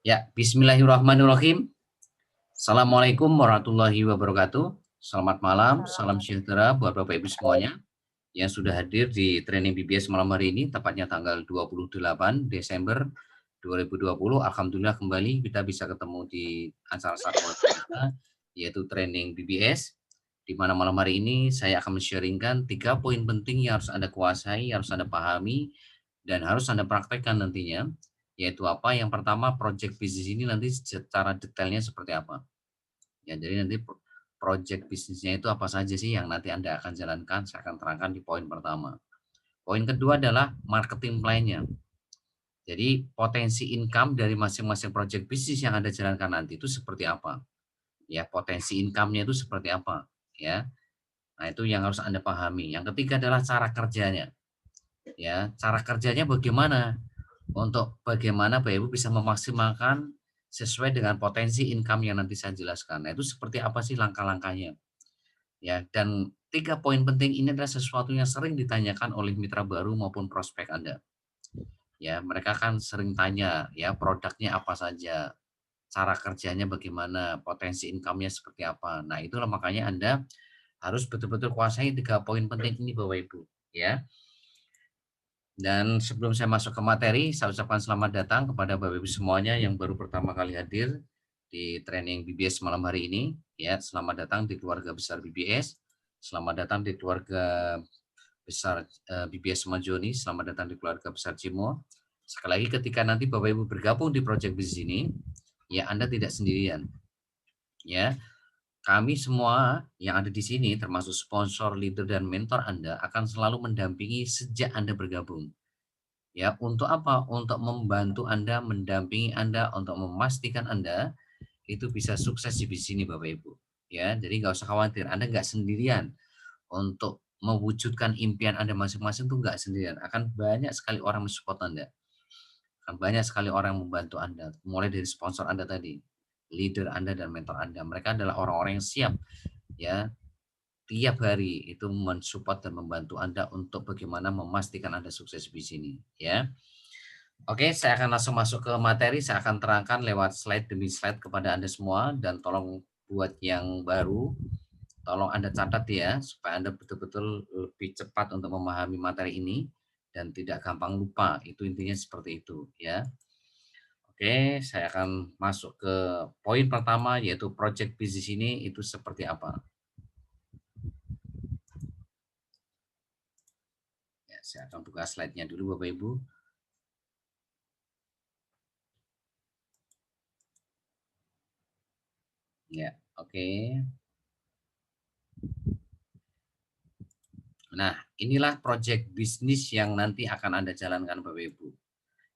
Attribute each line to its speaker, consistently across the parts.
Speaker 1: Ya, bismillahirrahmanirrahim. Assalamualaikum warahmatullahi wabarakatuh. Selamat malam, salam sejahtera buat Bapak Ibu semuanya yang sudah hadir di training BBS malam hari ini, tepatnya tanggal 28 Desember 2020. Alhamdulillah kembali kita bisa ketemu di acara sarjana kita, yaitu training BBS, di mana malam hari ini saya akan men-sharingkan 3 poin penting yang harus Anda kuasai, harus Anda pahami, dan harus Anda praktekkan nantinya, yaitu apa? Yang pertama, project bisnis ini nanti secara detailnya seperti apa. Ya, jadi nanti project bisnisnya itu apa saja sih yang nanti Anda akan jalankan, saya akan terangkan di poin pertama. Poin kedua adalah marketing plan-nya. Jadi potensi income dari masing-masing project bisnis yang Anda jalankan nanti itu seperti apa? Ya, potensi income-nya itu seperti apa? Ya. Nah, itu yang harus Anda pahami. Yang ketiga adalah cara kerjanya. Ya, cara kerjanya bagaimana? Untuk bagaimana Bapak Ibu bisa memaksimalkan sesuai dengan potensi income yang nanti saya jelaskan. Nah, itu seperti apa sih langkah-langkahnya? Ya, dan 3 poin penting ini adalah sesuatu yang sering ditanyakan oleh mitra baru maupun prospek Anda. Ya, mereka kan sering tanya ya produknya apa saja, cara kerjanya bagaimana, potensi income-nya seperti apa. Nah, itulah makanya Anda harus betul-betul kuasai 3 poin penting ini Bapak Ibu, ya. Dan sebelum saya masuk ke materi, saya ucapkan selamat datang kepada Bapak Ibu semuanya yang baru pertama kali hadir di training BBS malam hari ini. Ya, selamat datang di keluarga besar BBS. Selamat datang di keluarga besar BBS Majoni. Selamat datang di keluarga besar Cimo. Sekali lagi ketika nanti Bapak Ibu bergabung di project bisnis ini, ya Anda tidak sendirian. Ya, kami semua yang ada di sini termasuk sponsor, leader dan mentor Anda akan selalu mendampingi sejak Anda bergabung. Ya, untuk apa? Untuk membantu Anda, mendampingi Anda, untuk memastikan Anda itu bisa sukses di sini Bapak Ibu. Ya, jadi nggak usah khawatir, Anda nggak sendirian untuk mewujudkan impian Anda masing-masing tuh nggak sendirian. Akan banyak sekali orang mensupport Anda. Akan banyak sekali orang yang membantu Anda. Mulai dari sponsor Anda tadi, leader Anda dan mentor Anda. Mereka adalah orang-orang yang siap ya tiap hari itu mensupport dan membantu Anda untuk bagaimana memastikan Anda sukses di sini ya. Oke, saya akan langsung masuk ke materi. Saya akan terangkan lewat slide demi slide kepada Anda semua dan tolong buat yang baru, tolong Anda catat ya supaya Anda betul-betul lebih cepat untuk memahami materi ini dan tidak gampang lupa. Itu intinya seperti itu ya. Oke, saya akan masuk ke poin pertama yaitu project bisnis ini itu seperti apa. Ya, saya akan buka slide-nya dulu Bapak Ibu. Ya, oke. Nah, inilah project bisnis yang nanti akan Anda jalankan Bapak Ibu.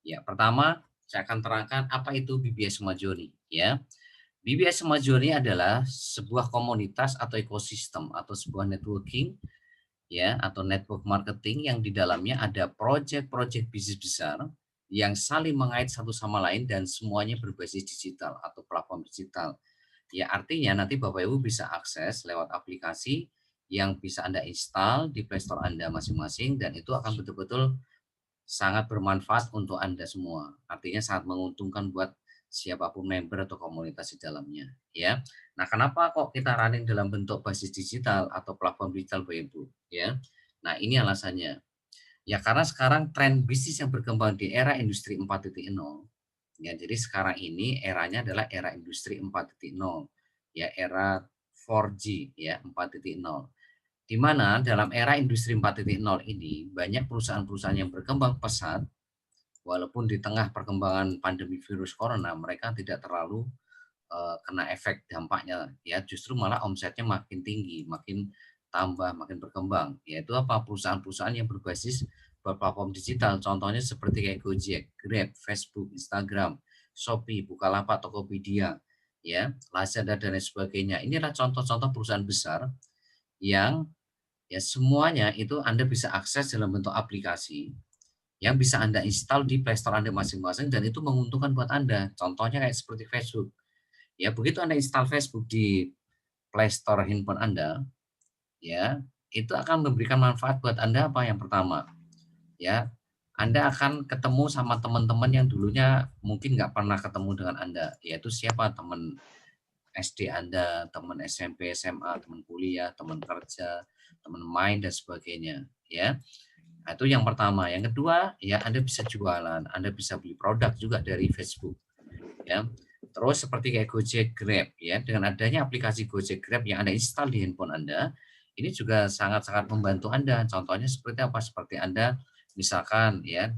Speaker 1: Ya, pertama saya akan terangkan apa itu BBS Majoni ya. BBS Majoni adalah sebuah komunitas atau ekosistem atau sebuah networking ya atau network marketing yang di dalamnya ada project-project bisnis besar yang saling mengait satu sama lain dan semuanya berbasis digital atau platform digital. Ya, artinya nanti Bapak Ibu bisa akses lewat aplikasi yang bisa Anda install di Play Store Anda masing-masing dan itu akan betul-betul sangat bermanfaat untuk Anda semua. Artinya sangat menguntungkan buat siapapun member atau komunitas di dalamnya, ya. Nah, kenapa kok kita running dalam bentuk basis digital atau platform digital Bapak Ibu, ya. Nah, ini alasannya. Ya karena sekarang tren bisnis yang berkembang di era industri 4.0, ya jadi sekarang ini eranya adalah era industri 4.0, ya era 4G ya 4.0. Di mana dalam era industri 4.0 ini banyak perusahaan-perusahaan yang berkembang pesat walaupun di tengah perkembangan pandemi virus corona mereka tidak terlalu kena efek dampaknya ya justru malah omsetnya makin tinggi, makin tambah, makin berkembang. Yaitu apa? Perusahaan-perusahaan yang berbasis platform digital. Contohnya seperti kayak Gojek, Grab, Facebook, Instagram, Shopee, Bukalapak, Tokopedia, ya, Lazada dan lain sebagainya. Inilah contoh-contoh perusahaan besar yang ya semuanya itu Anda bisa akses dalam bentuk aplikasi yang bisa Anda install di Play Store Anda masing-masing dan itu menguntungkan buat Anda. Contohnya kayak seperti Facebook. Ya, begitu Anda install Facebook di Play Store handphone Anda, ya, itu akan memberikan manfaat buat Anda apa? Yang pertama, ya, Anda akan ketemu sama teman-teman yang dulunya mungkin nggak pernah ketemu dengan Anda, yaitu siapa? Teman SD Anda, teman SMP, SMA, teman kuliah, teman kerja, teman main dan sebagainya, ya. Nah, itu yang pertama. Yang kedua, ya Anda bisa jualan, Anda bisa beli produk juga dari Facebook, ya. Terus seperti kayak Gojek, Grab, ya. Dengan adanya aplikasi Gojek, Grab yang Anda install di handphone Anda, ini juga sangat-sangat membantu Anda. Contohnya seperti apa? Seperti Anda misalkan ya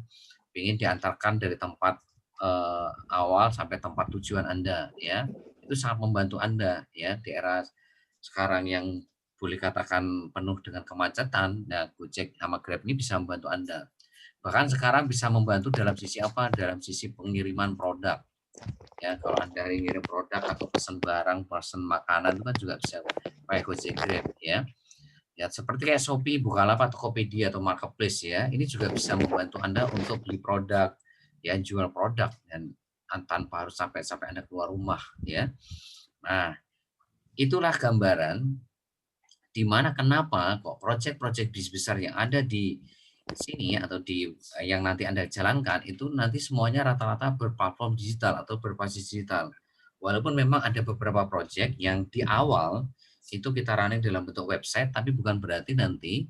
Speaker 1: ingin diantarkan dari tempat awal sampai tempat tujuan Anda, ya. Itu sangat membantu Anda, ya, di era sekarang yang boleh katakan penuh dengan kemacetan. Nah, Gojek sama Grab ini bisa membantu Anda. Bahkan sekarang bisa membantu dalam sisi apa? Dalam sisi pengiriman produk. Ya, kalau Anda ngirim produk atau pesan barang, pesan makanan itu kan juga bisa pakai Gojek Grab, ya. Ya, seperti kayak Shopee, Bukalapak, Tokopedia atau marketplace ya, ini juga bisa membantu Anda untuk beli produk, ya, jual produk dan tanpa harus sampai Anda keluar rumah, ya. Nah, itulah gambaran di mana kenapa kok proyek-proyek bisnis besar yang ada di sini atau di yang nanti Anda jalankan itu nanti semuanya rata-rata berplatform digital atau berbasis digital. Walaupun memang ada beberapa proyek yang di awal itu kita running dalam bentuk website, tapi bukan berarti nanti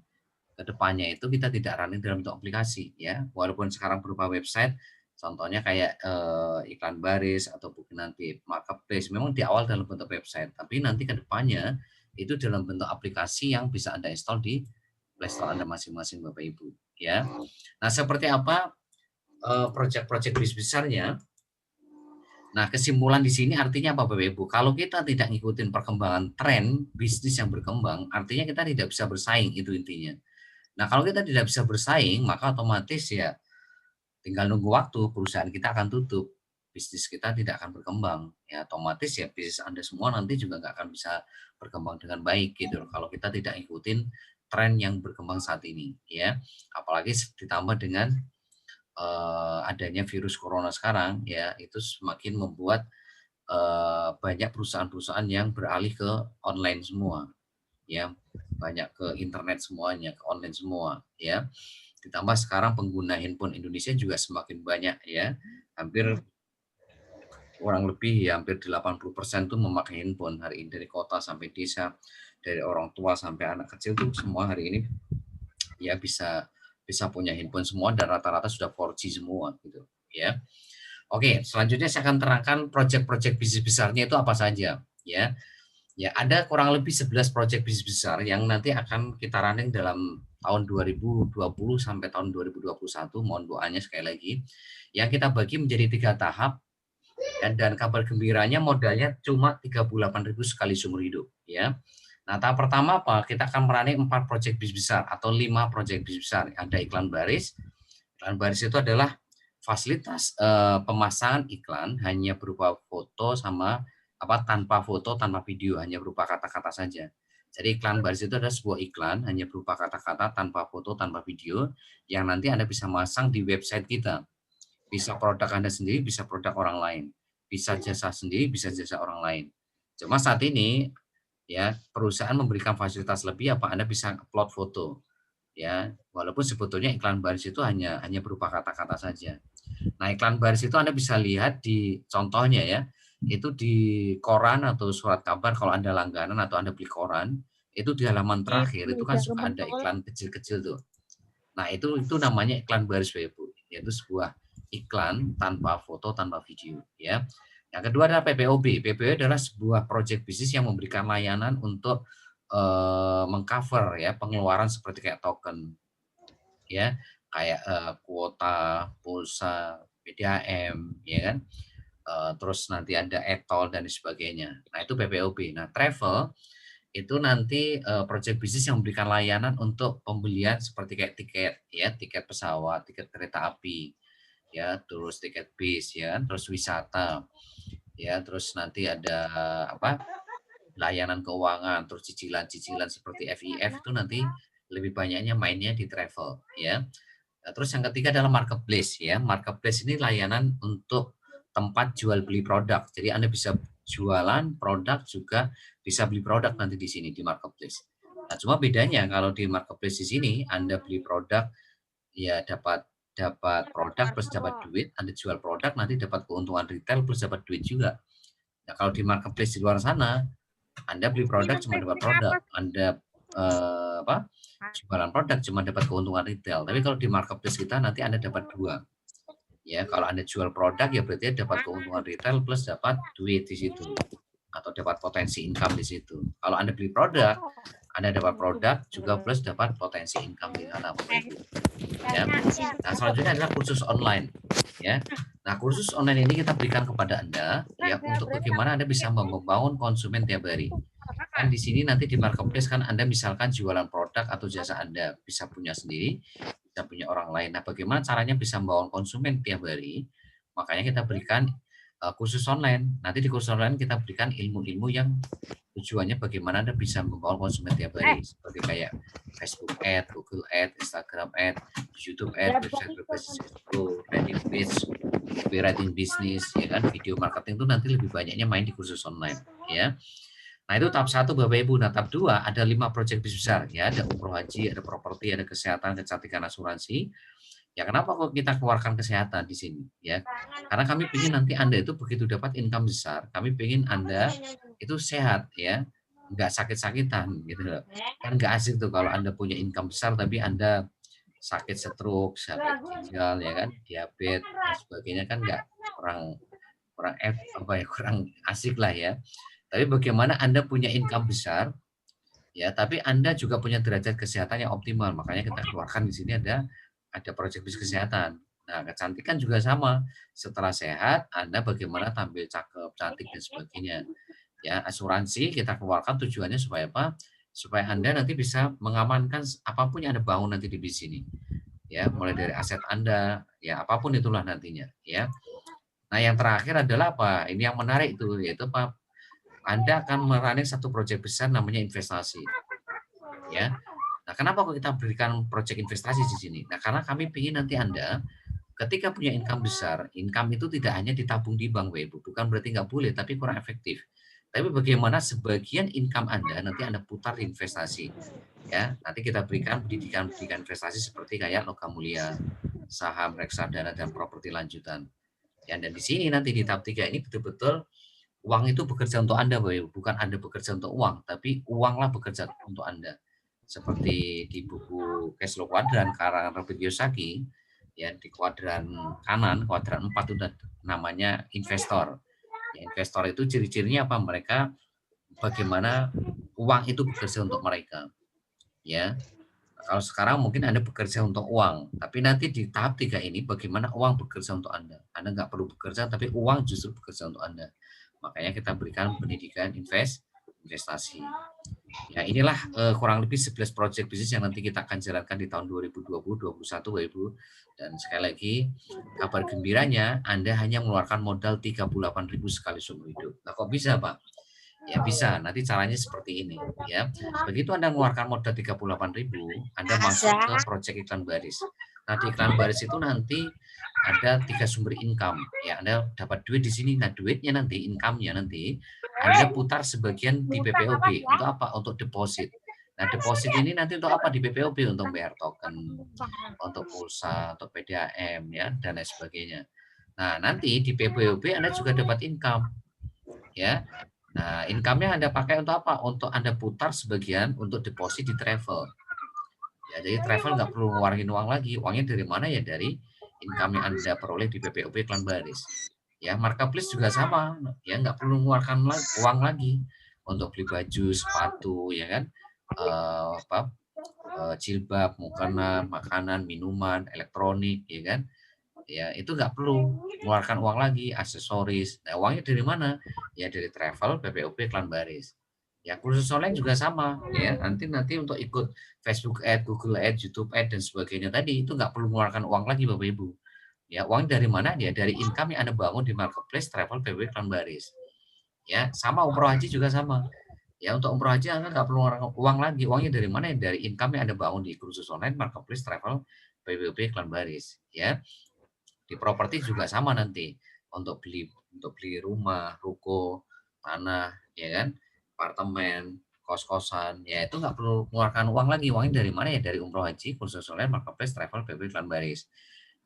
Speaker 1: ke depannya itu kita tidak running dalam bentuk aplikasi ya. Walaupun sekarang berupa website, contohnya kayak iklan baris atau mungkin nanti marketplace, memang di awal dalam bentuk website, tapi nanti ke depannya itu dalam bentuk aplikasi yang bisa Anda install di Play Store Anda masing-masing Bapak Ibu ya. Nah, seperti apa proyek-proyek bisnis besarnya? Nah, kesimpulan di sini artinya apa Bapak Ibu? Kalau kita tidak ngikutin perkembangan tren bisnis yang berkembang, artinya kita tidak bisa bersaing, itu intinya. Nah, kalau kita tidak bisa bersaing, maka otomatis ya tinggal nunggu waktu perusahaan kita akan tutup. Bisnis kita tidak akan berkembang. Ya, otomatis ya bisnis Anda semua nanti juga nggak akan bisa berkembang dengan baik gitu loh. Kalau kita tidak ikutin tren yang berkembang saat ini, ya. Apalagi ditambah dengan adanya virus corona sekarang, ya, itu semakin membuat banyak perusahaan-perusahaan yang beralih ke online semua, ya, banyak ke internet semuanya, ke online semua, ya. Ditambah sekarang pengguna handphone Indonesia juga semakin banyak ya, hampir kurang lebih ya hampir 80% tuh memakai handphone hari ini, dari kota sampai desa, dari orang tua sampai anak kecil tuh semua hari ini ya bisa bisa punya handphone semua dan rata-rata sudah 4G semua gitu ya. Oke, selanjutnya saya akan terangkan proyek-proyek bisnis besarnya itu apa saja ya. Ya, ada kurang lebih 11 proyek bisnis besar yang nanti akan kita running dalam tahun 2020 sampai tahun 2021. Mohon doanya sekali lagi. Yang kita bagi menjadi 3 tahap dan kabar gembiranya modalnya cuma 38.000 sekali seumur hidup ya. Nah, tahap pertama apa? Kita akan merunning 4 proyek bisnis besar atau 5 proyek bisnis besar. Ada iklan baris. Iklan baris itu adalah fasilitas pemasangan iklan hanya berupa foto sama tanpa foto, tanpa video, hanya berupa kata-kata saja. Jadi iklan baris itu adalah sebuah iklan hanya berupa kata-kata, tanpa foto, tanpa video, yang nanti Anda bisa masang di website kita. Bisa produk Anda sendiri, bisa produk orang lain. Bisa jasa sendiri, bisa jasa orang lain. Cuma saat ini ya perusahaan memberikan fasilitas lebih apa Anda bisa upload foto ya, walaupun sebetulnya iklan baris itu hanya berupa kata-kata saja. Nah, iklan baris itu Anda bisa lihat di contohnya ya, itu di koran atau surat kabar kalau Anda langganan atau Anda beli koran, itu di halaman terakhir itu kan suka ada iklan kecil-kecil tuh. Nah, itu namanya iklan baris Bapak Ibu, yaitu sebuah iklan tanpa foto, tanpa video ya. Yang kedua adalah PPOB. PPOB adalah sebuah proyek bisnis yang memberikan layanan untuk mengcover ya pengeluaran seperti kayak token ya, kayak kuota, pulsa, PDAM ya kan. Terus nanti ada e-tol dan sebagainya. Nah, itu PPOB. Nah, travel itu nanti proyek bisnis yang memberikan layanan untuk pembelian seperti kayak tiket ya, tiket pesawat, tiket kereta api, ya, terus tiket bis ya, terus wisata, ya, terus nanti ada apa? Layanan keuangan, terus cicilan-cicilan seperti FIF itu nanti lebih banyaknya mainnya di travel ya. Nah, terus yang ketiga adalah marketplace ya. Marketplace ini layanan untuk tempat jual beli produk. Jadi Anda bisa jualan produk juga bisa beli produk nanti di sini di marketplace. Nah, cuma bedanya kalau di marketplace di sini Anda beli produk ya dapat dapat produk plus dapat duit, Anda jual produk nanti dapat keuntungan retail plus dapat duit juga. Nah, kalau di marketplace di luar sana, Anda beli produk cuma dapat produk, Anda jualan produk cuma dapat keuntungan retail. Tapi kalau di marketplace kita nanti Anda dapat dua. Ya, kalau Anda jual produk ya berarti dapat keuntungan retail plus dapat duit di situ atau dapat potensi income di situ. Kalau Anda beli produk, Anda dapat produk juga plus dapat potensi income di sana, Bapak Ibu. Ya. Nah, selanjutnya adalah kursus online. Ya. Nah, kursus online ini kita berikan kepada Anda ya untuk bagaimana Anda bisa membangun konsumen tiap hari. Kan di sini nanti di marketplace kan Anda misalkan jualan produk atau jasa Anda bisa punya sendiri, bisa punya orang lain. Nah, bagaimana caranya bisa membangun konsumen tiap hari? Makanya kita berikan kursus online. Nanti di kursus online kita berikan ilmu-ilmu yang tujuannya bagaimana Anda bisa membangun konsumen tiap hari. Seperti kayak Facebook Ad, Google Ad, Instagram Ad, YouTube Ad, website berbasis SEO, landing page, copywriting bisnis, ya kan, video marketing itu nanti lebih banyaknya main di kursus online, ya. Nah, itu tahap 1 Bapak Ibu. Nah, tahap 2 ada 5 proyek bisnis besar, ya, ada umroh haji, ada properti, ada kesehatan, kecantikan, asuransi. Ya, kenapa kok kita keluarkan kesehatan di sini, ya? Karena kami ingin nanti Anda itu begitu dapat income besar, kami ingin Anda itu sehat, ya, nggak sakit-sakitan, gitu loh. Kan nggak asik tuh kalau Anda punya income besar tapi Anda sakit stroke, sakit ginjal, ya kan, diabetes dan sebagainya, kan nggak kurang kurang kurang asik lah ya. Tapi bagaimana Anda punya income besar, ya, tapi Anda juga punya derajat kesehatan yang optimal. Makanya kita keluarkan di sini ada proyek bisnis kesehatan. Nah, kecantikan juga sama. Setelah sehat, Anda bagaimana tampil cakep, cantik dan sebagainya. Ya, asuransi kita keluarkan tujuannya supaya apa? Supaya Anda nanti bisa mengamankan apapun yang Anda bangun nanti di bisnis ini. Ya, mulai dari aset Anda, ya apapun itulah nantinya, ya. Nah, yang terakhir adalah apa? Ini yang menarik itu, yaitu apa? Anda akan merunning satu proyek besar namanya investasi, ya. Nah, kenapa kok kita berikan proyek investasi di sini? Nah, karena kami ingin nanti Anda ketika punya income besar, income itu tidak hanya ditabung di bank, Bapak Ibu. Bukan berarti nggak boleh, tapi kurang efektif. Tapi bagaimana sebagian income Anda nanti Anda putar di investasi, ya. Nanti kita berikan pendidikan investasi seperti kayak logam mulia, saham, reksadana, dan properti lanjutan. Ya, dan di sini nanti di tahap 3 ini betul-betul uang itu bekerja untuk Anda, Bapak Ibu. Bukan Anda bekerja untuk uang, tapi uanglah bekerja untuk Anda. Seperti di buku Cash Flow Quadrant karangan Robert Kiyosaki, ya, di kuadran kanan, kuadran 4 itu namanya investor. Ya, investor itu ciri-cirinya apa? Mereka bagaimana uang itu bekerja untuk mereka, ya. Kalau sekarang mungkin Anda bekerja untuk uang, tapi nanti di tahap 3 ini bagaimana uang bekerja untuk Anda. Anda nggak perlu bekerja, tapi uang justru bekerja untuk Anda. Makanya kita berikan pendidikan investasi. Ya, inilah kurang lebih 11 proyek bisnis yang nanti kita akan jalankan di tahun 2020-2021, Bapak Ibu. Dan sekali lagi, kabar gembiranya Anda hanya mengeluarkan modal 38.000 sekali seumur hidup. Nah, kok bisa, Pak? Ya bisa, nanti caranya seperti ini, ya. Begitu Anda mengeluarkan modal 38.000, Anda masuk ke proyek iklan baris. Nah, di iklan baris itu nanti ada 3 sumber income, ya. Anda dapat duit di sini. Nah, duitnya nanti, income-nya nanti Anda putar sebagian di PPOB. Untuk apa? Untuk deposit. Nah, deposit ini nanti untuk apa di PPOB? Untuk bayar token, untuk pulsa, untuk PDAM, ya, dan lain sebagainya. Nah, nanti di PPOB Anda juga dapat income, ya. Nah, income-nya Anda pakai untuk apa? Untuk Anda putar sebagian untuk deposit di travel. Ya, jadi travel nggak perlu ngeluarin uang lagi. Uangnya dari mana? Ya dari income yang Anda peroleh di PPOB Iklan Baris. Ya, marketplace juga sama. Ya, nggak perlu mengeluarkan uang lagi untuk beli baju, sepatu, ya kan? Jilbab, makanan, minuman, elektronik, ya kan? Ya, itu nggak perlu mengeluarkan uang lagi, aksesoris. Nah, uangnya dari mana? Ya dari travel, PPOB, iklan baris. Ya, kursus online juga sama, ya. Nanti untuk ikut Facebook Ad, Google Ad, YouTube Ad dan sebagainya tadi itu nggak perlu mengeluarkan uang lagi, Bapak Ibu. Ya, uang dari mana? Ya dari income yang Anda bangun di marketplace, travel, PPOB, iklan baris. Ya, sama umroh haji juga sama. Ya, untuk umroh haji Anda nggak perlu mengeluarkan uang lagi. Uangnya dari mana? Ya dari income yang Anda bangun di kursus online, marketplace, travel, PPOB, iklan baris. Ya, di properti juga sama nanti, untuk beli rumah, ruko, tanah, ya kan, apartemen, kos-kosan, ya itu nggak perlu mengeluarkan uang lagi. Uangnya dari mana? Ya dari umroh haji, kursus online, marketplace, travel, PB, iklan baris.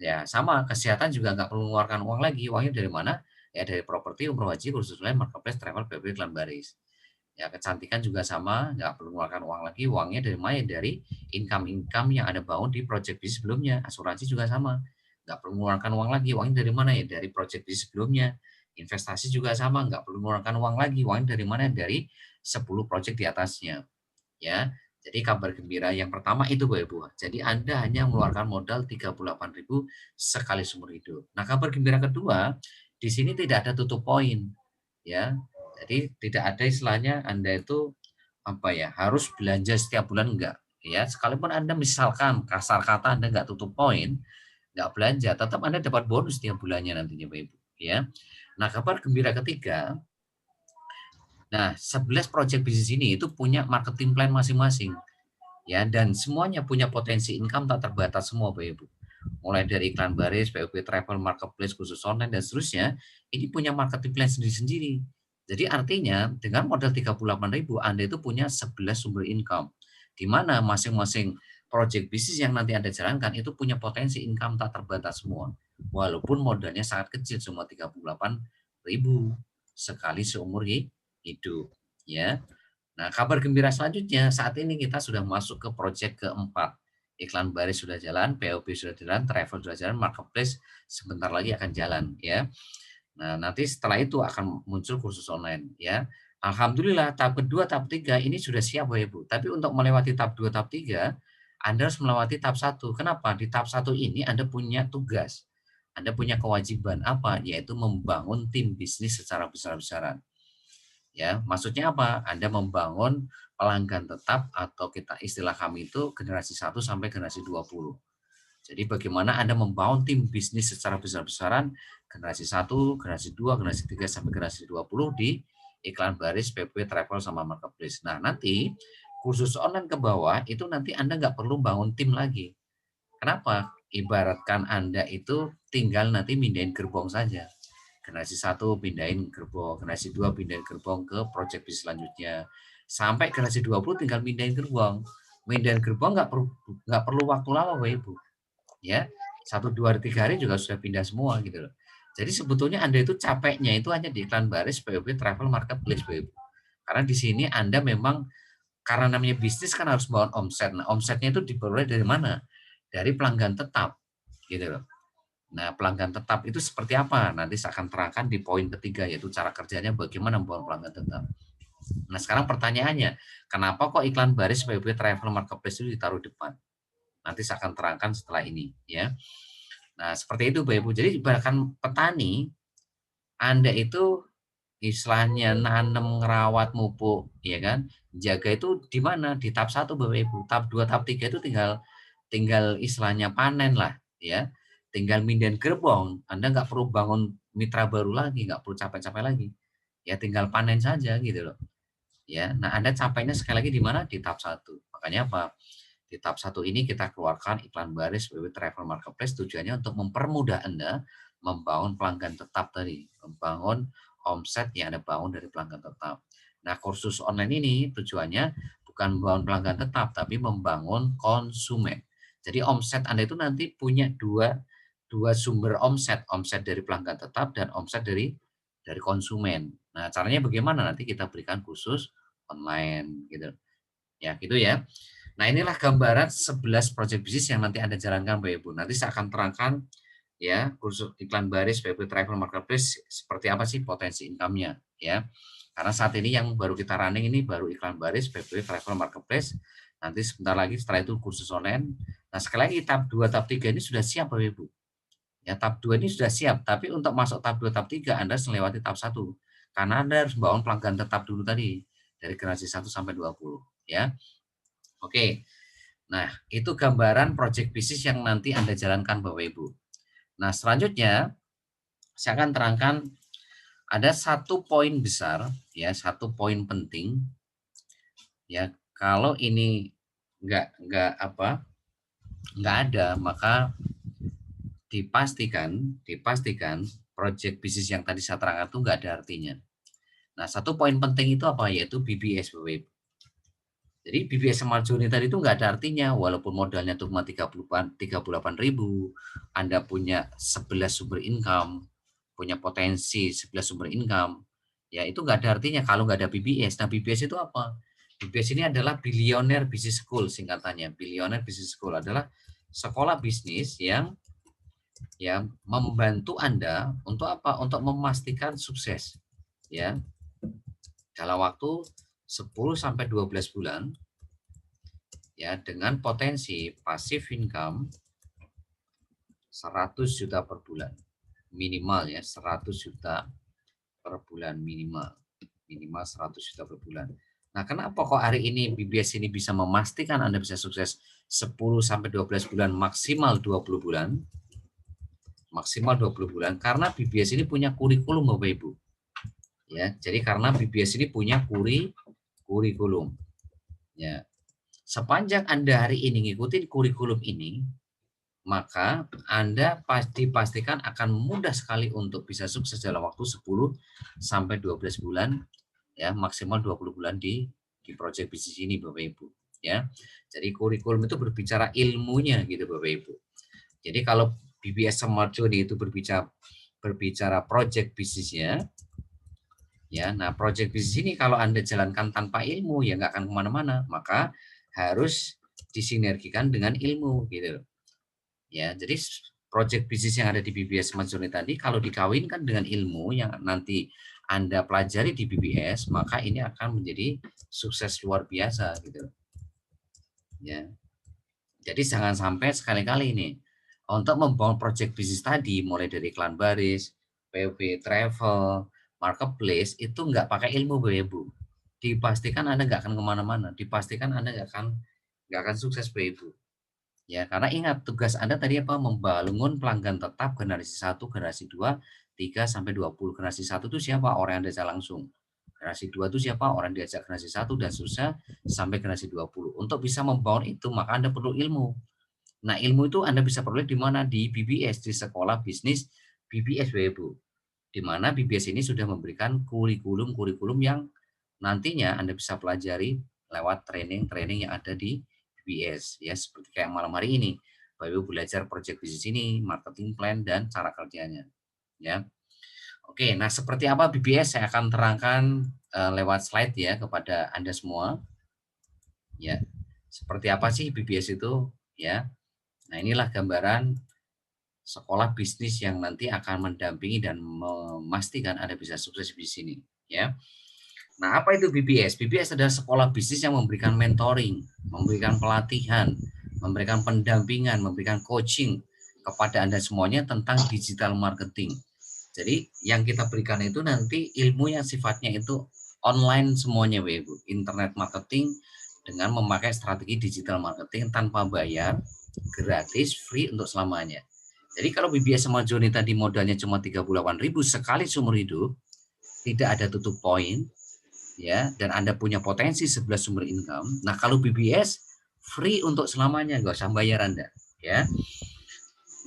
Speaker 1: Ya, sama kesehatan juga nggak perlu mengeluarkan uang lagi. Uangnya dari mana? Ya dari properti, umroh, haji, kursus online, marketplace, travel, PB, iklan baris. Ya, kecantikan juga sama, nggak perlu mengeluarkan uang lagi. Uangnya dari mana? Ya, dari income-income yang ada bangun di project bisnis sebelumnya. Asuransi juga sama, nggak perlu mengeluarkan uang lagi. Uangnya dari mana? Ya dari project bisnis sebelumnya. Investasi juga sama, nggak perlu mengeluarkan uang lagi. Uangnya dari mana? Dari 10 project di atasnya. Ya, jadi kabar gembira yang pertama itu Bapak Ibu. Jadi Anda hanya mengeluarkan modal 38.000 sekali seumur hidup. Nah, kabar gembira kedua, di sini tidak ada tutup poin, ya. Jadi tidak ada istilahnya Anda itu apa ya, harus belanja setiap bulan enggak, ya. Sekalipun Anda misalkan kasar kata Anda enggak tutup poin, enggak belanja, tetap Anda dapat bonus setiap bulannya nantinya Bapak Ibu, ya. Nah, kabar gembira ketiga, nah 11 project bisnis ini itu punya marketing plan masing-masing. Ya, dan semuanya punya potensi income tak terbatas semua Bapak Ibu. Mulai dari iklan baris, PUB travel, marketplace, khusus online dan seterusnya, ini punya marketing plan sendiri-sendiri. Jadi artinya dengan modal 38.000 Anda itu punya 11 sumber income. Di mana masing-masing project bisnis yang nanti Anda jalankan itu punya potensi income tak terbatas semua. Walaupun modalnya sangat kecil cuma 38.000 sekali seumur hidup, ya. Nah, kabar gembira selanjutnya, saat ini kita sudah masuk ke proyek keempat. Iklan baris sudah jalan, POB sudah jalan, travel sudah jalan, marketplace sebentar lagi akan jalan, ya. Nah, nanti setelah itu akan muncul kursus online, ya. Alhamdulillah tahap kedua, tahap tiga ini sudah siap Bapak Ibu. Tapi untuk melewati tahap 2, tahap 3, Anda harus melewati tahap 1. Kenapa? Di tahap 1 ini Anda punya tugas. Anda punya kewajiban apa? Yaitu membangun tim bisnis secara besar-besaran. Ya, maksudnya apa? Anda membangun pelanggan tetap atau kita istilah kami itu generasi 1 sampai generasi 20. Jadi bagaimana Anda membangun tim bisnis secara besar-besaran generasi 1, generasi 2, generasi 3 sampai generasi 20 di iklan baris, PP, travel sama marketplace. Nah, nanti kursus online ke bawah itu nanti Anda nggak perlu bangun tim lagi. Kenapa? Ibaratkan Anda itu tinggal nanti mindahin gerbong saja. Generasi 1 pindahin gerbong, generasi 2 pindahin gerbong ke project bis selanjutnya. Sampai generasi 20 tinggal pindahin gerbong. Pindahin gerbong nggak perlu waktu lama Bapak Ibu. Ya, 1, 2 hari, 3 hari juga sudah pindah semua gitu loh. Jadi sebetulnya Anda itu capeknya itu hanya di iklan baris, POB, travel, marketplace Bapak Ibu. Karena di sini Anda memang karena namanya bisnis kan harus membangun omset. Nah, omsetnya itu diperoleh dari mana? Dari pelanggan tetap gitu loh. Nah, pelanggan tetap itu seperti apa? Nanti saya akan terangkan di poin ketiga, yaitu cara kerjanya bagaimana membangun pelanggan tetap. Nah, sekarang pertanyaannya, kenapa kok iklan baris PUB travel marketplace itu ditaruh depan? Nanti saya akan terangkan setelah ini, ya. Nah, seperti itu, Bapak Ibu. Jadi, bahkan petani, Anda itu istilahnya nanam, ngerawat, mupuk, ya kan? Jaga itu di mana? Di tahap 1, Bapak Ibu. Tahap 2, tahap 3 itu tinggal tinggal istilahnya panen lah, ya. Tinggal mindahin gerbong, Anda nggak perlu bangun mitra baru lagi, nggak perlu capek-capek lagi. Ya tinggal panen saja gitu loh. Ya, nah Anda capeknya sekali lagi di mana? Di tahap 1. Makanya apa? Di tahap 1 ini kita keluarkan iklan baris WW Travel Marketplace tujuannya untuk mempermudah Anda membangun pelanggan tetap tadi, membangun omset yang Anda bangun dari pelanggan tetap. Nah, kursus online ini tujuannya bukan membangun pelanggan tetap, tapi membangun konsumen. Jadi omset Anda itu nanti punya dua sumber omset, omset dari pelanggan tetap dan omset dari konsumen. Nah, caranya bagaimana? Nanti kita berikan khusus online gitu. Ya, gitu ya. Nah, inilah gambaran 11 project bisnis yang nanti Anda jalankan Bapak Ibu. Nanti saya akan terangkan ya kursus iklan baris PUB Travel Marketplace seperti apa sih potensi income-nya ya. Karena saat ini yang baru kita running ini baru iklan baris PUB Travel Marketplace. Nanti sebentar lagi setelah itu kursus online. Nah, sekali lagi tahap 2, tahap 3 ini sudah siap Bapak Ibu. Ya, tahap 2 ini sudah siap, tapi untuk masuk tahap 2, tahap 3 Anda harus melewati tahap 1. Karena Anda harus membangun pelanggan tetap dulu tadi dari generasi 1 sampai 20 ya. Oke. Nah, itu gambaran project bisnis yang nanti Anda jalankan Bapak Ibu. Nah, selanjutnya saya akan terangkan ada satu poin besar ya, satu poin penting ya. Kalau ini nggak ada, maka dipastikan project bisnis yang tadi saya terangkan itu nggak ada artinya. Nah, satu poin penting itu apa? Yaitu BBS Bapak Ibu. Jadi BBS Smart Journey tadi itu nggak ada artinya, walaupun modalnya cuma 38.000, Anda punya 11 sumber income, punya potensi 11 sumber income, ya itu nggak ada artinya kalau nggak ada BBS. Nah, BBS itu apa? BBS ini adalah Billionaire Business School singkatannya. Billionaire Business School adalah sekolah bisnis yang membantu Anda untuk apa? Untuk memastikan sukses, ya. Dalam waktu 10 sampai 12 bulan, ya, dengan potensi passive income 100 juta per bulan minimal, ya, 100 juta per bulan minimal 100 juta per bulan. Nah, kenapa kok hari ini BBS ini bisa memastikan Anda bisa sukses 10 sampai 12 bulan, maksimal 20 bulan? Maksimal 20 bulan karena BBS ini punya kurikulum, Bapak Ibu. Ya, jadi karena BBS ini punya kurikulum. Ya. Sepanjang Anda hari ini ngikutin kurikulum ini, maka Anda pasti pastikan akan mudah sekali untuk bisa sukses dalam waktu 10 sampai 12 bulan, ya, maksimal 20 bulan di project bisnis ini, Bapak Ibu, ya. Jadi kurikulum itu berbicara ilmunya gitu, Bapak Ibu. Jadi kalau BBS Smart Journey itu berbicara project bisnisnya, ya. Nah, project bisnis ini kalau Anda jalankan tanpa ilmu ya nggak akan kemana-mana, maka harus disinergikan dengan ilmu gitu. Ya, jadi project bisnis yang ada di BBS Smart Journey tadi kalau dikawinkan dengan ilmu yang nanti Anda pelajari di BBS, maka ini akan menjadi sukses luar biasa gitu. Ya. Jadi jangan sampai sekali-kali ini untuk membangun project bisnis tadi mulai dari iklan baris, PW, travel, marketplace itu nggak pakai ilmu, Bapak Ibu. Dipastikan Anda nggak akan kemana-mana, dipastikan Anda nggak akan sukses, Bapak Ibu. Ya, karena ingat tugas Anda tadi apa? Membangun pelanggan tetap generasi 1, generasi 2, 3 sampai 20. Generasi 1 itu siapa? Orang yang diajak langsung. Generasi 2 itu siapa? Orang yang diajak generasi 1 dan susah sampai generasi 20. Untuk bisa membangun itu maka Anda perlu ilmu. Nah, ilmu itu Anda bisa peroleh di mana? Di BBS, di Sekolah Bisnis BBS, Bapak Ibu. Di mana BBS ini sudah memberikan kurikulum yang nantinya Anda bisa pelajari lewat training-training yang ada di BBS, ya, seperti kayak malam hari ini. Bapak Ibu belajar project bisnis ini, marketing plan dan cara kerjanya, ya. Oke, nah seperti apa BBS saya akan terangkan lewat slide ya kepada Anda semua. Ya. Seperti apa sih BBS itu, ya? Nah, inilah gambaran sekolah bisnis yang nanti akan mendampingi dan memastikan Anda bisa sukses di sini, ya. Nah, apa itu BBS? BBS adalah sekolah bisnis yang memberikan mentoring, memberikan pelatihan, memberikan pendampingan, memberikan coaching kepada Anda semuanya tentang digital marketing. Jadi, yang kita berikan itu nanti ilmu yang sifatnya itu online semuanya, Ibu. Internet marketing dengan memakai strategi digital marketing tanpa bayar, gratis, free untuk selamanya. Jadi kalau BBS sama Joni tadi modalnya cuma 38.000 sekali seumur hidup, tidak ada tutup poin, ya, dan Anda punya potensi 11 sumber income. Nah, kalau BBS free untuk selamanya, nggak usah bayar Anda, ya.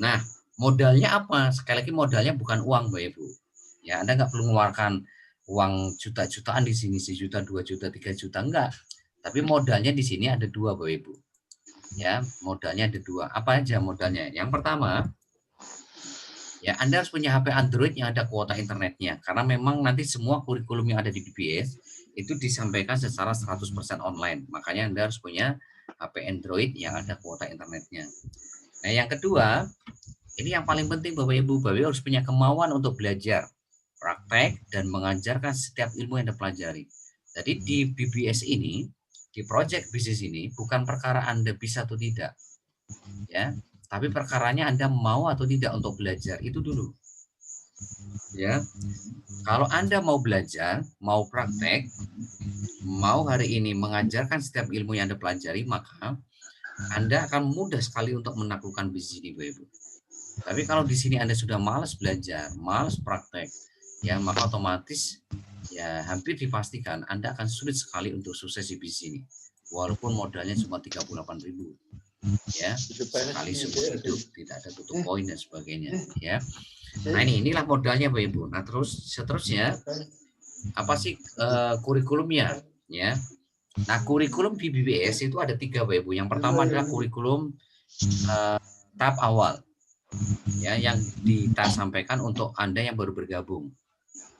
Speaker 1: Nah, modalnya apa? Sekali lagi modalnya bukan uang, Bapak Ibu. Ya, Anda nggak perlu mengeluarkan uang juta-jutaan di sini, 1 juta, 2 juta, 3 juta, enggak. Tapi modalnya di sini ada 2, Bapak Ibu. Ya, modalnya ada 2. Apa aja modalnya? Yang pertama, ya, Anda harus punya HP Android yang ada kuota internetnya. Karena memang nanti semua kurikulum yang ada di BBS itu disampaikan secara 100% online. Makanya Anda harus punya HP Android yang ada kuota internetnya. Nah, yang kedua, ini yang paling penting Bapak Ibu. Bapak Ibu harus punya kemauan untuk belajar, praktek, dan mengajarkan setiap ilmu yang Anda pelajari. Jadi di BBS ini, di project bisnis ini, bukan perkara Anda bisa atau tidak, ya, tapi perkaranya Anda mau atau tidak untuk belajar, itu dulu. Ya, kalau Anda mau belajar, mau praktek, mau hari ini mengajarkan setiap ilmu yang Anda pelajari, maka Anda akan mudah sekali untuk menaklukkan bisnis ini, Bapak Ibu. Tapi kalau di sini Anda sudah malas belajar, malas praktek, ya, maka otomatis ya hampir dipastikan Anda akan sulit sekali untuk sukses di bisnis ini. Walaupun modalnya cuma 38.000, ya, sekali seumur hidup, tidak ada tutup poin dan sebagainya, ya. Nah, inilah modalnya, Bapak Ibu. Nah, terus seterusnya apa sih kurikulumnya, ya? Nah, kurikulum di BBS itu ada 3 Bapak Ibu. Yang pertama adalah kurikulum tahap awal, ya, yang kita sampaikan untuk Anda yang baru bergabung.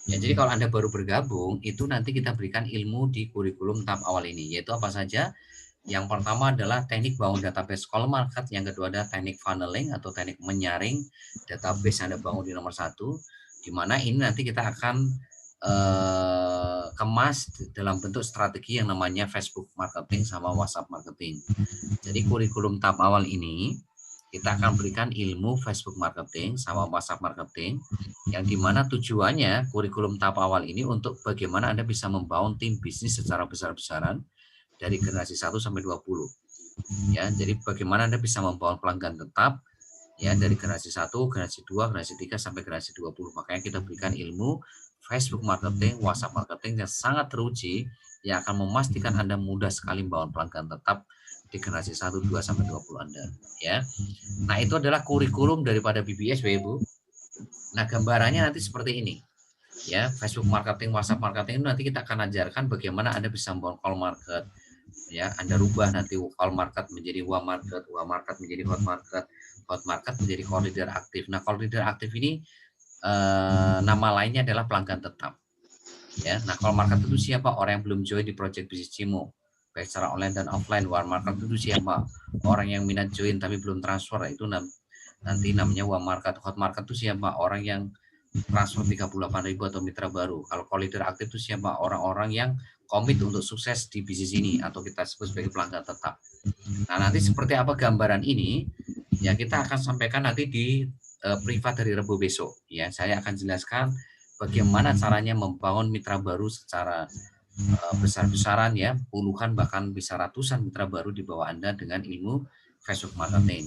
Speaker 1: Ya, jadi kalau Anda baru bergabung, itu nanti kita berikan ilmu di kurikulum tahap awal ini, yaitu apa saja? Yang pertama adalah teknik bangun database call market, yang kedua adalah teknik funneling atau teknik menyaring database yang Anda bangun di nomor 1, di mana ini nanti kita akan kemas dalam bentuk strategi yang namanya Facebook marketing sama WhatsApp marketing. Jadi kurikulum tahap awal ini kita akan berikan ilmu Facebook marketing sama WhatsApp marketing, yang dimana tujuannya kurikulum tahap awal ini untuk bagaimana Anda bisa membangun tim bisnis secara besar-besaran dari generasi 1 sampai 20. Ya, jadi bagaimana Anda bisa membangun pelanggan tetap ya dari generasi 1, generasi 2, generasi 3 sampai generasi 20. Makanya kita berikan ilmu Facebook marketing, WhatsApp marketing yang sangat teruji yang akan memastikan Anda mudah sekali membangun pelanggan tetap di generasi 1, 2 sampai 20 Anda, ya. Nah, itu adalah kurikulum daripada BBS, Bapak Ibu. Nah, gambarannya nanti seperti ini. Ya, Facebook marketing, WhatsApp marketing itu nanti kita akan ajarkan bagaimana Anda bisa membangun call market. Ya, Anda rubah nanti call market menjadi warm market, warm market menjadi hot market menjadi call leader aktif. Nah, call leader aktif ini nama lainnya adalah pelanggan tetap. Ya, nah call market itu siapa? Orang yang belum join di project bisnis Cimo, baik secara online dan offline. Warm market itu siapa? Orang yang minat join tapi belum transfer, itu nanti namanya warm market. Hot market itu siapa? Orang yang transfer 38.000 atau mitra baru. Kalau call leader aktif itu siapa? Orang-orang yang komit untuk sukses di bisnis ini atau kita sebut sebagai pelanggan tetap. Nah, nanti seperti apa gambaran ini? Ya, kita akan sampaikan nanti di privat dari Rebo besok. Ya, saya akan jelaskan bagaimana caranya membangun mitra baru secara besar-besaran, ya, puluhan bahkan bisa ratusan mitra baru di bawah Anda dengan ilmu Facebook marketing.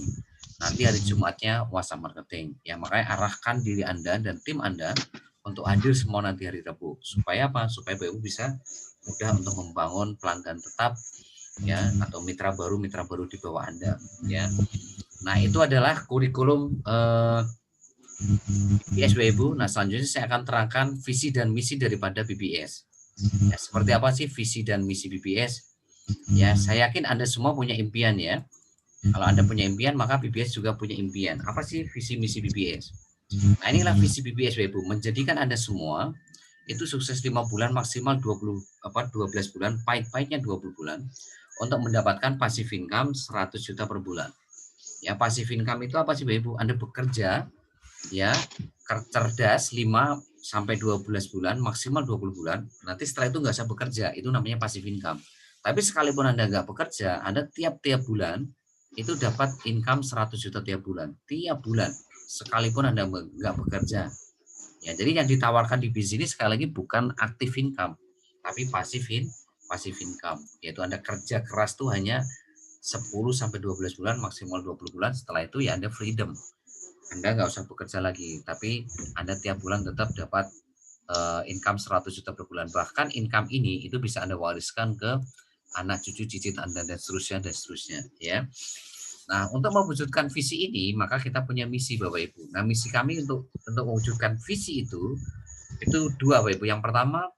Speaker 1: Nanti hari Jumatnya WhatsApp marketing. Ya, makanya arahkan diri Anda dan tim Anda untuk hadir semua nanti hari Rabu. Supaya apa? Supaya BU bisa mudah untuk membangun pelanggan tetap, ya, atau mitra baru di bawah Anda, ya. Nah, itu adalah kurikulum BBS, Bapak Ibu. Nah, selanjutnya saya akan terangkan visi dan misi daripada BBS. Ya, seperti apa sih visi dan misi BBS? Ya, saya yakin Anda semua punya impian, ya. Kalau Anda punya impian, maka BBS juga punya impian. Apa sih visi misi BBS? Nah, inilah visi BBS, Bapak Ibu, menjadikan Anda semua itu sukses 5 bulan, maksimal 12 bulan, pahit-pahitnya 20 bulan untuk mendapatkan passive income 100 juta per bulan. Ya, passive income itu apa sih, Bapak Ibu? Anda bekerja, ya, cerdas 5 sampai 12 bulan, maksimal 20 bulan. Nanti setelah itu nggak usah bekerja, itu namanya passive income. Tapi sekalipun Anda nggak bekerja, Anda tiap-tiap bulan itu dapat income 100 juta tiap bulan. Tiap bulan, sekalipun Anda nggak bekerja. Ya, jadi yang ditawarkan di bisnis sekali lagi bukan active income, tapi passive income, yaitu Anda kerja keras tuh hanya 10 sampai 12 bulan, maksimal 20 bulan. Setelah itu ya Anda freedom. Anda nggak usah bekerja lagi, tapi Anda tiap bulan tetap dapat income 100 juta per bulan. Bahkan income ini itu bisa Anda wariskan ke anak cucu cicit Anda dan seterusnya, ya. Nah, untuk mewujudkan visi ini, maka kita punya misi, Bapak Ibu. Nah, misi kami untuk mewujudkan visi itu dua, Bapak Ibu. Yang pertama,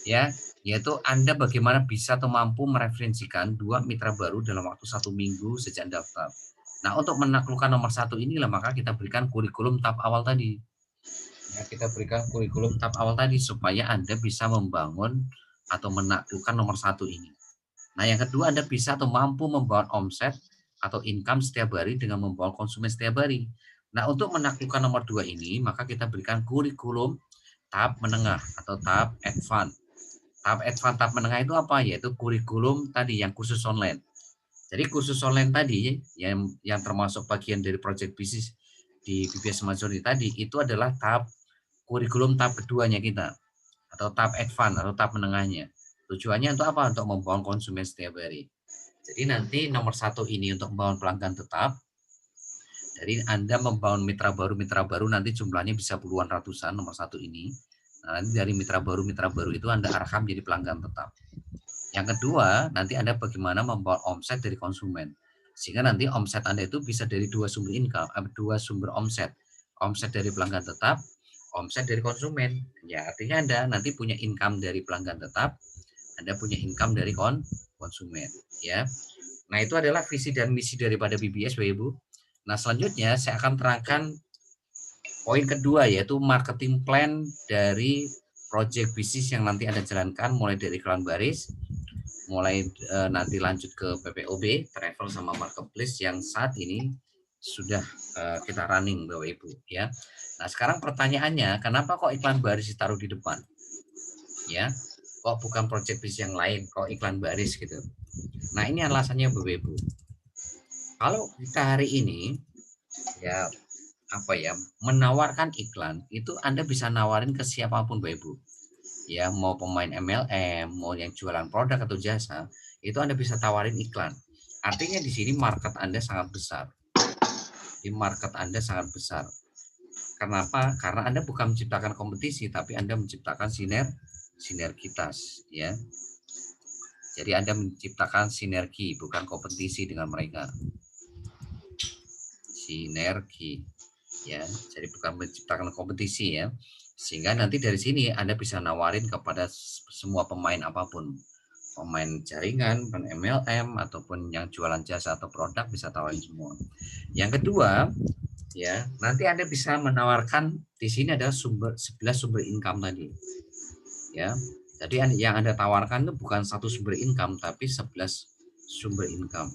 Speaker 1: ya, yaitu Anda bagaimana bisa atau mampu mereferensikan 2 mitra baru dalam waktu 1 minggu sejak daftar. Nah, untuk menaklukkan nomor 1 inilah maka kita berikan kurikulum tahap awal tadi. Ya, kita berikan kurikulum tahap awal tadi supaya Anda bisa membangun atau menaklukkan nomor 1 ini. Nah, yang kedua, Anda bisa atau mampu membangun omset atau income setiap hari dengan membawa konsumen setiap hari. Nah, untuk menaklukkan nomor 2 ini, maka kita berikan kurikulum tahap menengah atau tahap advance. Tahap advance, tahap menengah itu apa? Yaitu kurikulum tadi yang khusus online. Jadi khusus online tadi yang termasuk bagian dari project bisnis di BBS Majority tadi, itu adalah tahap kurikulum tahap keduanya kita, atau tahap advance atau tahap menengahnya. Tujuannya untuk apa? Untuk membangun konsumen setiap hari. Jadi nanti nomor 1 ini untuk membangun pelanggan tetap. Jadi Anda membangun mitra baru nanti jumlahnya bisa puluhan ratusan nomor 1 ini. Nah, nanti dari mitra baru itu Anda arahkan menjadi pelanggan tetap. Yang kedua, nanti Anda bagaimana membawa omset dari konsumen. Sehingga nanti omset Anda itu bisa dari 2 sumber income, 2 sumber omset. Omset dari pelanggan tetap, omset dari konsumen. Ya, artinya Anda nanti punya income dari pelanggan tetap, Anda punya income dari konsumen, ya. Nah, itu adalah visi dan misi daripada BBS, Bapak Ibu. Nah, selanjutnya saya akan terangkan poin kedua, yaitu marketing plan dari project bisnis yang nanti Anda jalankan, mulai dari iklan baris, mulai nanti lanjut ke PPOB, travel sama marketplace yang saat ini sudah kita running, Bapak Ibu, ya. Nah, sekarang pertanyaannya, kenapa kok iklan baris ditaruh di depan? Ya, kok bukan project bisnis yang lain, kok iklan baris gitu. Nah, ini alasannya, Bapak Ibu. Kalau kita hari ini ya menawarkan iklan, itu Anda bisa nawarin ke siapapun, Bapak Ibu. Ya, mau pemain MLM, mau yang jualan produk atau jasa, itu Anda bisa tawarin iklan. Artinya di sini market Anda sangat besar. Di market Anda sangat besar. Kenapa? Karena Anda bukan menciptakan kompetisi, tapi Anda menciptakan sinergitas, ya. Jadi Anda menciptakan sinergi, bukan kompetisi dengan mereka. Sinergi, ya. Jadi bukan menciptakan kompetisi, ya. Sehingga nanti dari sini Anda bisa nawarin kepada semua pemain apapun. Pemain jaringan, pemain MLM, ataupun yang jualan jasa atau produk, bisa tawarin semua. Yang kedua, ya, nanti Anda bisa menawarkan di sini ada 11 sumber income tadi. Ya. Jadi yang Anda tawarkan itu bukan satu sumber income, tapi 11 sumber income.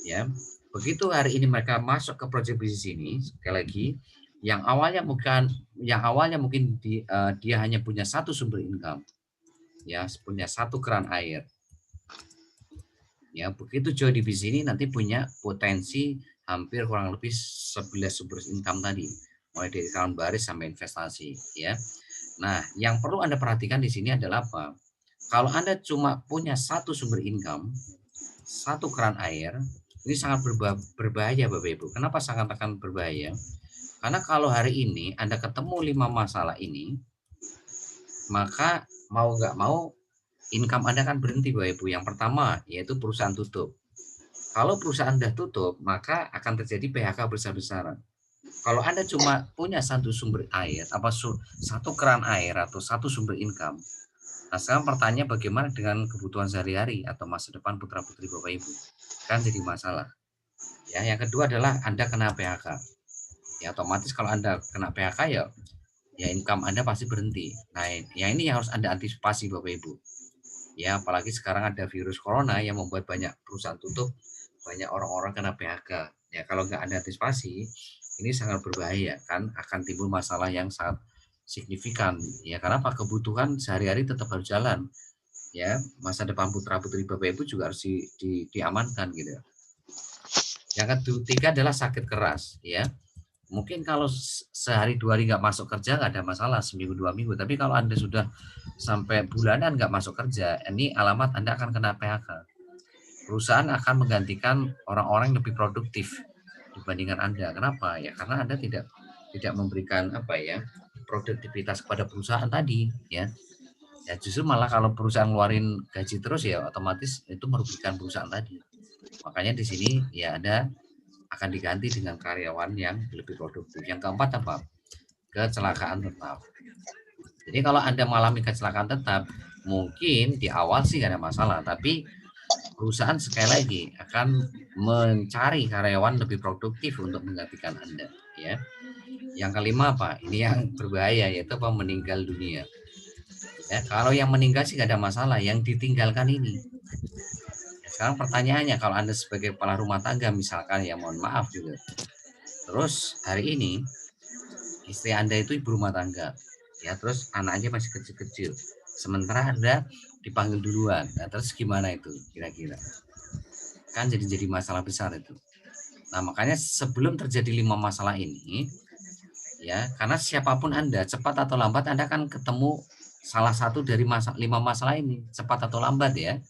Speaker 1: Ya. Begitu hari ini mereka masuk ke project bisnis ini, sekali lagi, yang awalnya mungkin dia hanya punya satu sumber income. Ya, punya satu keran air. Ya, begitu join di bisnis ini nanti punya potensi hampir kurang lebih 11 sumber income tadi, mulai dari keran baris sampai investasi, ya. Nah, yang perlu Anda perhatikan di sini adalah apa? Kalau Anda cuma punya satu sumber income, satu keran air, ini sangat berbahaya, Bapak Ibu. Kenapa sangat akan berbahaya? Karena kalau hari ini Anda ketemu 5 masalah ini, maka mau nggak mau income Anda kan berhenti, Bapak Ibu. Yang pertama yaitu perusahaan tutup. Kalau perusahaan Anda tutup, maka akan terjadi PHK besar-besaran. Kalau Anda cuma punya satu sumber air, satu keran air atau satu sumber income, nah sekarang pertanyaan bagaimana dengan kebutuhan sehari-hari atau masa depan putra-putri Bapak Ibu? Kan jadi masalah. Ya, yang kedua adalah Anda kena PHK. Ya, otomatis kalau Anda kena PHK ya income Anda pasti berhenti. Nah, yang ini yang harus Anda antisipasi, Bapak Ibu. Ya, apalagi sekarang ada virus corona yang membuat banyak perusahaan tutup, banyak orang-orang kena PHK. Ya, kalau nggak Anda antisipasi, ini sangat berbahaya, kan akan timbul masalah yang sangat signifikan. Ya, karena apa, kebutuhan sehari-hari tetap harus jalan. Ya, masa depan putra-putri Bapak Ibu juga harus diamankan gitu. Yang ketiga adalah sakit keras, ya. Mungkin kalau sehari 2 hari nggak masuk kerja nggak ada masalah, seminggu 2 minggu. Tapi kalau Anda sudah sampai bulanan nggak masuk kerja, ini alamat Anda akan kena PHK. Perusahaan akan menggantikan orang-orang yang lebih produktif dibandingkan Anda. Kenapa? Ya karena Anda tidak memberikan produktivitas kepada perusahaan tadi, ya. Ya justru malah kalau perusahaan ngeluarin gaji terus ya otomatis itu merugikan perusahaan tadi. Makanya di sini ya Anda akan diganti dengan karyawan yang lebih produktif. Yang keempat apa? Kecelakaan tetap. Jadi kalau Anda mengalami kecelakaan tetap, mungkin di awal sih nggak ada masalah, tapi perusahaan sekali lagi akan mencari karyawan lebih produktif untuk menggantikan Anda, ya. Yang kelima apa? Ini yang berbahaya, yaitu apa? Meninggal dunia. Ya, kalau yang meninggal sih nggak ada masalah, yang ditinggalkan ini. Sekarang pertanyaannya, kalau Anda sebagai kepala rumah tangga misalkan, ya mohon maaf juga, terus hari ini istri Anda itu ibu rumah tangga, ya, terus anaknya masih kecil-kecil, sementara Anda dipanggil duluan. Nah, terus gimana itu kira-kira? Kan jadi masalah besar itu. Nah, makanya sebelum terjadi 5 masalah ini, ya, karena siapapun Anda, cepat atau lambat Anda akan ketemu salah satu dari 5 masalah ini, cepat atau lambat ya.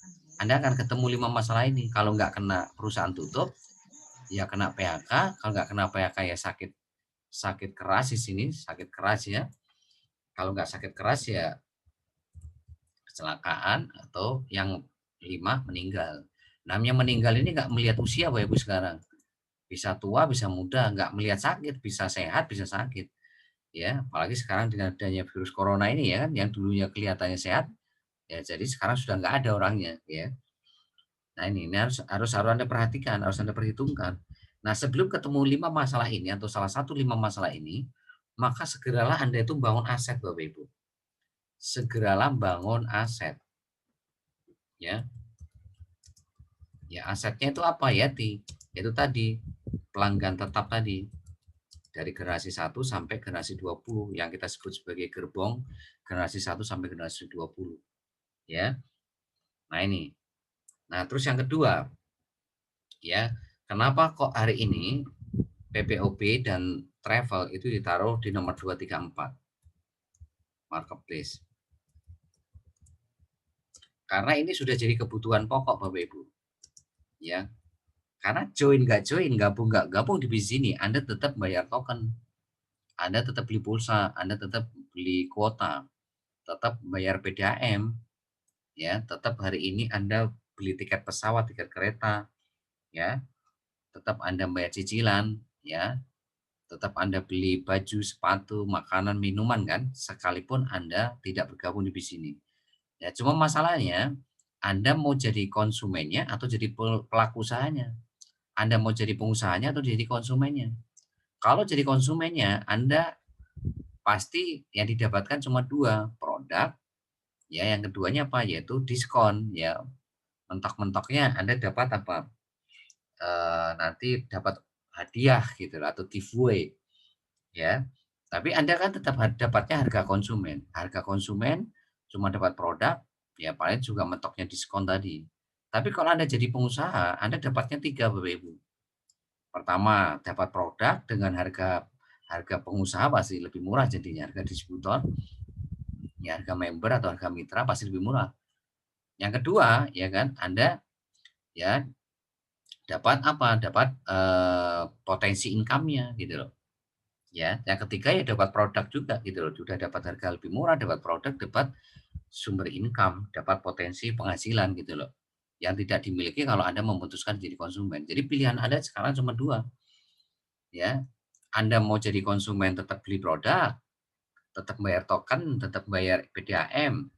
Speaker 1: Anda akan ketemu 5 masalah ini. Kalau nggak kena perusahaan tutup, ya kena PHK. Kalau nggak kena PHK ya sakit keras di sini, sakit keras ya. Kalau nggak sakit keras ya kecelakaan, atau yang 5 meninggal. Namanya meninggal ini nggak melihat usia Bapak Ibu sekarang. Bisa tua, bisa muda, nggak melihat sakit, bisa sehat, bisa sakit. Ya, apalagi sekarang dengan adanya virus corona ini ya kan, yang dulunya kelihatannya sehat, Ya, jadi sekarang sudah nggak ada orangnya, ya. Nah, ini harus Anda perhatikan, harus Anda perhitungkan. Nah, sebelum ketemu 5 masalah ini atau salah satu 5 masalah ini, maka segeralah Anda itu bangun aset, Bapak Ibu. Segeralah bangun aset, ya. Ya, asetnya itu apa ya, Itu tadi pelanggan tetap tadi. Dari generasi 1 sampai generasi 20 yang kita sebut sebagai gerbong generasi 1 sampai generasi 20, ya. Nah, ini. Nah, terus yang kedua, ya, kenapa kok hari ini PPOB dan travel itu ditaruh di nomor 2, 3, 4 marketplace? Karena ini sudah jadi kebutuhan pokok, Bapak Ibu. Ya. Karena join nggak join, gabung nggak gabung di bisnis ini, Anda tetap bayar token. Anda tetap beli pulsa, Anda tetap beli kuota, tetap bayar PDAM, ya, tetap hari ini Anda beli tiket pesawat, tiket kereta, ya, tetap Anda bayar cicilan, ya, tetap Anda beli baju, sepatu, makanan, minuman kan, sekalipun Anda tidak bergabung di bisnis ini. Ya, cuma masalahnya Anda mau jadi konsumennya atau jadi pelaku usahanya. Anda mau jadi pengusahanya atau jadi konsumennya. Kalau jadi konsumennya, Anda pasti yang didapatkan cuma 2 produk, ya, yang keduanya apa, yaitu diskon, ya. Mentok-mentoknya Anda dapat apa, nanti dapat hadiah gitu atau giveaway, ya. Tapi Anda kan tetap dapatnya harga konsumen. Harga konsumen cuma dapat produk, ya paling juga mentoknya diskon tadi. Tapi kalau Anda jadi pengusaha, Anda dapatnya 3, Bapak Ibu. Pertama, dapat produk dengan harga harga pengusaha pasti lebih murah jadinya, harga distributor, ya harga member atau harga mitra pasti lebih murah. Yang kedua, ya kan, Anda ya dapat apa, dapat, potensi income-nya gitu loh, ya. Yang ketiga ya dapat produk juga gitu loh, sudah dapat harga lebih murah, dapat produk, dapat sumber income, dapat potensi penghasilan gitu loh, yang tidak dimiliki kalau Anda memutuskan jadi konsumen. Jadi pilihan Anda sekarang cuma 2, ya. Anda mau jadi konsumen tetap beli produk, tetap bayar token, tetap bayar PDAM,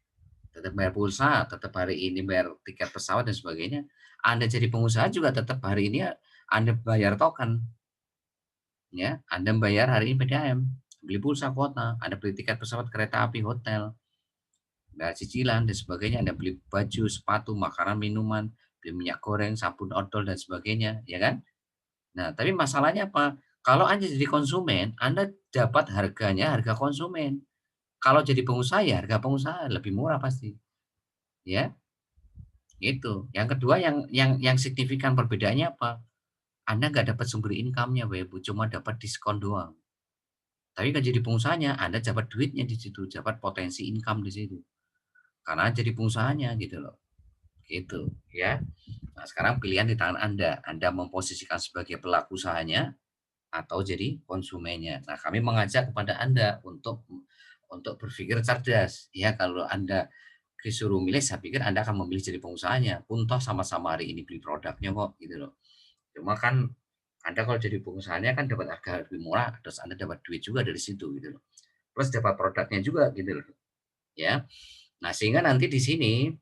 Speaker 1: tetap bayar pulsa, tetap hari ini bayar tiket pesawat dan sebagainya. Anda jadi pengusaha juga tetap hari ini Anda bayar token, ya. Anda bayar hari ini PDAM, beli pulsa, kuota, Anda beli tiket pesawat, kereta api, hotel, bayar cicilan dan sebagainya, Anda beli baju, sepatu, makanan, minuman, beli minyak goreng, sabun odol dan sebagainya, ya kan? Nah, tapi masalahnya apa? Kalau Anda jadi konsumen, Anda dapat harganya harga konsumen. Kalau jadi pengusaha ya harga pengusaha lebih murah pasti, ya. Itu. Yang kedua yang signifikan perbedaannya apa? Anda nggak dapat sumber income-nya Bapak Ibu, cuma dapat diskon doang. Tapi kan jadi pengusahanya, Anda dapat duitnya di situ, dapat potensi income di situ. Karena jadi pengusahanya gitu loh. Gitu, ya. Nah, sekarang pilihan di tangan Anda. Anda memposisikan sebagai pelaku usahanya atau jadi konsumennya. Nah, kami mengajak kepada Anda untuk berpikir cerdas. Ya, kalau Anda disuruh milih, saya pikir Anda akan memilih jadi pengusahanya. Pun toh sama-sama hari ini beli produknya kok, gitu loh. Cuma kan Anda kalau jadi pengusahanya kan dapat harga lebih murah, terus Anda dapat duit juga dari situ, gitu loh. Plus dapat produknya juga, gitu loh. Ya. Nah, sehingga nanti di sini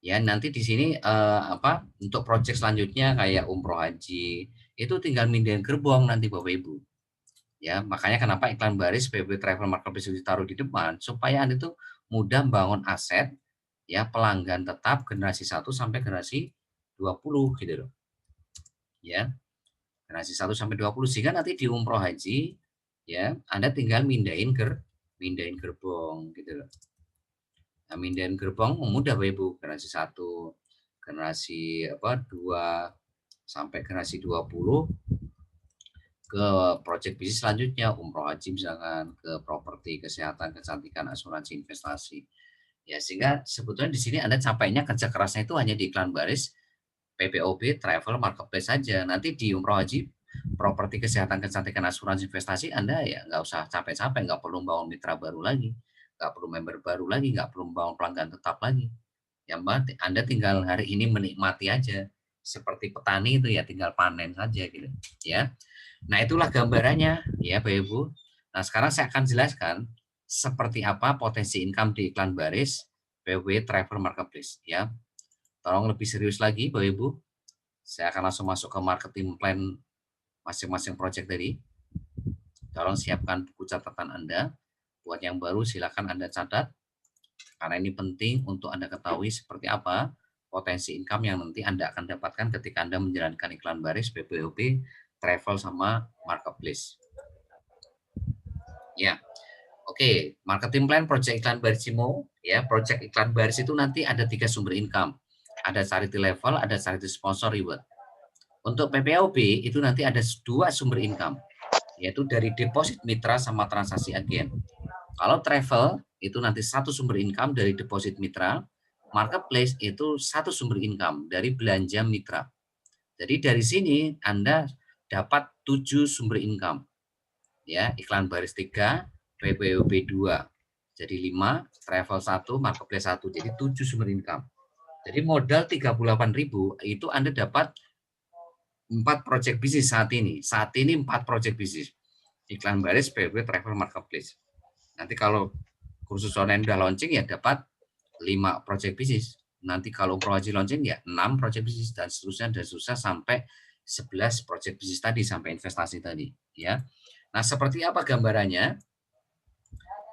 Speaker 1: ya nanti di sini apa untuk proyek selanjutnya kayak umroh haji itu tinggal mindahin gerbong nanti Bapak Ibu. Ya, makanya kenapa iklan baris PB Travel Marketplace itu ditaruh di depan, supaya Anda itu mudah bangun aset, ya pelanggan tetap generasi 1 sampai generasi 20 gitu loh. Ya, generasi 1 sampai 20 sehingga nanti di umroh haji, ya Anda tinggal mindahin gerbong gitu loh. Nah, mindahin gerbong mudah Bapak Ibu, generasi 1, generasi apa 2 sampai generasi 20 ke proyek bisnis selanjutnya, umroh haji misalkan, ke properti, kesehatan, kecantikan, asuransi, investasi. Ya, sehingga sebetulnya di sini Anda capeknya kerja kerasnya itu hanya di iklan baris PPOB Travel Marketplace saja. Nanti di umroh haji, properti, kesehatan, kecantikan, asuransi, investasi Anda ya nggak usah capek-capek, nggak perlu bangun mitra baru lagi, nggak perlu member baru lagi, nggak perlu bangun pelanggan tetap lagi. Yang penting Anda tinggal hari ini menikmati aja. Seperti petani itu ya tinggal panen saja gitu ya. Nah, itulah gambarannya ya Bapak Ibu. Nah, sekarang saya akan jelaskan seperti apa potensi income di iklan baris PPOP Travel Marketplace ya. Tolong lebih serius lagi Bapak Ibu. Saya akan langsung masuk ke marketing plan masing-masing project tadi. Tolong siapkan buku catatan Anda. Buat yang baru silakan Anda catat. Karena ini penting untuk Anda ketahui seperti apa potensi income yang nanti Anda akan dapatkan ketika Anda menjalankan iklan baris, PPOP, travel sama marketplace. Ya. Oke, marketing plan project iklan baris IMO ya. Project iklan baris itu nanti ada 3 sumber income. Ada charity level, ada charity sponsor reward. Untuk PPOP itu nanti ada 2 sumber income, yaitu dari deposit mitra sama transaksi agen. Kalau travel itu nanti 1 sumber income dari deposit mitra, marketplace itu 1 sumber income dari belanja mitra. Jadi dari sini Anda dapat 7 sumber income. Ya, iklan baris 3, PPOP 2. Jadi 5, travel 1, marketplace 1. Jadi 7 sumber income. Jadi modal 38.000 itu Anda dapat 4 project bisnis saat ini. Saat ini 4 project bisnis. Iklan baris, PPOP, travel, marketplace. Nanti kalau kursus online udah launching ya dapat 5 project bisnis. Nanti kalau promosi launching ya 6 project bisnis dan seterusnya sampai 11 project bisnis tadi sampai investasi tadi ya. Nah, seperti apa gambarannya?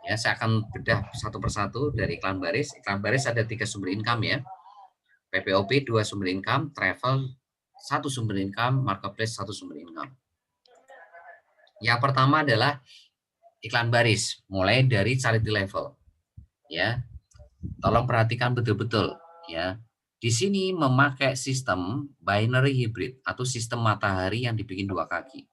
Speaker 1: Ya, saya akan bedah satu persatu dari iklan baris. Iklan baris ada 3 sumber income ya. PPOP 2 sumber income, travel 1 sumber income, marketplace 1 sumber income. Yang pertama adalah iklan baris, mulai dari charity level. Ya. Tolong perhatikan betul-betul ya. Di sini memakai sistem binary hybrid atau sistem matahari yang dibikin 2 kaki.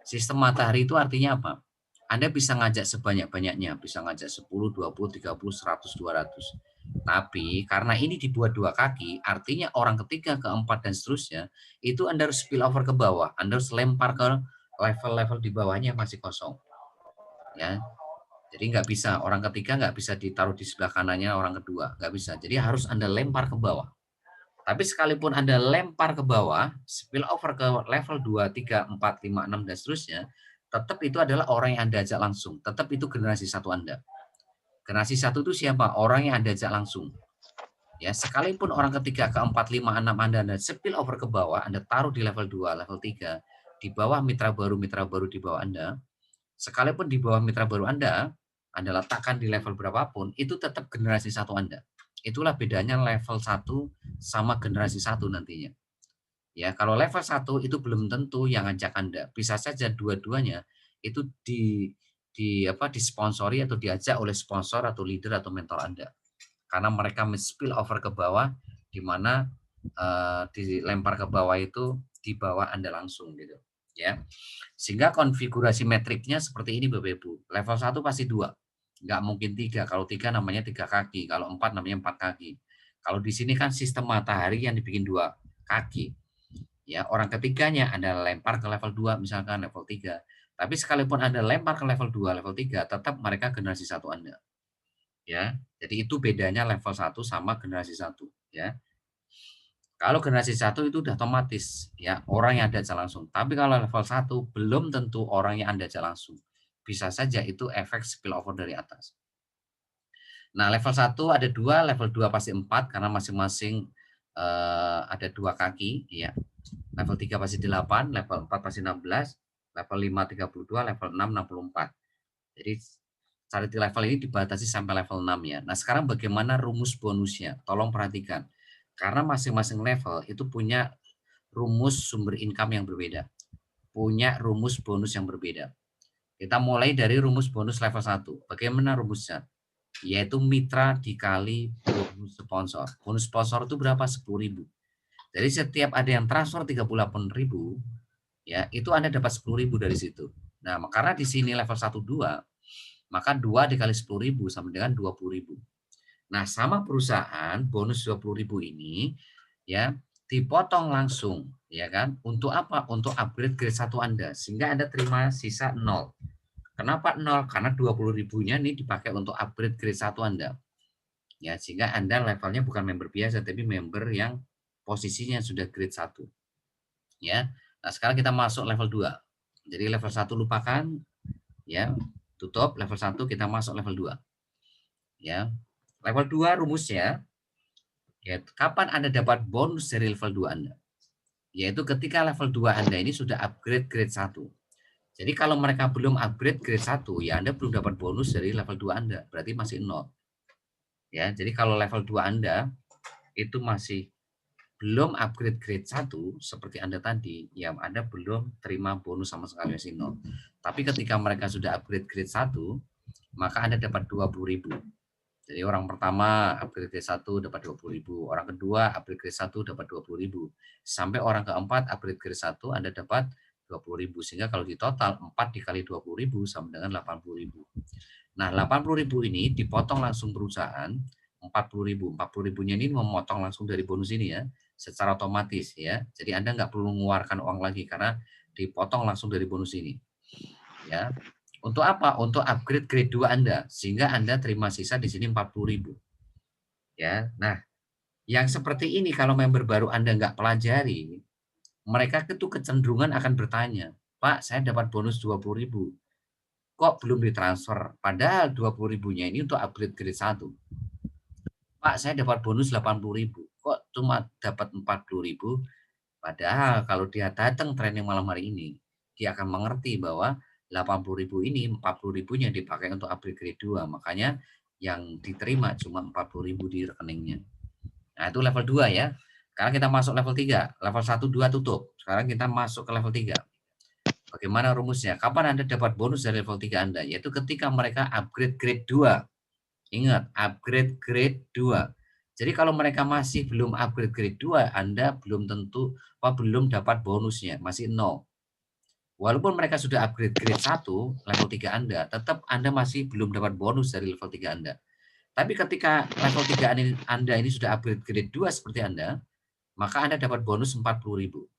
Speaker 1: Sistem matahari itu artinya apa? Anda bisa ngajak sebanyak-banyaknya, bisa ngajak 10, 20, 30, 100, 200. Tapi karena ini dibuat 2 kaki, artinya orang ketiga, keempat, dan seterusnya, itu Anda harus spill over ke bawah. Anda harus lempar ke level-level di bawahnya yang masih kosong. Ya, jadi nggak bisa, orang ketiga nggak bisa ditaruh di sebelah kanannya orang kedua, nggak bisa. Jadi harus Anda lempar ke bawah. Tapi sekalipun Anda lempar ke bawah, spill over ke level 2, 3, 4, 5, 6, dan seterusnya, tetap itu adalah orang yang Anda ajak langsung. Tetap itu generasi 1 Anda. Generasi 1 itu siapa? Orang yang Anda ajak langsung. Ya, sekalipun orang ketiga, keempat, 5, 6 Anda spill over ke bawah, Anda taruh di level 2, level 3, di bawah mitra baru di bawah Anda, sekalipun di bawah mitra baru Anda letakkan di level berapapun, itu tetap generasi 1 Anda. Itulah bedanya level 1 sama generasi 1 nantinya. Ya, kalau level 1 itu belum tentu yang ngajak Anda. Bisa saja dua-duanya itu disponsori atau diajak oleh sponsor atau leader atau mentor Anda. Karena mereka spill over ke bawah, di mana dilempar ke bawah itu di bawah Anda langsung gitu. Ya, sehingga konfigurasi metriknya seperti ini Bapak Ibu. Level 1 pasti 2, nggak mungkin 3. Kalau 3 namanya 3 kaki, kalau 4 namanya 4 kaki. Kalau di sini kan sistem matahari yang dibikin 2 kaki. Ya, orang ketiganya Anda lempar ke level 2 misalkan level 3. Tapi sekalipun Anda lempar ke level 2, level 3, tetap mereka generasi 1 Anda. Ya, jadi itu bedanya level 1 sama generasi 1 ya. Kalau generasi 1 itu udah otomatis ya, orang yang Anda ajak langsung. Tapi kalau level 1 belum tentu orang yang Anda ajak langsung. Bisa saja itu efek spillover dari atas. Nah, level 1 ada 2, level 2 pasti 4 karena masing-masing ada 2 kaki ya. Level 3 pasti 8, level 4 pasti 16, level 5 32, level 6 64. Jadi charity level ini dibatasi sampai level 6 ya. Nah, sekarang bagaimana rumus bonusnya? Tolong perhatikan. Karena masing-masing level itu punya rumus sumber income yang berbeda. Punya rumus bonus yang berbeda. Kita mulai dari rumus bonus level 1. Bagaimana rumusnya? Yaitu mitra dikali bonus sponsor. Bonus sponsor itu berapa? 10.000. Jadi setiap ada yang transfer 38.000, ya itu Anda dapat 10.000 dari situ. Nah, karena di sini level 1 2, maka 2 dikali 10.000 sama dengan 20.000. Nah, sama perusahaan bonus 20.000 ini ya dipotong langsung ya kan. Untuk apa? Untuk upgrade grade 1 Anda sehingga Anda terima sisa 0. Kenapa 0? Karena 20.000-nya ini dipakai untuk upgrade grade 1 Anda. Ya, sehingga Anda levelnya bukan member biasa tapi member yang posisinya sudah grade 1. Ya. Nah, sekarang kita masuk level 2. Jadi level 1 lupakan ya, tutup level 1, kita masuk level 2. Ya. Level 2 rumusnya, yaitu kapan Anda dapat bonus dari level 2 Anda? Yaitu ketika level 2 Anda ini sudah upgrade grade 1. Jadi kalau mereka belum upgrade grade 1, ya Anda belum dapat bonus dari level 2 Anda, berarti masih 0. Ya, jadi kalau level 2 Anda itu masih belum upgrade grade 1 seperti Anda tadi, ya Anda belum terima bonus sama sekali masih 0. Tapi ketika mereka sudah upgrade grade 1, maka Anda dapat 20.000. Jadi orang pertama upgrade grade 1 dapat 20.000, orang kedua upgrade grade 1 dapat 20.000. Sampai orang keempat upgrade grade 1 Anda dapat 20.000. Sehingga kalau di total 4 dikali 20.000 sama dengan 80.000. Nah, 80.000 ini dipotong langsung perusahaan 40.000. 40.000-nya ini memotong langsung dari bonus ini ya, secara otomatis ya. Jadi Anda nggak perlu mengeluarkan uang lagi karena dipotong langsung dari bonus ini. Ya. Untuk apa? Untuk upgrade grade 2 Anda, sehingga Anda terima sisa di sini 40.000. Ya. Nah, yang seperti ini kalau member baru Anda nggak pelajari, mereka itu kecenderungan akan bertanya, "Pak, saya dapat bonus 20.000. Kok belum ditransfer?" Padahal 20.000-nya ini untuk upgrade grade 1. "Pak, saya dapat bonus 80.000. Kok cuma dapat 40.000?" Padahal kalau dia datang training malam hari ini, dia akan mengerti bahwa 80.000 ini 40.000-nya dipakai untuk upgrade grade 2. Makanya yang diterima cuma 40.000 di rekeningnya. Nah, itu level 2 ya. Sekarang kita masuk level 3. Level 1, 2 tutup. Sekarang kita masuk ke level 3. Bagaimana rumusnya? Kapan Anda dapat bonus dari level 3 Anda? Yaitu ketika mereka upgrade grade 2. Ingat, upgrade grade 2. Jadi kalau mereka masih belum upgrade grade 2, Anda belum tentu belum dapat bonusnya, masih 0. Walaupun mereka sudah upgrade grade 1, level 3 Anda, tetap Anda masih belum dapat bonus dari level 3 Anda. Tapi ketika level 3 Anda ini sudah upgrade grade 2 seperti Anda, maka Anda dapat bonus 40.000.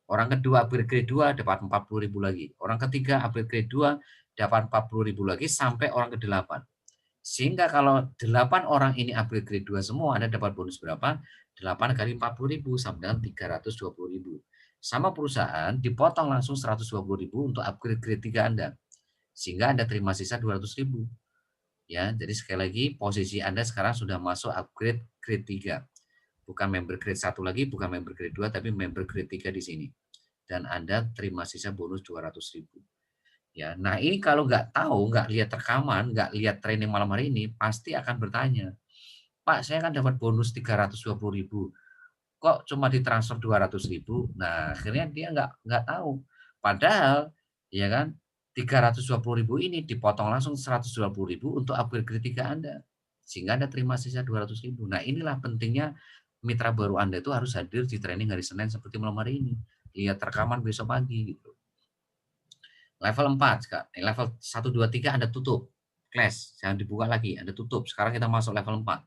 Speaker 1: Orang kedua upgrade grade 2 dapat 40.000 lagi. Orang ketiga upgrade grade 2 dapat 40.000 lagi sampai orang ke-8. Sehingga kalau 8 orang ini upgrade grade 2 semua, Anda dapat bonus berapa? 8 kali 40.000 sama dengan 320.000. Sama perusahaan dipotong langsung 120.000 untuk upgrade grade 3 Anda. Sehingga Anda terima sisa 200.000. Ya, jadi sekali lagi posisi Anda sekarang sudah masuk upgrade grade 3. Bukan member grade 1 lagi, bukan member grade 2, tapi member grade 3 di sini. Dan Anda terima sisa bonus 200.000. Ya, nah ini kalau nggak tahu, nggak lihat rekaman, nggak lihat training malam hari ini, pasti akan bertanya, "Pak, saya kan dapat bonus 320.000, kok cuma ditransfer 200.000?" Nah, akhirnya dia nggak tahu. Padahal, ya kan, 320.000 ini dipotong langsung 120.000 untuk upgrade grade 3 Anda. Sehingga Anda terima sisa 200.000. Nah, inilah pentingnya mitra baru Anda itu harus hadir di training hari Senin seperti malam hari ini. Lihat rekaman besok pagi gitu. Level 4, Kak. Level 1, 2, 3 Anda tutup. Class, jangan dibuka lagi, Anda tutup. Sekarang kita masuk level 4.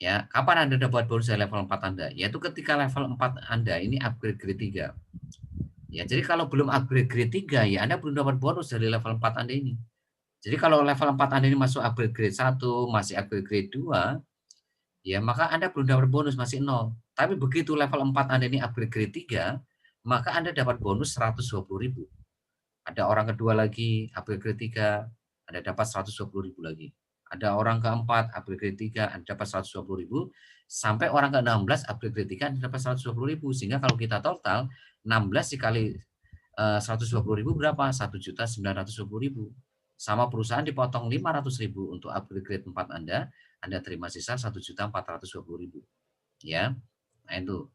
Speaker 1: Ya, kapan Anda dapat bonus dari level 4 Anda? Yaitu ketika level 4 Anda ini upgrade grade 3. Ya, jadi kalau belum upgrade grade 3, ya Anda belum dapat bonus dari level 4 Anda ini. Jadi kalau level 4 Anda ini masuk upgrade grade 1, masih upgrade grade 2, ya maka Anda belum dapat bonus, masih 0. Tapi begitu level 4 Anda ini upgrade grade 3, maka Anda dapat bonus 120.000. Ada orang kedua lagi upgrade grade 3, Anda dapat 120.000 lagi. Ada orang keempat upgrade grade 3, Anda dapat 120.000, sampai orang ke-16 upgrade grade 3, Anda dapat 120.000. Sehingga kalau kita total 16 dikali 120.000 berapa? 1.920.000. Sama perusahaan dipotong 500.000 untuk upgrade grade 4 Anda terima sisa 1.420.000. Ya. Nah itu.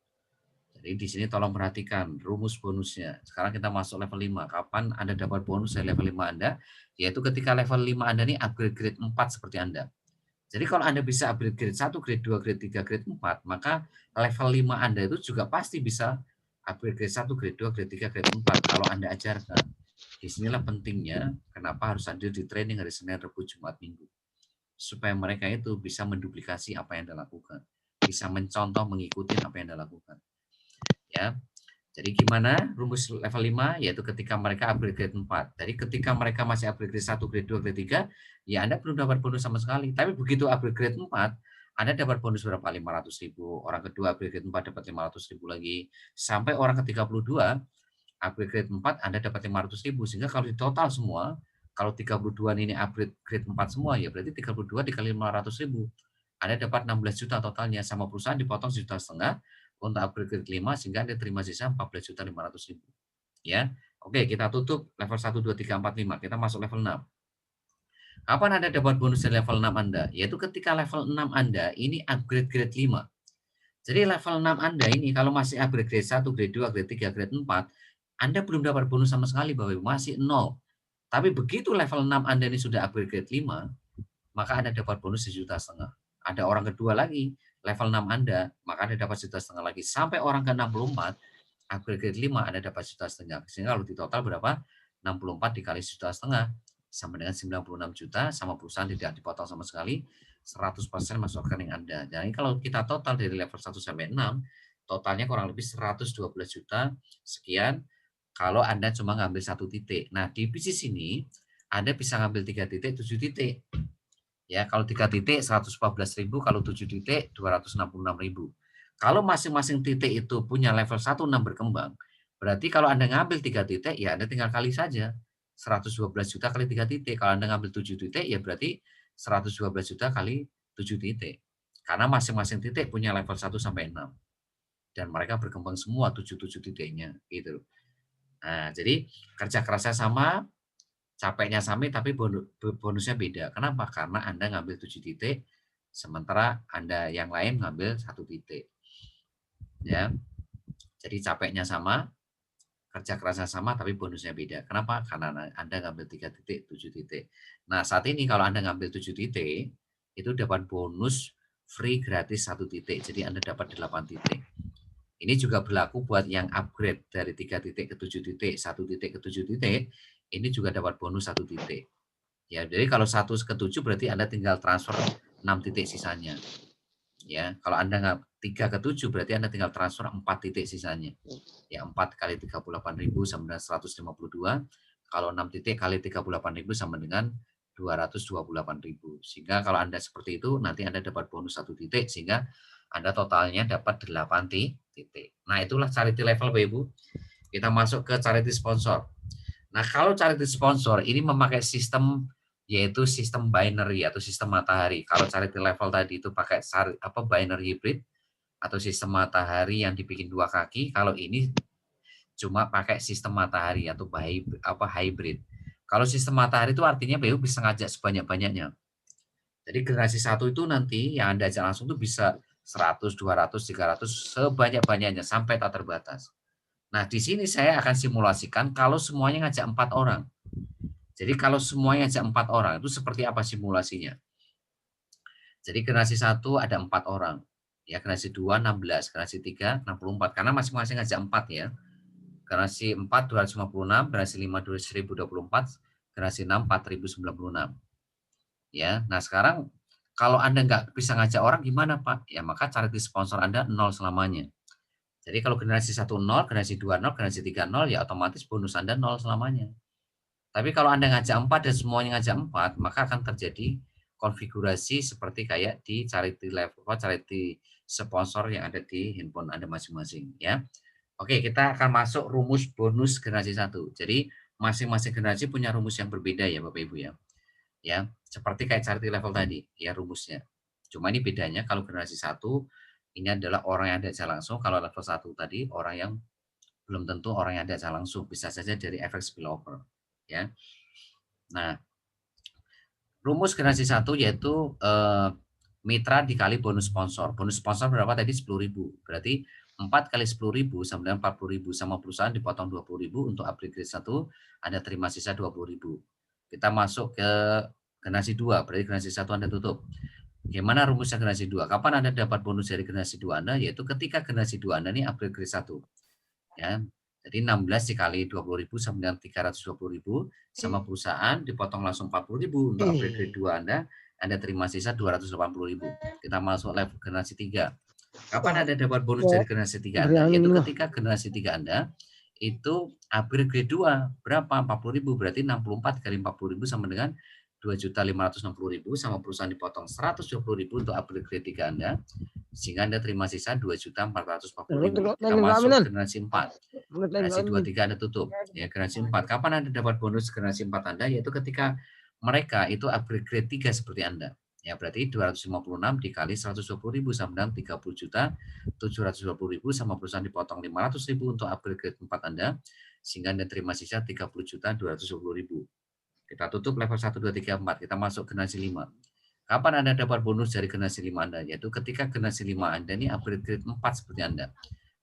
Speaker 1: Jadi di sini tolong perhatikan rumus bonusnya. Sekarang kita masuk level 5. Kapan Anda dapat bonus dari level 5 Anda? Yaitu ketika level 5 Anda ini upgrade grade 4 seperti Anda. Jadi kalau Anda bisa upgrade grade 1, grade 2, grade 3, grade 4, maka level 5 Anda itu juga pasti bisa upgrade grade 1, grade 2, grade 3, grade 4 kalau Anda ajarkan. Disinilah pentingnya kenapa harus hadir di training hari Senin, Rabu, Jumat, Minggu. Supaya mereka itu bisa menduplikasi apa yang Anda lakukan. Bisa mencontoh, mengikuti apa yang Anda lakukan. Ya. Jadi gimana rumus level 5? Yaitu ketika mereka upgrade grade 4. Jadi ketika mereka masih upgrade grade 1, grade 2, grade 3, ya Anda belum dapat bonus sama sekali. Tapi begitu upgrade grade 4, Anda dapat bonus berapa? 500.000. Orang kedua upgrade grade 4 dapat 500.000 lagi. Sampai orang ke-32 upgrade grade 4 Anda dapat 500.000. Sehingga kalau di total semua Kalau 32 ini upgrade grade 4 semua, ya berarti 32 dikali 500.000. Anda dapat 16 juta totalnya, sama perusahaan dipotong 1,5 juta untuk upgrade grade 5, sehingga Anda terima sisa 14.500.000. Ya. Oke, kita tutup level 1, 2, 3, 4, 5. Kita masuk level 6. Kapan Anda dapat bonus dari level 6 Anda? Yaitu ketika level 6 Anda ini upgrade grade 5. Jadi level 6 Anda ini kalau masih upgrade grade 1, grade 2, grade 3, grade 4, Anda belum dapat bonus sama sekali, Bapak Ibu, masih 0. Tapi begitu level 6 Anda ini sudah upgrade grade 5, maka Anda dapat bonus 1,5 juta. Ada orang kedua lagi, level 6 Anda, maka Anda dapat 1,5 juta lagi. Sampai orang ke-64, upgrade grade 5, Anda dapat 1,5 juta. Sehingga kalau di total berapa? 64 dikali 1,5 juta, sama dengan 96 juta, sama perusahaan tidak dipotong sama sekali, 100% masuk rekening Anda. Jadi kalau kita total dari level 1 sampai 6, totalnya kurang lebih 112 juta sekian kalau Anda cuma ngambil 1 titik. Nah, di bisnis ini Anda bisa ngambil 3 titik, 7 titik. Ya, kalau 3 titik 114.000, kalau 7 titik 266.000. Kalau masing-masing titik itu punya level 1, 6 berkembang, berarti kalau Anda ngambil 3 titik, ya Anda tinggal kali saja. 112 juta kali 3 titik. Kalau Anda ngambil 7 titik, ya berarti 112 juta kali 7 titik. Karena masing-masing titik punya level 1 sampai 6. Dan mereka berkembang semua 7 titiknya. Gitu. Nah, jadi kerja kerasnya sama, capeknya sama, tapi bonusnya beda. Kenapa? Karena Anda ngambil 7 titik, sementara Anda yang lain ngambil 1 titik. Ya. Jadi capeknya sama, kerja kerasnya sama, tapi bonusnya beda. Kenapa? Karena Anda ngambil 3 titik, 7 titik. Nah, saat ini kalau Anda ngambil 7 titik, itu dapat bonus free gratis 1 titik. Jadi Anda dapat 8 titik. Ini juga berlaku buat yang upgrade dari 3 titik ke 7 titik, 1 titik ke 7 titik, ini juga dapat bonus 1 titik. Ya, jadi kalau 1 ke 7 berarti Anda tinggal transfer 6 titik sisanya. Ya, kalau Anda nggak 3 ke 7 berarti Anda tinggal transfer 4 titik sisanya. Ya, 4 kali 38.000 sama dengan 152. Kalau 6 titik kali 38.000 sama dengan 228.000. Sehingga kalau Anda seperti itu, nanti Anda dapat bonus 1 titik, sehingga Anda totalnya dapat 8 titik. Nah, itulah charity level, Bapak Ibu. Kita masuk ke charity sponsor. Nah, kalau charity sponsor ini memakai sistem, yaitu sistem binary atau sistem matahari. Kalau charity level tadi itu pakai binary hybrid atau sistem matahari yang dibikin 2 kaki. Kalau ini cuma pakai sistem matahari atau hybrid. Kalau sistem matahari itu artinya Bapak bisa ngajak sebanyak-banyaknya. Jadi generasi 1 itu nanti yang Anda ajak langsung itu bisa 100, 200, 300, sebanyak-banyaknya sampai tak terbatas. Nah, di sini saya akan simulasikan kalau semuanya ngajak 4 orang. Jadi kalau semuanya ngajak 4 orang, itu seperti apa simulasinya? Jadi generasi 1 ada 4 orang. Ya, generasi 2 16, generasi 3 64, karena masing-masing ngajak 4 ya. Generasi 4 256, generasi 5 1024, generasi 6 4096. Ya, nah sekarang kalau Anda nggak bisa ngajak orang gimana Pak? Ya maka charity sponsor Anda 0 selamanya. Jadi kalau generasi 1 0, generasi 2 0, generasi 3 0, ya otomatis bonus Anda 0 selamanya. Tapi kalau Anda ngajak 4 dan semuanya ngajak 4, maka akan terjadi konfigurasi seperti kayak di charity level, charity sponsor yang ada di handphone Anda masing-masing ya. Oke, kita akan masuk rumus bonus generasi 1. Jadi masing-masing generasi punya rumus yang berbeda ya Bapak Ibu ya. Ya, seperti kayak charity level tadi ya rumusnya. Cuma ini bedanya kalau generasi 1 ini adalah orang yang diajak langsung, kalau level 1 tadi orang yang belum tentu orang yang diajak langsung, bisa saja dari efek spillover ya. Nah, rumus generasi 1 yaitu mitra dikali bonus sponsor. Bonus sponsor berapa tadi? 10.000. Berarti 4 kali 10.000 sama dengan 40.000, sama perusahaan dipotong 20.000 untuk upgrade grade 1, Anda terima sisa 20.000. Kita masuk ke generasi 2, berarti generasi 1 Anda tutup. Gimana rumusnya generasi 2? Kapan Anda dapat bonus dari generasi 2 Anda? Yaitu ketika generasi 2 Anda ini upgrade grade 1. Ya. Jadi 16 dikali 20.000 sama dengan 320.000, sama perusahaan dipotong langsung 40.000 untuk upgrade grade 2 Anda terima sisa 280.000. Kita masuk level generasi 3. Kapan Anda dapat bonus dari generasi 3 Anda? Yaitu ketika generasi 3 Anda itu upgrade grade 2. Berapa? 40.000. Berarti 64 kali 40.000 sama dengan 2.560.000, sama perusahaan dipotong 120.000 untuk upgrade grade 3 Anda. sehingga Anda terima sisa 2.440.000. Kita masuk generasi 4. Generasi 23 Anda tutup. Ya, generasi 4. Kapan Anda dapat bonus generasi 4 Anda? Yaitu ketika mereka itu upgrade grade 3 seperti Anda. Ya, berarti 256 dikali 120.000 sama dengan 30.720.000 sama perusahaan dipotong 500.000 untuk upgrade grade 4 Anda, sehingga Anda terima sisa 30.220.000. Kita tutup level 1, 2, 3, 4. Kita masuk generasi 5. Kapan Anda dapat bonus dari generasi 5 Anda? Yaitu ketika generasi 5 Anda ini upgrade grade 4 seperti Anda.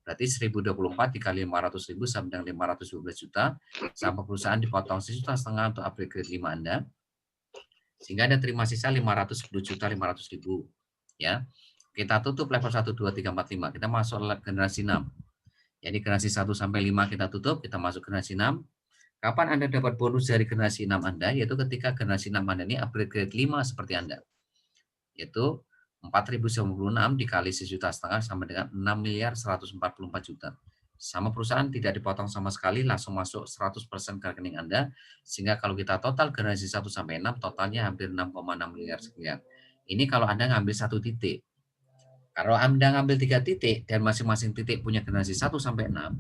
Speaker 1: Berarti 1024 dikali 500.000 sama dengan 512 juta, sama perusahaan dipotong 1,5 juta untuk upgrade grade 5 Anda, sehingga Anda terima sisa 510.500.000. Ya. Kita tutup level 1, 2, 3, 4, 5. Kita masuk generasi 6. Jadi generasi 1 sampai 5 kita tutup, kita masuk generasi 6. Kapan Anda dapat bonus dari generasi 6 Anda? Yaitu ketika generasi 6 Anda ini upgrade grade 5 seperti Anda. Yaitu 4.096 dikali 1,5 juta sama dengan 6.144 juta. Sama perusahaan tidak dipotong sama sekali, langsung masuk 100% ke rekening Anda, sehingga kalau kita total generasi 1 sampai 6, totalnya hampir 6,6 miliar sekian. Ini kalau Anda ngambil 1 titik. Kalau Anda ngambil 3 titik dan masing-masing titik punya generasi 1 sampai 6,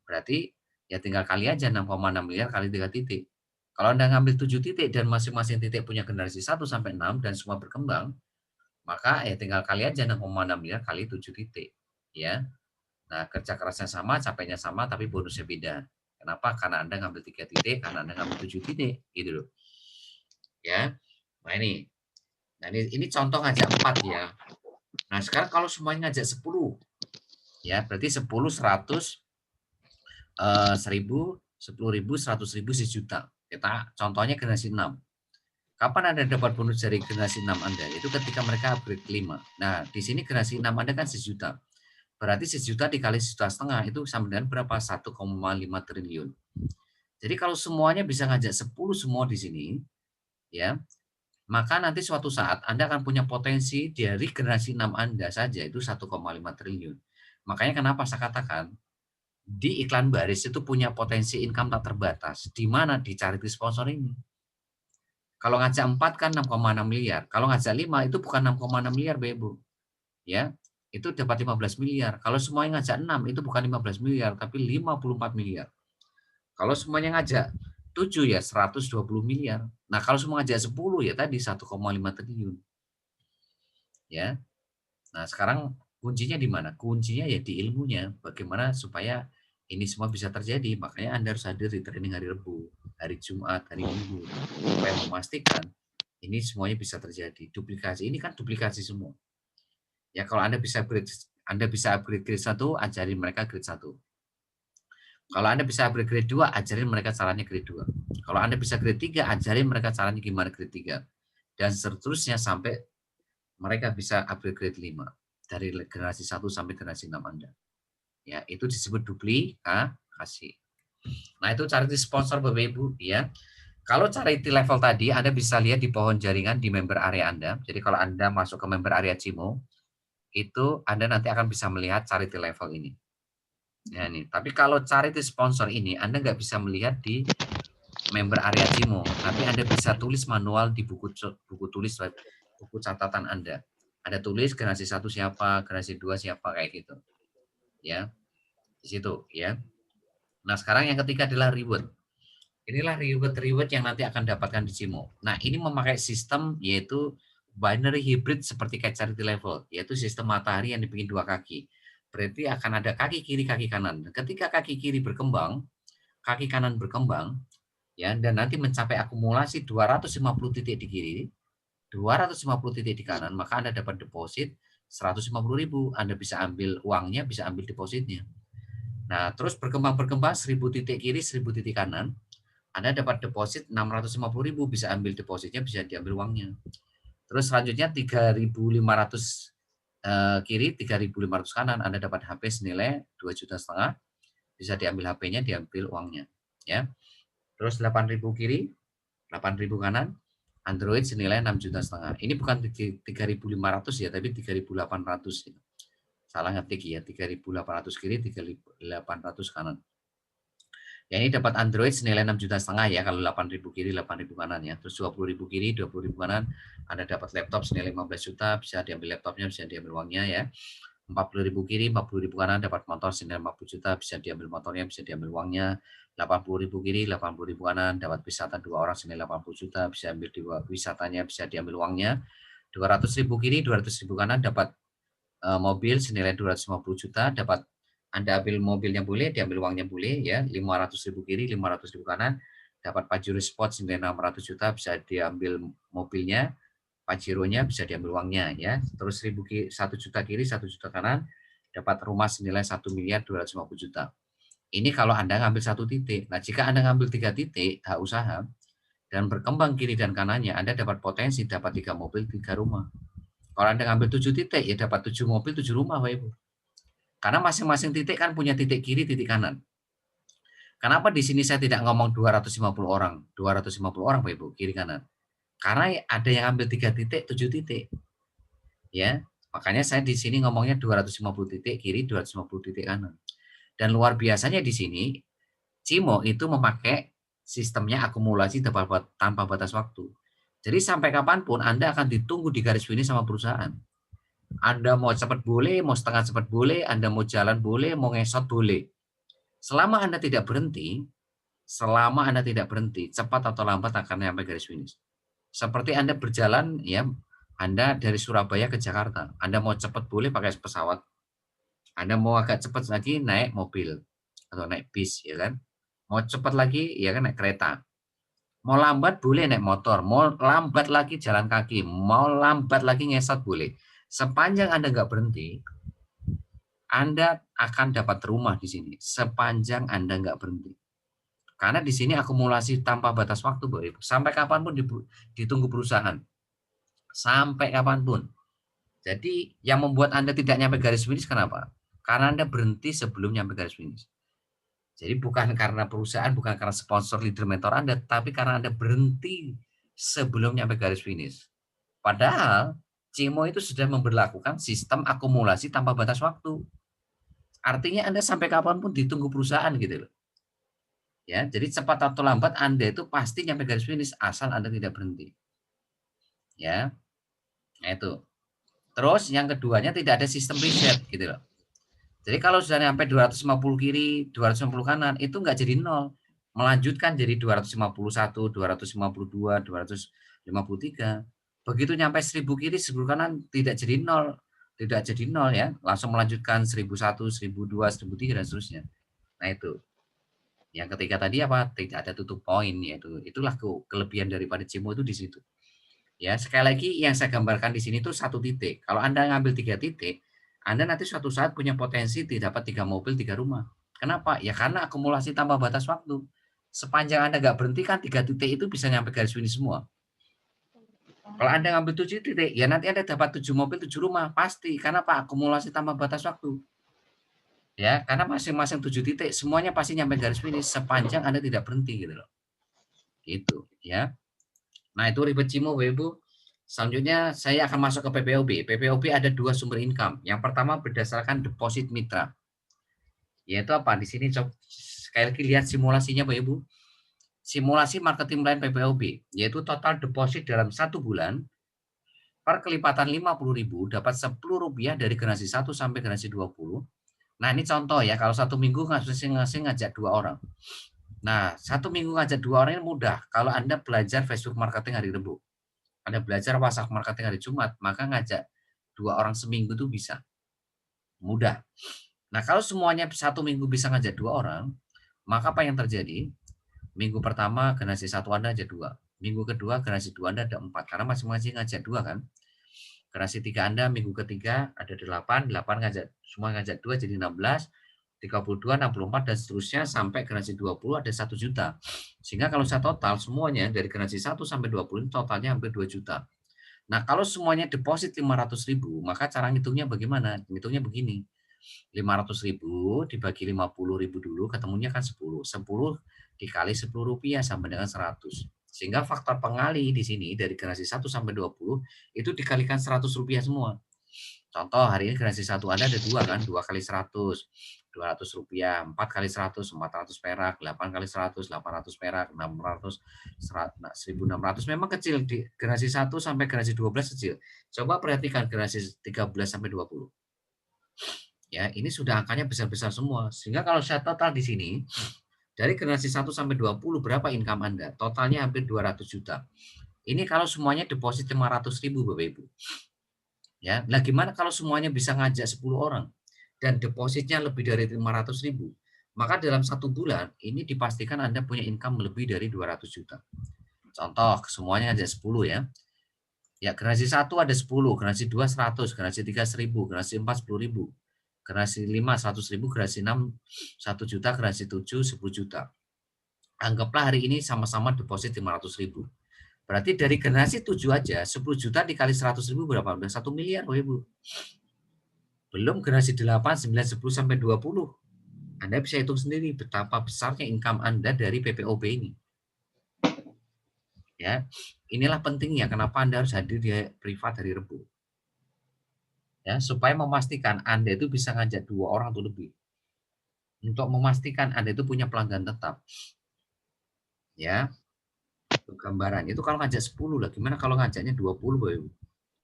Speaker 1: berarti ya tinggal kali aja 6,6 miliar kali 3 titik. Kalau Anda ngambil 7 titik dan masing-masing titik punya generasi 1 sampai 6 dan semua berkembang, maka ya tinggal kali aja 6,6 miliar kali 7 titik. Ya. Nah, kerja kerasnya sama, capeknya sama, tapi bonusnya beda. Kenapa? Karena Anda ngambil 3 titik, karena Anda ngambil 7 titik. Gitu loh. Ya. Nah ini. Nah ini contoh ngajak 4 ya. Nah sekarang kalau semuanya ngajak 10. Ya, berarti 10, 100, 1.000, 10.000, 100.000, 1 juta. Kita contohnya generasi 6. Kapan Anda dapat bonus dari generasi 6 Anda? Itu ketika mereka upgrade 5. Nah, di sini generasi 6 Anda kan 1 juta. Berarti 1 juta dikali 1,5 juta itu sama dengan berapa? 1,5 triliun. Jadi kalau semuanya bisa ngajak 10 semua di sini, ya, maka nanti suatu saat Anda akan punya potensi dari generasi 6 Anda saja itu 1,5 triliun. Makanya kenapa saya katakan di iklan baris itu punya potensi income tak terbatas. Di mana? Di charity sponsor ini. Kalau ngajak 4 kan 6,6 miliar. Kalau ngajak 5 itu bukan 6,6 miliar, Ibu. Ya, itu dapat 15 miliar. Kalau semuanya ngajak 6 itu bukan 15 miliar, tapi 54 miliar. Kalau semuanya ngajak 7 ya 120 miliar. Nah, kalau semua ngajak 10 ya tadi 1,5 triliun. Ya. Nah, sekarang kuncinya di mana? Kuncinya ya di ilmunya. Bagaimana supaya ini semua bisa terjadi. Makanya Anda harus hadir di training hari Rabu, hari Jumat, hari Minggu. Supaya memastikan ini semuanya bisa terjadi. Duplikasi ini kan duplikasi semua. Ya kalau Anda bisa upgrade grade 1, ajarin mereka grade 1. Kalau Anda bisa upgrade grade 2, ajarin mereka caranya grade 2. Kalau Anda bisa grade 3, ajarin mereka caranya gimana grade 3. Dan seterusnya sampai mereka bisa upgrade grade 5 dari generasi 1 sampai generasi 6 Anda. Ya, itu disebut duplikasi. Nah, itu charity sponsor Bapak Ibu ya. Kalau charity level tadi Anda bisa lihat di pohon jaringan di member area Anda. Jadi kalau Anda masuk ke member area Cimo, itu Anda nanti akan bisa melihat charity level ini. Ya nih, tapi kalau charity sponsor ini Anda nggak bisa melihat di member area Cimo, tapi Anda bisa tulis manual di buku tulis buku catatan Anda. Ada tulis generasi 1 siapa, generasi 2 siapa kayak gitu. Ya. Di situ ya. Nah, sekarang yang ketiga adalah reward. Inilah reward yang nanti akan dapatkan di Cimo. Nah, ini memakai sistem yaitu binary hybrid seperti kayak charity level, yaitu sistem matahari yang dibikin 2 kaki. Berarti akan ada kaki kiri, kaki kanan. Ketika kaki kiri berkembang, kaki kanan berkembang, ya, dan nanti mencapai akumulasi 250 titik di kiri, 250 titik di kanan, maka Anda dapat deposit 150.000. Anda bisa ambil uangnya, bisa ambil depositnya. Nah, terus berkembang 1.000 titik kiri, 1.000 titik kanan, Anda dapat deposit 650.000, bisa ambil depositnya, bisa diambil uangnya. Terus selanjutnya 3.500 kiri, 3.500 kanan, Anda dapat HP senilai 2,5 juta, bisa diambil HP-nya, diambil uangnya. Ya. Terus 8.000 kiri, 8.000 kanan, Android senilai 6,5 juta. Ini bukan 3.500 ya, tapi 3.800. Salah ngetik ya, 3.800 kiri, 3.800 kanan. Ya ini dapat Android senilai 6,5 juta ya, kalau 8.000 kiri 8.000 kanan ya. Terus 20.000 kiri 20.000 kanan, Anda dapat laptop senilai 15 juta, bisa diambil laptopnya, bisa diambil uangnya ya. 40.000 kiri 40.000 kanan, dapat motor senilai 50 juta, bisa diambil motornya, bisa diambil uangnya. 80.000 kiri 80.000 kanan, dapat wisata 2 orang senilai 80 juta, bisa ambil wisatanya, bisa diambil uangnya. 200.000 kiri 200.000 kanan, dapat mobil senilai 250 juta, dapat Anda ambil mobilnya boleh, diambil uangnya boleh ya. 500.000 kiri 500.000 kanan, dapat Pajero Sport senilai 600 juta, bisa diambil mobilnya, Pajeronya, bisa diambil uangnya ya. Terus 1 juta kiri 1 juta kanan, dapat rumah senilai 1.250 juta. Ini kalau Anda ngambil 1 titik. Nah, jika Anda ngambil 3 titik hak usaha dan berkembang kiri dan kanannya, Anda dapat potensi dapat 3 mobil 3 rumah. Kalau Anda ngambil 7 titik, ya dapat 7 mobil 7 rumah Bapak Ibu. Karena masing-masing titik kan punya titik kiri, titik kanan. Kenapa di sini saya tidak ngomong 250 orang, 250 orang Bapak Ibu, kiri kanan. Karena ada yang ambil 3 titik, 7 titik. Ya, makanya saya di sini ngomongnya 250 titik kiri, 250 titik kanan. Dan luar biasanya di sini, Cimo itu memakai sistemnya akumulasi tanpa batas waktu. Jadi sampai kapanpun Anda akan ditunggu di garis finish sama perusahaan. Anda mau cepat boleh, mau setengah cepat boleh, Anda mau jalan boleh, mau ngesot boleh. Selama Anda tidak berhenti, cepat atau lambat akan sampai garis finish. Seperti Anda berjalan, ya, Anda dari Surabaya ke Jakarta. Anda mau cepat boleh pakai pesawat. Anda mau agak cepat lagi naik mobil atau naik bis, ya kan? Mau cepat lagi, ya kan naik kereta. Mau lambat boleh naik motor, mau lambat lagi jalan kaki, mau lambat lagi ngesot boleh. Sepanjang Anda nggak berhenti, Anda akan dapat rumah di sini sepanjang Anda nggak berhenti. Karena di sini akumulasi tanpa batas waktu, Bapak Ibu. Sampai kapanpun ditunggu perusahaan. Sampai kapanpun. Jadi yang membuat Anda tidak nyampe garis finish kenapa? Karena Anda berhenti sebelum nyampe garis finish. Jadi bukan karena perusahaan, bukan karena sponsor, leader, mentor Anda, tapi karena Anda berhenti sebelum nyampe garis finish. Padahal Cimo itu sudah memberlakukan sistem akumulasi tanpa batas waktu. Artinya Anda sampai kapanpun ditunggu perusahaan gitu loh. Ya, jadi cepat atau lambat Anda itu pasti nyampe garis finish asal Anda tidak berhenti. Ya. Nah itu. Terus yang keduanya tidak ada sistem reset gitu loh. Jadi kalau sudah nyampe 250 kiri, 250 kanan itu enggak jadi nol. Melanjutkan jadi 251, 252, 253. Begitu nyampe 1000 kiri, 1000 kanan tidak jadi nol. Tidak jadi nol ya, langsung melanjutkan 1001, 1002, 1003 dan seterusnya. Nah itu. Yang ketiga tadi apa? Tidak ada tutup poin, yaitu itulah kelebihan daripada Cimo itu di situ. Ya, sekali lagi yang saya gambarkan di sini itu 1 titik. Kalau Anda ngambil 3 titik, Anda nanti suatu saat punya potensi dapat 3 mobil, 3 rumah. Kenapa? Ya karena akumulasi tanpa batas waktu. Sepanjang Anda nggak berhenti kan 3 titik itu bisa nyampe garis finish semua. Kalau Anda ngambil 7 titik, ya nanti Anda dapat 7 mobil, 7 rumah, pasti. Karena apa? Akumulasi tanpa batas waktu. Ya, karena masing-masing 7 titik semuanya pasti nyampe garis finish sepanjang Anda tidak berhenti gitu loh. Gitu, ya. Nah, itu ribet Cimo, Bapak Ibu. Selanjutnya saya akan masuk ke PPOB. PPOB ada 2 sumber income. Yang pertama berdasarkan deposit mitra. Yaitu apa? Di sini sekali lagi lihat simulasinya Bapak Ibu. Simulasi marketing plan PPOB, yaitu total deposit dalam 1 bulan per kelipatan 50.000 dapat Rp10 dari generasi 1 sampai generasi 20. Nah, ini contoh ya, kalau 1 minggu ngasih ngajak 2 orang. Nah, 1 minggu ngajak 2 orang ini mudah. Kalau Anda belajar Facebook marketing hari Rabu, Anda belajar WhatsApp marketing hari Jumat, maka ngajak 2 orang seminggu itu bisa. Mudah. Nah, kalau semuanya 1 minggu bisa ngajak 2 orang, maka apa yang terjadi? Minggu pertama generasi 1 Anda ajak 2. Minggu kedua generasi 2 Anda ada 4. Karena masing-masing ngajak 2 kan. Generasi 3 Anda minggu ketiga ada 8. 8 ngajak, semua ngajak 2 jadi 16. 32, 64 dan seterusnya sampai generasi 20 ada 1 juta. Sehingga kalau saya total semuanya dari generasi 1 sampai 20 totalnya hampir 2 juta. Nah, kalau semuanya deposit 500.000, maka cara ngitungnya bagaimana? Ngitungnya begini. 500.000 dibagi 50.000 dulu, ketemunya kan 10. 10 dikali Rp10 sama dengan 100. Sehingga faktor pengali di sini dari generasi 1 sampai 20 itu dikalikan Rp100 semua. Contoh hari ini generasi 1 Anda ada 2 kan, 2 kali 100. Rp200, 4 kali 100, 400 perak, 8 kali 100, 800 perak, 600, 1.600 memang kecil di generasi 1 sampai generasi 12 kecil. Coba perhatikan generasi 13 sampai 20. Ya, ini sudah angkanya besar-besar semua. Sehingga kalau saya total di sini, dari generasi 1 sampai 20 berapa income Anda? Totalnya hampir 200 juta. Ini kalau semuanya deposit 500.000 Bapak Ibu. Ya, nah gimana kalau semuanya bisa ngajak 10 orang dan depositnya lebih dari 500.000? Maka dalam 1 bulan ini dipastikan Anda punya income lebih dari 200 juta. Contoh, semuanya ngajak 10 ya. Ya, generasi 1 ada 10, generasi 2 100, generasi 3 1000, generasi 4 10.000, generasi 5 100.000, generasi 6 1 juta, generasi 7 10 juta. Anggaplah hari ini sama-sama deposit 500.000. Berarti dari generasi 7 aja 10 juta dikali 100.000 berapa? Udah 1 miliar, Bapak Ibu. Belum generasi 8, 9, 10 sampai 20. Anda bisa hitung sendiri betapa besarnya income Anda dari PPOB ini. Ya, inilah pentingnya kenapa Anda harus hadir di privat hari Rebo. Ya, supaya memastikan Anda itu bisa ngajak 2 orang atau lebih. Untuk memastikan Anda itu punya pelanggan tetap. Ya, untuk gambaran itu kalau ngajak 10 lah, gimana kalau ngajaknya 20, Bapak Ibu?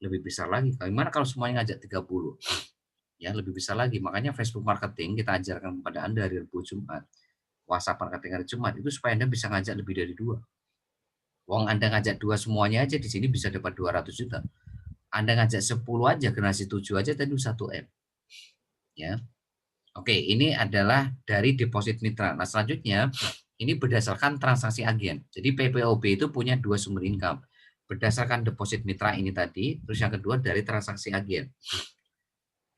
Speaker 1: Lebih besar lagi. Gimana kalau semuanya ngajak 30? Ya, lebih besar lagi. Makanya Facebook marketing kita ajarkan kepada Anda hari Rebo Jumat. WhatsApp marketing hari Jumat itu supaya Anda bisa ngajak lebih dari 2. Wong Anda ngajak 2 semuanya aja di sini bisa dapat 200 juta. Anda ngajak 10 aja, generasi 7 aja tadi 1M. Ya. Oke, ini adalah dari deposit mitra. Nah, selanjutnya ini berdasarkan transaksi agen. Jadi PPOB itu punya 2 sumber income. Berdasarkan deposit mitra ini tadi, terus yang kedua dari transaksi agen.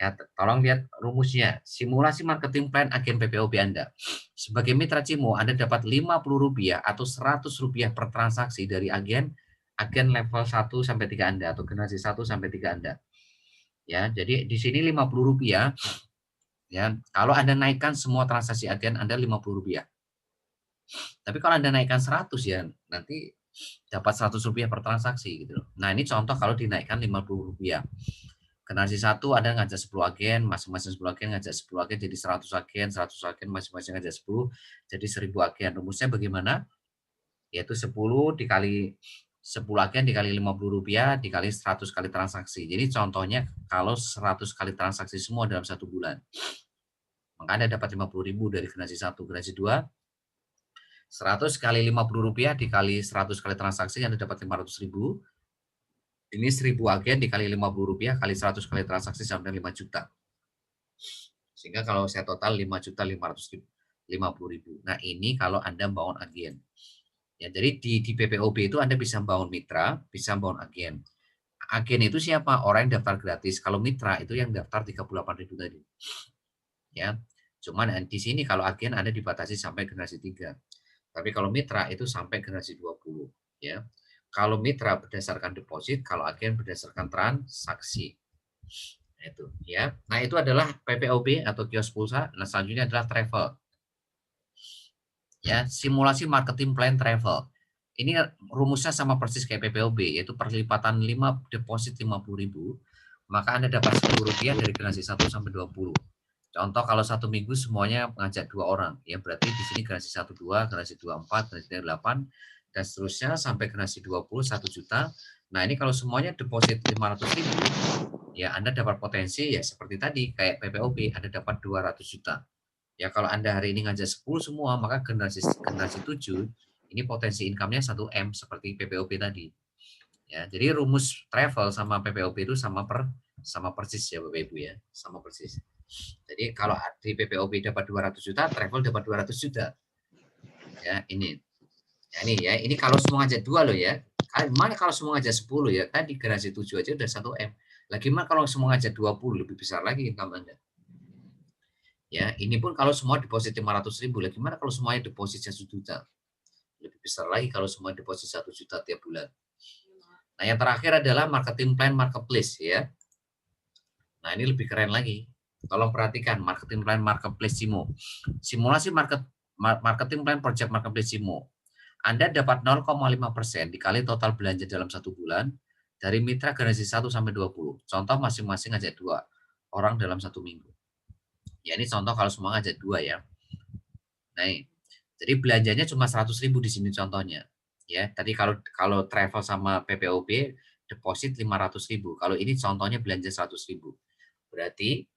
Speaker 1: Ya, tolong lihat rumusnya. Simulasi marketing plan agen PPOB Anda. Sebagai mitra Cimo, Anda dapat Rp50 atau Rp100 per transaksi dari agen level 1 sampai 3 Anda atau generasi 1 sampai 3 Anda. Ya, jadi di sini Rp50 ya. Kalau Anda naikkan semua transaksi agen Anda Rp50. Tapi kalau Anda naikkan 100 ya, nanti dapat Rp100 per transaksi gitu loh. Nah, ini contoh kalau dinaikkan Rp50. Generasi 1 ada ngajak 10 agen, masing-masing 10 agen ngajak 10 agen jadi 100 agen, 100 agen masing-masing ngajak 10 jadi 1.000 agen. Rumusnya bagaimana? Yaitu 10 dikali 10 agen dikali Rp50 dikali 100 kali transaksi. Jadi contohnya kalau 100 kali transaksi semua dalam 1 bulan. Maka Anda dapat Rp50.000 dari generasi 1, generasi 2 100 kali Rp50 dikali 100 kali transaksi Anda dapat Rp500.000. Ini 1.000 agen dikali Rp50 kali 100 kali transaksi sampai 5 juta. Sehingga kalau saya total 5.550.000. Nah, ini kalau Anda bangun agen. Ya, jadi di PPOB itu Anda bisa bangun mitra, bisa bangun agen. Agen itu siapa? Orang yang daftar gratis. Kalau mitra itu yang daftar 38.000 tadi. Ya. Cuman di sini kalau agen Anda dibatasi sampai generasi 3. Tapi kalau mitra itu sampai generasi 20, ya. Kalau mitra berdasarkan deposit, kalau agen berdasarkan transaksi. Nah, itu ya. Nah, itu adalah PPOB atau kios pulsa. Nah, selanjutnya adalah travel. Ya, simulasi marketing plan travel. Ini rumusnya sama persis kayak PPOB, yaitu perlipatan 5 deposit 50.000, maka Anda dapat Rp10 dari generasi 1 sampai 20. Contoh kalau 1 minggu semuanya mengajak 2 orang, ya berarti di sini generasi 1 2, generasi 2 4, generasi 3 8 dan seterusnya sampai generasi 20 1 juta. Nah, ini kalau semuanya deposit 500.000, ya Anda dapat potensi ya seperti tadi kayak PPOB, Anda dapat 200 juta. Ya kalau Anda hari ini ngajak 10 semua, maka generasi 7 ini potensi income-nya 1M seperti PPOB tadi. Ya, jadi rumus travel sama PPOB itu sama persis ya Bapak Ibu ya, sama persis. Jadi kalau di PPOB dapat 200 juta, travel dapat 200 juta. Ya, ini. Ya, ini kalau semua ngajak 2 loh ya. Mana kalau semua ngajak 10 ya, tadi generasi 7 aja udah 1M. Lagi mana kalau semua ngajak 20 lebih besar lagi income Anda. Ya, ini pun kalau semua deposit 500.000, lah gimana kalau semuanya deposit 1 juta? Lebih besar lagi kalau semua deposit 1 juta tiap bulan. Nah, yang terakhir adalah marketing plan marketplace ya. Nah, ini lebih keren lagi. Tolong perhatikan marketing plan marketplace Cimo. Simulasi marketing plan project marketplace Cimo. Anda dapat 0,5% dikali total belanja dalam 1 bulan dari mitra generasi 1 sampai 20. Contoh masing-masing ngajak 2 orang dalam 1 minggu. Ya ini contoh kalau semua ngajak 2 ya. Nah, jadi belanjanya cuma 100.000 di sini contohnya. Ya, tadi kalau travel sama PPOB deposit 500.000. Kalau ini contohnya belanja 100.000. Berarti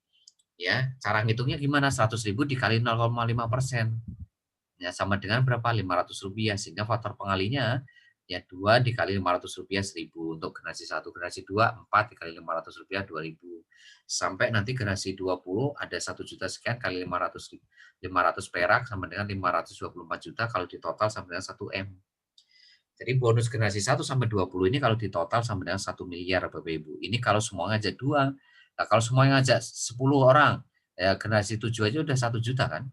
Speaker 1: ya cara ngitungnya gimana? 100.000 dikali 0,5%. Ya sama dengan berapa? Rp500. Sehingga faktor pengalinya ya 2 dikali Rp500 1.000. Untuk generasi 1, generasi 2 4 dikali Rp500 2.000. Sampai nanti generasi 20 ada 1 juta sekian kali 500 perak sama dengan 524 juta, kalau di total sama dengan 1 M. Jadi bonus generasi 1 sampai 20 ini kalau di total sama dengan 1 miliar Bapak Ibu. Ini kalau semua ngajak 2. Nah, kalau semua ngajak 10 orang, ya generasi 7 aja udah 1 juta kan?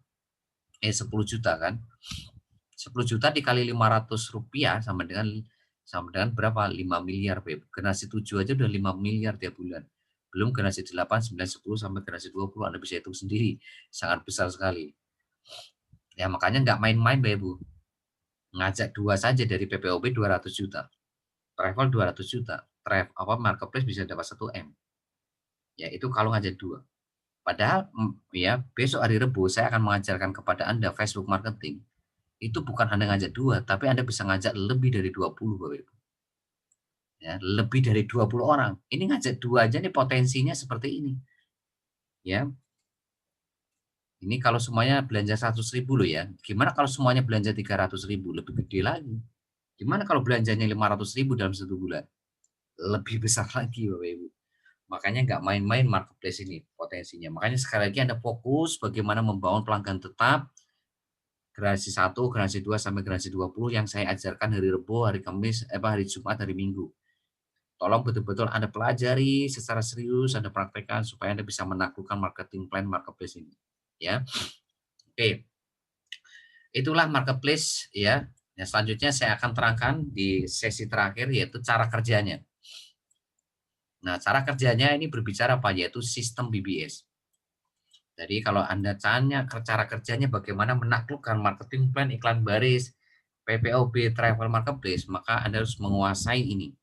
Speaker 1: 10 juta kan? 10 juta dikali Rp500 sama dengan berapa? 5 miliar. Generasi 7 aja udah 5 miliar tiap bulan. Belum generasi 8, 9, 10 sampai generasi 20. Anda bisa hitung sendiri. Sangat besar sekali. Ya makanya nggak main-main Bapak Ibu. Ngajak 2 saja dari PPOB 200 juta. Travel 200 juta. Marketplace bisa dapat 1 M. Ya itu kalau ngajak 2. Padahal ya besok hari Rebo saya akan mengajarkan kepada Anda Facebook marketing. Itu bukan Anda ngajak 2, tapi Anda bisa ngajak lebih dari 20 Bapak Ibu. Ya, lebih dari 20 orang. Ini ngajak 2 aja nih potensinya seperti ini. Ya. Ini kalau semuanya belanja 100.000 loh ya. Gimana kalau semuanya belanja 300.000? Lebih gede lagi. Gimana kalau belanjanya 500.000 dalam 1 bulan? Lebih besar lagi Bapak Ibu. Makanya nggak main-main marketplace ini potensinya. Makanya sekali lagi Anda fokus bagaimana membangun pelanggan tetap generasi 1, generasi 2 sampai generasi 20 yang saya ajarkan hari Rebo, hari Kamis, hari Jumat, hari Minggu. Tolong betul-betul Anda pelajari secara serius, Anda praktekkan supaya Anda bisa menaklukkan marketing plan marketplace ini. Ya. Oke. Itulah marketplace ya. Yang selanjutnya saya akan terangkan di sesi terakhir yaitu cara kerjanya. Nah, cara kerjanya ini berbicara apa? Yaitu sistem BBS. Jadi kalau Anda tanya cara kerjanya bagaimana menaklukkan marketing plan iklan baris, PPOB travel marketplace, maka Anda harus menguasai ini.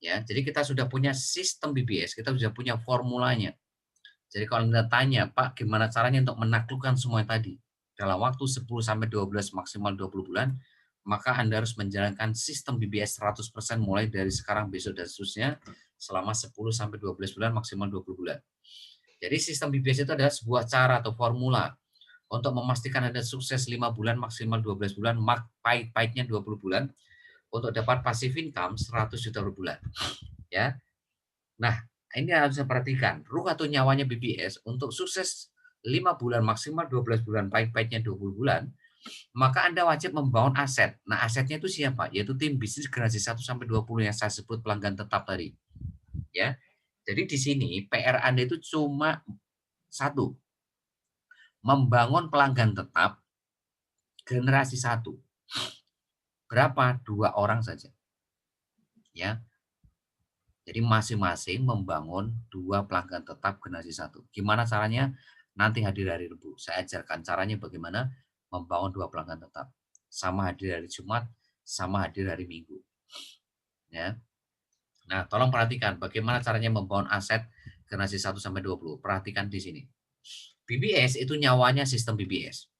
Speaker 1: Ya, jadi kita sudah punya sistem BBS, kita sudah punya formulanya. Jadi kalau Anda tanya, Pak, gimana caranya untuk menaklukkan semua tadi? Dalam waktu 10 sampai 12 maksimal 20 bulan, maka Anda harus menjalankan sistem BBS 100% mulai dari sekarang, besok dan seterusnya selama 10 sampai 12 bulan maksimal 20 bulan. Jadi sistem BBS itu adalah sebuah cara atau formula untuk memastikan Anda sukses 5 bulan maksimal 12 bulan, pahit-pahitnya 20 bulan untuk dapat passive income 100 juta per bulan. Ya. Nah, ini harus saya perhatikan. Ruh atau nyawanya BBS untuk sukses 5 bulan maksimal 12 bulan, pahit-pahitnya 20 bulan, maka Anda wajib membangun aset. Nah, asetnya itu siapa? Yaitu tim bisnis generasi 1 sampai 20 yang saya sebut pelanggan tetap tadi. Ya. Jadi di sini PR Anda itu cuma satu, membangun pelanggan tetap generasi 1. Berapa? 2 orang saja. Ya. Jadi masing-masing membangun 2 pelanggan tetap generasi 1. Gimana caranya? Nanti hadir hari Rabu. Saya ajarkan caranya bagaimana membangun 2 pelanggan tetap. Sama hadir hari Jumat, sama hadir hari Minggu. Ya. Nah, tolong perhatikan bagaimana caranya membangun aset generasi 1 sampai 20. Perhatikan di sini. BBS itu nyawanya sistem BBS.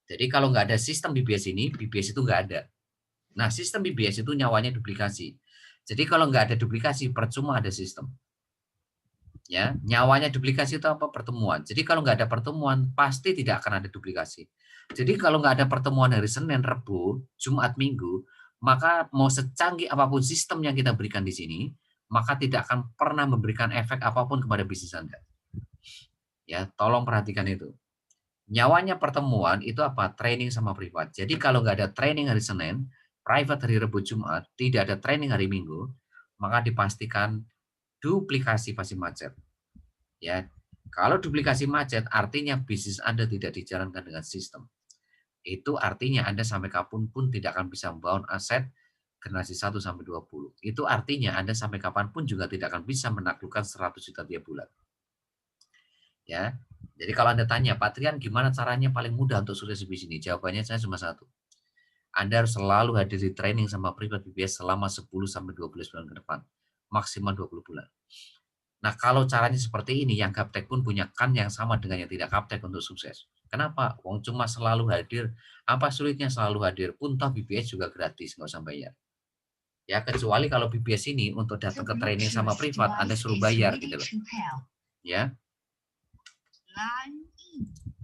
Speaker 1: Jadi kalau nggak ada sistem BBS ini, BBS itu nggak ada. Nah, sistem BBS itu nyawanya duplikasi. Jadi kalau nggak ada duplikasi, percuma ada sistem. Ya, nyawanya duplikasi itu apa? Pertemuan. Jadi kalau nggak ada pertemuan, pasti tidak akan ada duplikasi. Jadi kalau nggak ada pertemuan hari Senin, Rabu, Jumat, Minggu, maka mau secanggih apapun sistem yang kita berikan di sini, maka tidak akan pernah memberikan efek apapun kepada bisnis Anda. Ya, tolong perhatikan itu. Nyawanya pertemuan itu apa? Training sama privat. Jadi kalau nggak ada training hari Senin, private hari Rabu, Jumat, tidak ada training hari Minggu, maka dipastikan duplikasi pasti macet. Ya, kalau duplikasi macet artinya bisnis Anda tidak dijalankan dengan sistem. Itu artinya Anda sampai kapanpun pun tidak akan bisa membangun aset generasi 1 sampai 20. Itu artinya Anda sampai kapanpun juga tidak akan bisa menaklukkan 100 juta tiap bulan. Ya. Jadi kalau Anda tanya, Pak Trian gimana caranya paling mudah untuk sukses di bisnis ini? Jawabannya saya cuma satu. Anda harus selalu hadir di training sama private BBS selama 10 sampai 12 bulan ke depan. Maksimal 20 bulan. Nah, kalau caranya seperti ini, yang gaptek pun punya kan yang sama dengan yang tidak gaptek untuk sukses. Kenapa? Wong cuma selalu hadir, apa sulitnya selalu hadir? Pun toh BBS juga gratis, nggak usah bayar. Ya, kecuali kalau BBS ini untuk datang ke training sama privat, Anda suruh bayar gitu loh. Ya.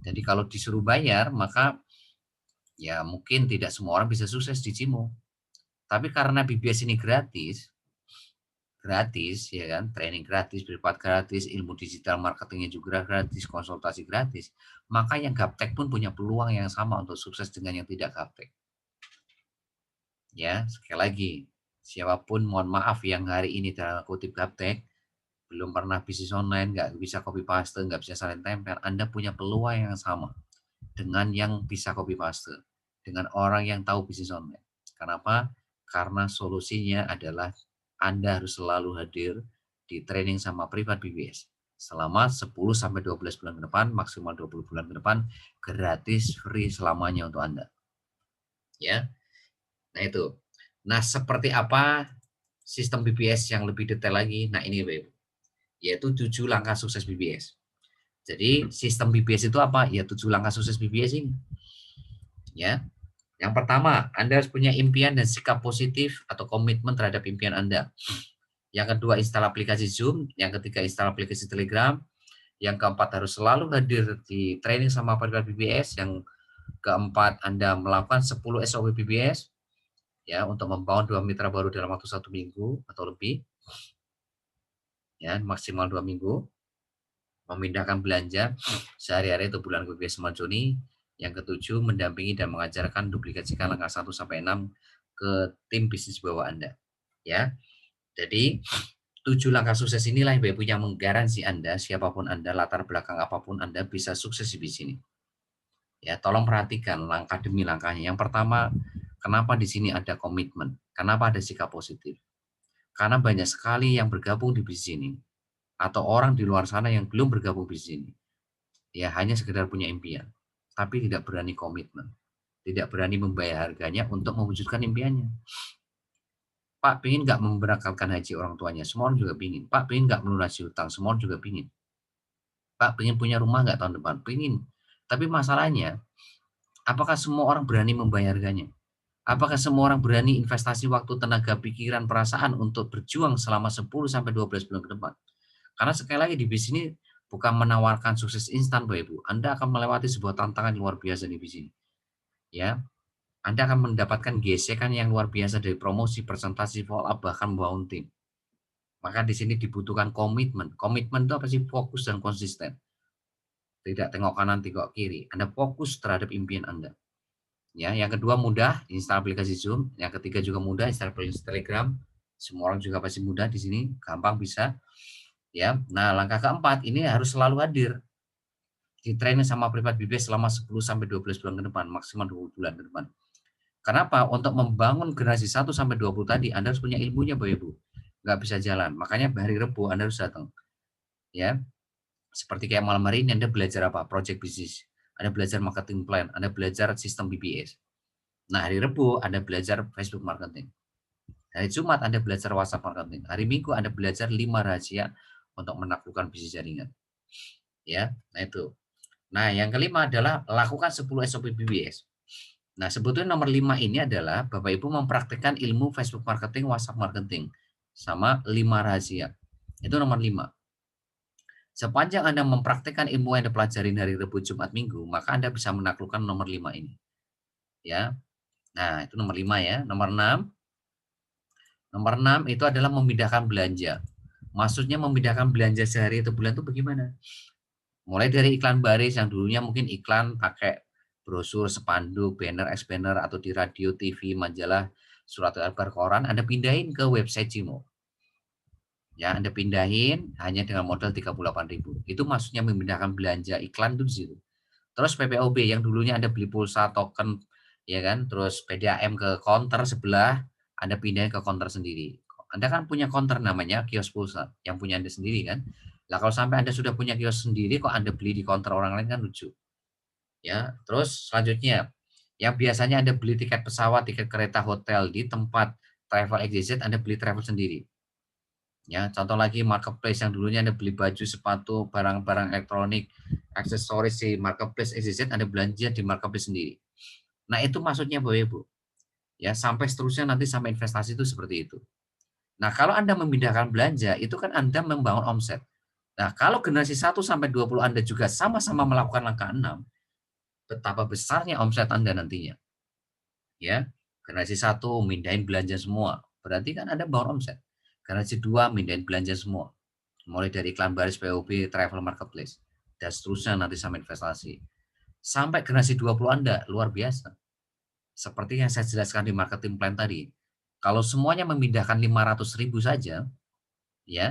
Speaker 1: Jadi kalau disuruh bayar, maka ya mungkin tidak semua orang bisa sukses di Cimo. Tapi karena BBS ini gratis ya kan, training gratis, privat gratis, ilmu digital marketingnya juga gratis, konsultasi gratis, maka yang gaptek pun punya peluang yang sama untuk sukses dengan yang tidak gaptek. Ya, sekali lagi, siapapun mohon maaf yang hari ini dalam kutip gaptek, belum pernah bisnis online, nggak bisa copy paste, nggak bisa salin tempel, Anda punya peluang yang sama dengan yang bisa copy paste, dengan orang yang tahu bisnis online. Kenapa? Karena solusinya adalah Anda harus selalu hadir di training sama privat BBS selama 10-12 bulan ke depan, maksimal 20 bulan ke depan, gratis, free selamanya untuk Anda. Ya, nah itu. Nah, seperti apa sistem BBS yang lebih detail lagi? Nah, ini Bapak, yaitu 7 langkah sukses BBS. Jadi, sistem BBS itu apa? Ya, 7 langkah sukses BBS ini. Ya, yang pertama, Anda harus punya impian dan sikap positif atau komitmen terhadap impian Anda. Yang kedua, install aplikasi Zoom. Yang ketiga, install aplikasi Telegram. Yang keempat, harus selalu hadir di training sama privat BBS. Yang keempat, Anda melakukan 10 SOP BBS ya untuk membangun 2 mitra baru dalam waktu 1 minggu atau lebih. Ya, maksimal 2 minggu. Memindahkan belanja sehari-hari atau bulan BBS Smart Journey. Yang ketujuh, mendampingi dan mengajarkan duplikasikan langkah 1 sampai 6 ke tim bisnis bawah Anda. Ya. Jadi 7 langkah sukses inilah yang punya menggaransi Anda, siapapun Anda, latar belakang apapun Anda bisa sukses di sini. Ya, tolong perhatikan langkah demi langkahnya. Yang pertama, kenapa di sini ada komitmen? Kenapa ada sikap positif? Karena banyak sekali yang bergabung di bisnis ini atau orang di luar sana yang belum bergabung di bisnis ini. Ya, hanya sekedar punya impian, tapi tidak berani komitmen. Tidak berani membayar harganya untuk mewujudkan impiannya. Pak, pengen nggak memberangkatkan haji orang tuanya? Semua orang juga pingin. Pak, pengen nggak melunasi hutang? Semua orang juga pingin. Pak, pengen punya rumah nggak tahun depan? Pengen. Tapi masalahnya, apakah semua orang berani membayar harganya? Apakah semua orang berani investasi waktu, tenaga, pikiran, perasaan untuk berjuang selama 10-12 bulan ke depan? Karena sekali lagi di bisnis ini bukan menawarkan sukses instan, Bapak Ibu. Anda akan melewati sebuah tantangan luar biasa di bisnis. Ya, Anda akan mendapatkan gesekan yang luar biasa dari promosi, presentasi, follow up, bahkan membangun tim. Maka di sini dibutuhkan komitmen. Komitmen itu apa sih? Fokus dan konsisten. Tidak tengok kanan, tengok kiri. Anda fokus terhadap impian Anda. Ya, yang kedua mudah, install aplikasi Zoom. Yang ketiga juga mudah, install aplikasi Telegram. Semua orang juga pasti mudah di sini, gampang bisa. Ya, nah langkah keempat ini harus selalu hadir di training sama privat BBS selama 10-12 bulan ke depan, maksimal 20 bulan ke depan. Kenapa? Untuk membangun generasi 1-20 tadi, Anda harus punya ilmunya, Bapak Ibu. Nggak bisa jalan. Makanya hari Rebu Anda harus datang. Ya, seperti kayak malam hari ini Anda belajar apa? Project bisnis. Anda belajar marketing plan, Anda belajar sistem BBS. Nah, hari Rebu Anda belajar Facebook marketing. Hari Jumat Anda belajar WhatsApp marketing. Hari Minggu Anda belajar 5 rahasia untuk menaklukkan bisnis jaringan. Ya, nah itu. Nah, yang kelima adalah lakukan 10 SOP BBS. Nah, sebetulnya nomor 5 ini adalah Bapak Ibu mempraktikkan ilmu Facebook marketing, WhatsApp marketing sama 5 rahasia. Itu nomor 5. Sepanjang Anda mempraktikkan ilmu yang dipelajarin hari Rabu, Jumat, Minggu, maka Anda bisa menaklukkan nomor 5 ini. Ya. Nah, itu nomor 5 ya. Nomor 6. Nomor 6 itu adalah memindahkan belanja. Maksudnya memindahkan belanja sehari atau bulan itu bagaimana? Mulai dari iklan baris yang dulunya mungkin iklan pakai brosur, spanduk, banner, banner atau di radio, TV, majalah, surat kabar koran, Anda pindahin ke website Cimo. Ya, Anda pindahin hanya dengan modal 38.000. Itu maksudnya memindahkan belanja iklan itu di situ. Terus PPOB yang dulunya Anda beli pulsa, token, ya kan, terus PDAM ke counter sebelah, Anda pindahin ke counter sendiri. Anda kan punya counter namanya kios pulsa, yang punya Anda sendiri kan. Lah kalau sampai Anda sudah punya kios sendiri, kok Anda beli di counter orang lain kan lucu. Ya, terus selanjutnya, yang biasanya Anda beli tiket pesawat, tiket kereta, hotel di tempat travel XYZ, Anda beli travel sendiri. Ya, contoh lagi marketplace yang dulunya Anda beli baju, sepatu, barang-barang elektronik, aksesoris di marketplace XYZ, Anda belanja di marketplace sendiri. Nah, itu maksudnya Bapak Ibu. Ya, sampai seterusnya nanti sampai investasi itu seperti itu. Nah, kalau Anda memindahkan belanja, itu kan Anda membangun omset. Nah, kalau generasi 1 sampai 20 Anda juga sama-sama melakukan langkah 6, betapa besarnya omset Anda nantinya. Ya, generasi 1 mindahin belanja semua, berarti kan Anda bangun omset. Generasi 2 mindahin belanja semua, mulai dari iklan baris, POB, travel marketplace, dan seterusnya nanti sampai investasi. Sampai generasi 20 Anda luar biasa. Seperti yang saya jelaskan di marketing plan tadi. Kalau semuanya memindahkan 500.000 saja, ya,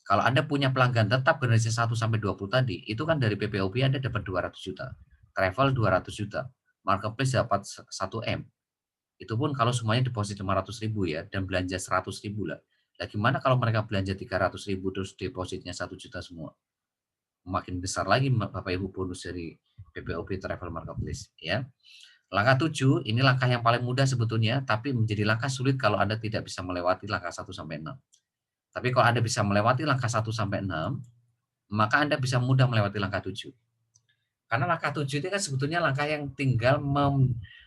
Speaker 1: kalau Anda punya pelanggan tetap generasi 1 sampai 20 tadi, itu kan dari PPOB Anda dapat 200 juta, travel 200 juta, marketplace dapat 1 M. Itu pun kalau semuanya deposit 500.000 ya, dan belanja 100.000 lah. Nah, gimana kalau mereka belanja 300.000 terus depositnya 1 juta semua? Makin besar lagi Bapak Ibu bonus dari PPOB Travel Marketplace ya. Langkah 7, ini langkah yang paling mudah sebetulnya, tapi menjadi langkah sulit kalau Anda tidak bisa melewati langkah 1 sampai 6. Tapi kalau Anda bisa melewati langkah 1 sampai 6, maka Anda bisa mudah melewati langkah 7. Karena langkah 7 itu kan sebetulnya langkah yang tinggal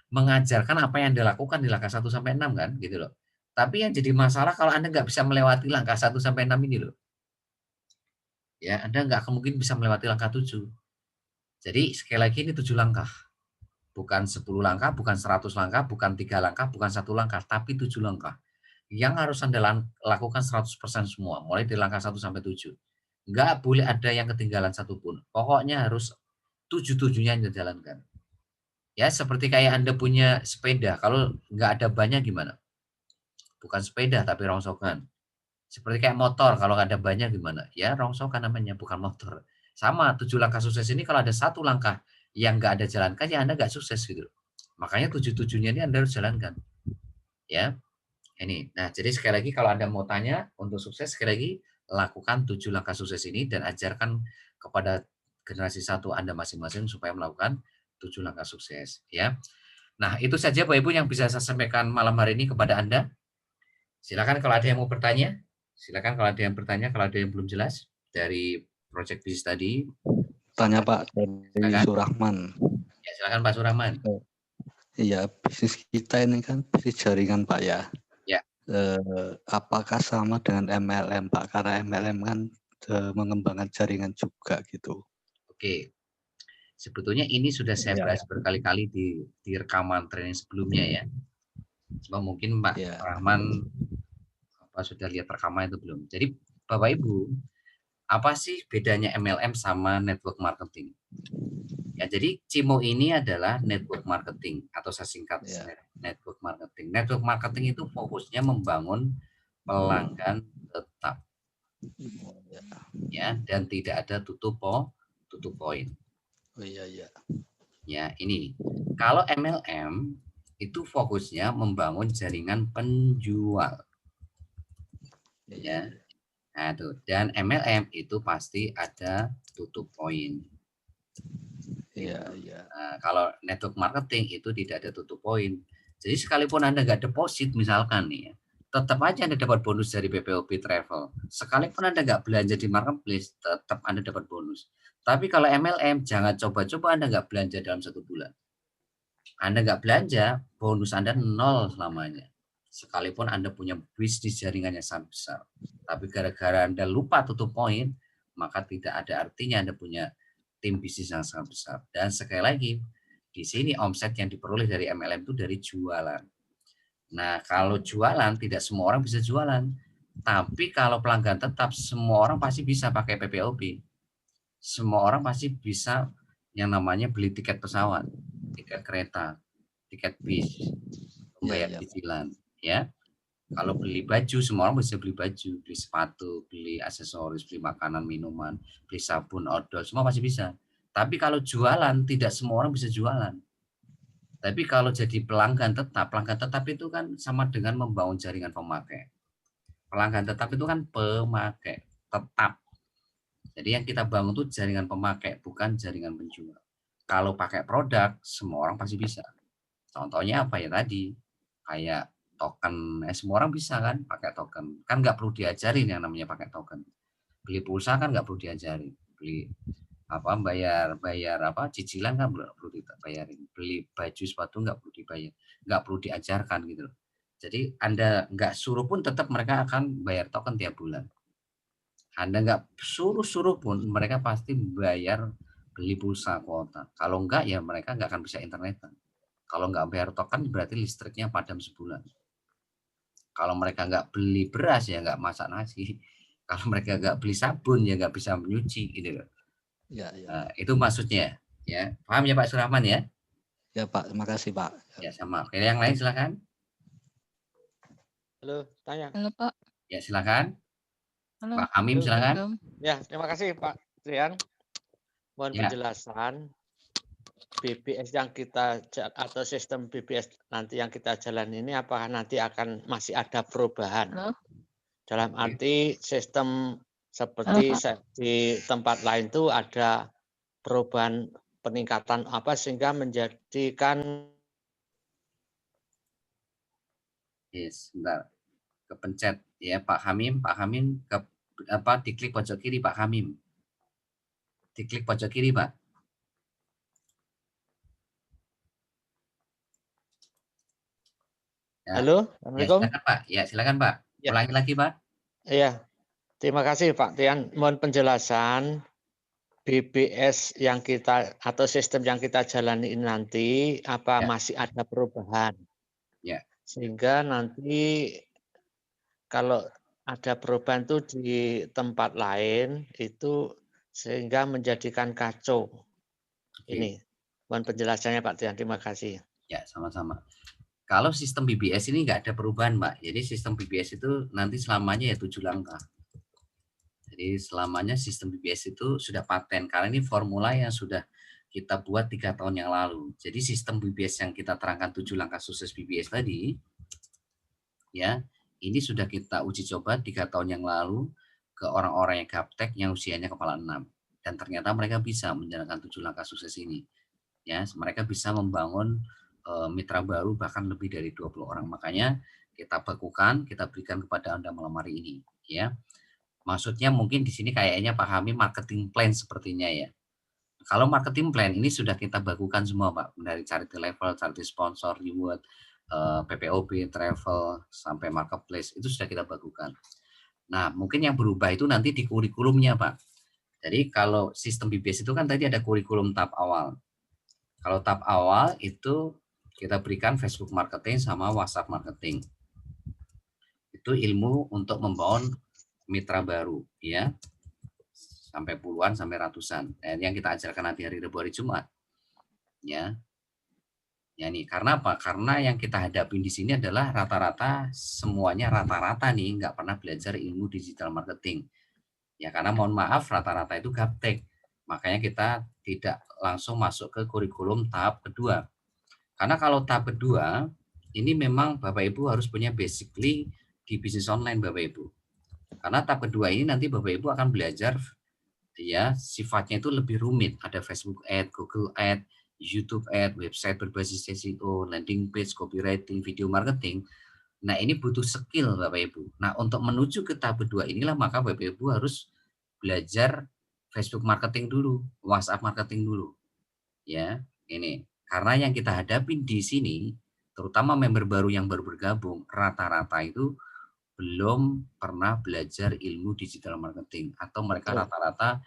Speaker 1: mengajarkan apa yang Anda lakukan di langkah 1 sampai 6 kan, gitu loh. Tapi yang jadi masalah kalau Anda nggak bisa melewati langkah 1 sampai 6 ini loh. Ya, Anda nggak mungkin bisa melewati langkah 7. Jadi sekali lagi ini 7 langkah. Bukan 10 langkah, bukan 100 langkah, bukan 3 langkah, bukan 1 langkah, tapi 7 langkah. Yang harus Anda lakukan 100% semua, mulai dari langkah 1 sampai 7. Nggak boleh ada yang ketinggalan satupun. Pokoknya harus 7-7-nya Anda jalankan. Ya, seperti kayak Anda punya sepeda, kalau nggak ada bannya gimana? Bukan sepeda, tapi rongsokan. Seperti kayak motor, kalau nggak ada bannya gimana? Ya, rongsokan namanya, bukan motor. Sama, 7 langkah sukses ini kalau ada 1 langkah yang nggak ada jalankan, ya Anda nggak sukses gitu. Makanya 7-7-nya ini Anda harus jalankan. Ya, ini. Nah, jadi sekali lagi kalau Anda mau tanya untuk sukses, sekali lagi lakukan 7 langkah sukses ini dan ajarkan kepada generasi 1 Anda masing-masing supaya melakukan 7 langkah sukses, ya. Nah, itu saja Bapak Ibu yang bisa saya sampaikan malam hari ini kepada Anda. Silakan kalau ada yang mau bertanya, silakan kalau ada yang bertanya, kalau ada yang belum jelas dari project bisnis tadi.
Speaker 2: Tanya Pak, dari
Speaker 1: Silakan.
Speaker 2: Surahman.
Speaker 1: Ya, silakan Pak Surahman.
Speaker 2: Iya, bisnis kita ini kan bisnis jaringan Pak ya.
Speaker 1: Ya.
Speaker 2: Apakah sama dengan MLM Pak? Karena MLM kan mengembangkan jaringan juga gitu.
Speaker 1: Oke. Sebetulnya ini sudah saya bahas berkali-kali di rekaman training sebelumnya ya. Cuma mungkin Pak Rahman sudah lihat rekaman itu belum. Jadi Bapak Ibu, apa sih bedanya MLM sama network marketing? Ya, jadi CIMO ini adalah network marketing atau saya singkat network marketing. Network marketing itu fokusnya membangun pelanggan tetap. Ya, dan tidak ada tutup poin.
Speaker 2: Oh iya.
Speaker 1: Ya, ini. Kalau MLM itu fokusnya membangun jaringan penjual. Ya. Nah, tuh. Dan MLM itu pasti ada tutup poin.
Speaker 2: Iya.
Speaker 1: Nah, kalau network marketing itu tidak ada tutup poin. Jadi sekalipun Anda nggak deposit misalkan nih ya, tetap aja Anda dapat bonus dari PPOB Travel. Sekalipun Anda nggak belanja di marketplace, tetap Anda dapat bonus. Tapi kalau MLM, jangan coba-coba Anda nggak belanja dalam 1 bulan. Anda nggak belanja, bonus Anda 0 selamanya. Sekalipun Anda punya bisnis jaringan yang sangat besar. Tapi gara-gara Anda lupa tutup poin, maka tidak ada artinya Anda punya tim bisnis yang sangat besar. Dan sekali lagi, di sini omset yang diperoleh dari MLM itu dari jualan. Nah, kalau jualan, tidak semua orang bisa jualan. Tapi kalau pelanggan tetap, semua orang pasti bisa pakai PPOB. Semua orang pasti bisa yang namanya beli tiket pesawat, tiket kereta, tiket bis, membayar cicilan, ya. Kalau beli baju, semua orang bisa beli baju, beli sepatu, beli aksesoris, beli makanan, minuman, beli sabun, odol, semua masih bisa. Tapi kalau jualan, tidak semua orang bisa jualan. Tapi kalau jadi pelanggan tetap itu kan sama dengan membangun jaringan pemakai. Pelanggan tetap itu kan pemakai, tetap. Jadi yang kita bangun itu jaringan pemakai, bukan jaringan penjual. Kalau pakai produk, semua orang pasti bisa. Contohnya apa ya tadi? Kayak token. Semua orang bisa kan pakai token. Kan nggak perlu diajarin yang namanya pakai token. Beli pulsa kan nggak perlu diajarin. Beli apa bayar apa cicilan kan nggak perlu dibayarin. Beli baju sepatu nggak perlu dibayar, nggak perlu diajarkan gitu loh. Jadi Anda nggak suruh pun tetap mereka akan bayar token tiap bulan. Anda nggak suruh-suruh pun mereka pasti bayar beli pulsa kuota. Kalau enggak ya mereka nggak akan bisa internetan. Kalau nggak bayar token berarti listriknya padam sebulan. Kalau mereka nggak beli beras ya nggak masak nasi. Kalau mereka nggak beli sabun ya nggak bisa menyuci gitu loh.
Speaker 2: Ya, ya.
Speaker 1: Itu maksudnya ya. Paham ya Pak Surahman ya?
Speaker 2: Ya Pak, terima kasih Pak.
Speaker 1: Ya sama. Oke, yang lain silakan.
Speaker 3: Halo, tanya.
Speaker 4: Halo Pak.
Speaker 1: Ya silakan.
Speaker 4: Halo.
Speaker 1: Pak Hamim silakan.
Speaker 3: Ya, terima kasih Pak Trian. Mohon
Speaker 1: Ya.
Speaker 3: penjelasan BBS yang kita atau sistem BBS nanti yang kita jalan ini apakah nanti akan masih ada perubahan?
Speaker 4: Halo.
Speaker 3: Dalam arti sistem seperti di tempat lain itu ada perubahan peningkatan apa sehingga menjadikan
Speaker 1: Sebentar. Kepencet ya Pak Hamim ke apa diklik pojok kiri Pak Hamim. Diklik pojok kiri Pak. Ya.
Speaker 3: Halo, Assalamualaikum.
Speaker 1: Ya, silakan Pak. Ya, silakan Pak.
Speaker 3: Ya.
Speaker 1: Ulangi lagi Pak.
Speaker 3: Iya. Terima kasih Pak Tian. Mohon penjelasan BBS yang kita atau sistem yang kita jalani ini nanti apa masih ada perubahan?
Speaker 1: Ya.
Speaker 3: Sehingga nanti kalau ada perubahan itu di tempat lain itu sehingga menjadikan kacau. Ini mohon penjelasannya Pak Tian. Terima kasih.
Speaker 1: Ya, sama-sama. Kalau sistem BBS ini nggak ada perubahan, Mbak. Jadi sistem BBS itu nanti selamanya ya 7 langkah. Jadi selamanya sistem BBS itu sudah paten, karena ini formula yang sudah kita buat 3 tahun yang lalu. Jadi sistem BBS yang kita terangkan 7 langkah sukses BBS tadi, ya ini sudah kita uji coba 3 tahun yang lalu ke orang-orang yang gaptek yang usianya kepala 6. Dan ternyata mereka bisa menjalankan 7 langkah sukses ini. Ya, mereka bisa membangun mitra baru bahkan lebih dari 20 orang. Makanya kita bakukan, kita berikan kepada Anda malam hari ini. Ya, maksudnya mungkin di sini kayaknya pahami marketing plan sepertinya ya. Kalau marketing plan ini sudah kita bakukan semua Pak, dari charity level, charity sponsor, reward, PPOP, travel, sampai marketplace, itu sudah kita bakukan. Nah, mungkin yang berubah itu nanti di kurikulumnya Pak. Jadi kalau sistem BBS itu kan tadi ada kurikulum tahap awal. Kalau tahap awal itu kita berikan Facebook marketing sama WhatsApp marketing. Itu ilmu untuk membangun mitra baru ya. Sampai puluhan sampai ratusan. Dan yang kita ajarkan nanti hari Rabu hari Jumat. Ya. Ya nih, karena apa? Karena yang kita hadapin di sini adalah rata-rata semuanya rata-rata nih nggak pernah belajar ilmu digital marketing. Ya karena mohon maaf rata-rata itu gaptek. Makanya kita tidak langsung masuk ke kurikulum tahap kedua. Karena kalau tahap kedua, ini memang Bapak Ibu harus punya basically di bisnis online Bapak Ibu. Karena tahap kedua ini nanti Bapak Ibu akan belajar ya sifatnya itu lebih rumit. Ada Facebook Ad, Google Ad, YouTube Ad, website berbasis SEO, landing page, copywriting, video marketing. Nah ini butuh skill Bapak Ibu. Nah untuk menuju ke tahap kedua inilah maka Bapak Ibu harus belajar Facebook marketing dulu, WhatsApp marketing dulu. Ya, ini. Karena yang kita hadapi di sini, terutama member baru yang baru bergabung, rata-rata itu belum pernah belajar ilmu digital marketing. Atau mereka rata-rata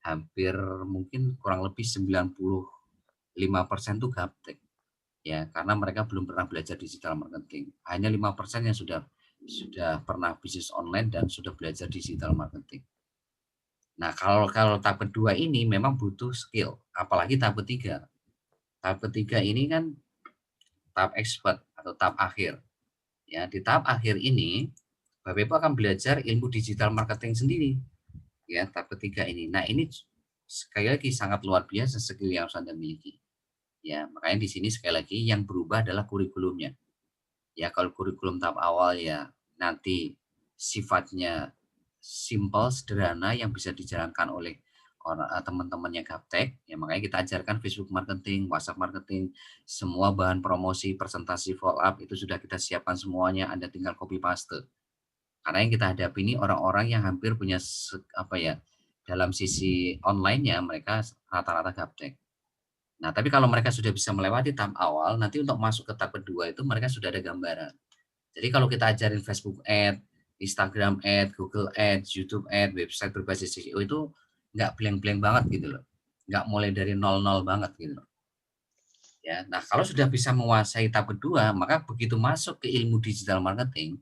Speaker 1: hampir mungkin kurang lebih 95% itu gaptek. Ya, karena mereka belum pernah belajar digital marketing. Hanya 5% yang sudah pernah bisnis online dan sudah belajar digital marketing. Nah, kalau tahap kedua ini memang butuh skill, apalagi tahap ketiga. Tahap ketiga ini kan tahap expert atau tahap akhir. Ya, di tahap akhir ini Bapak Ibu akan belajar ilmu digital marketing sendiri. Ya, tahap ketiga ini. Nah, ini sekali lagi sangat luar biasa skill yang harus Anda miliki. Ya, makanya di sini sekali lagi yang berubah adalah kurikulumnya. Ya, kalau kurikulum tahap awal ya nanti sifatnya simple, sederhana yang bisa dijalankan oleh teman-temannya Gaptek, ya makanya kita ajarkan Facebook marketing, WhatsApp marketing, semua bahan promosi, presentasi, follow up itu sudah kita siapkan semuanya, Anda tinggal copy paste. Karena yang kita hadapi ini orang-orang yang hampir punya dalam sisi online-nya mereka rata-rata Gaptek. Nah, tapi kalau mereka sudah bisa melewati tahap awal, nanti untuk masuk ke tahap kedua itu mereka sudah ada gambaran. Jadi kalau kita ajarin Facebook Ad, Instagram Ad, Google Ads, YouTube Ad, website berbasis SEO itu nggak blank-blank banget gitu loh. Nggak mulai dari 00 banget gitu loh. Ya, nah kalau sudah bisa menguasai tahap kedua, maka begitu masuk ke ilmu digital marketing,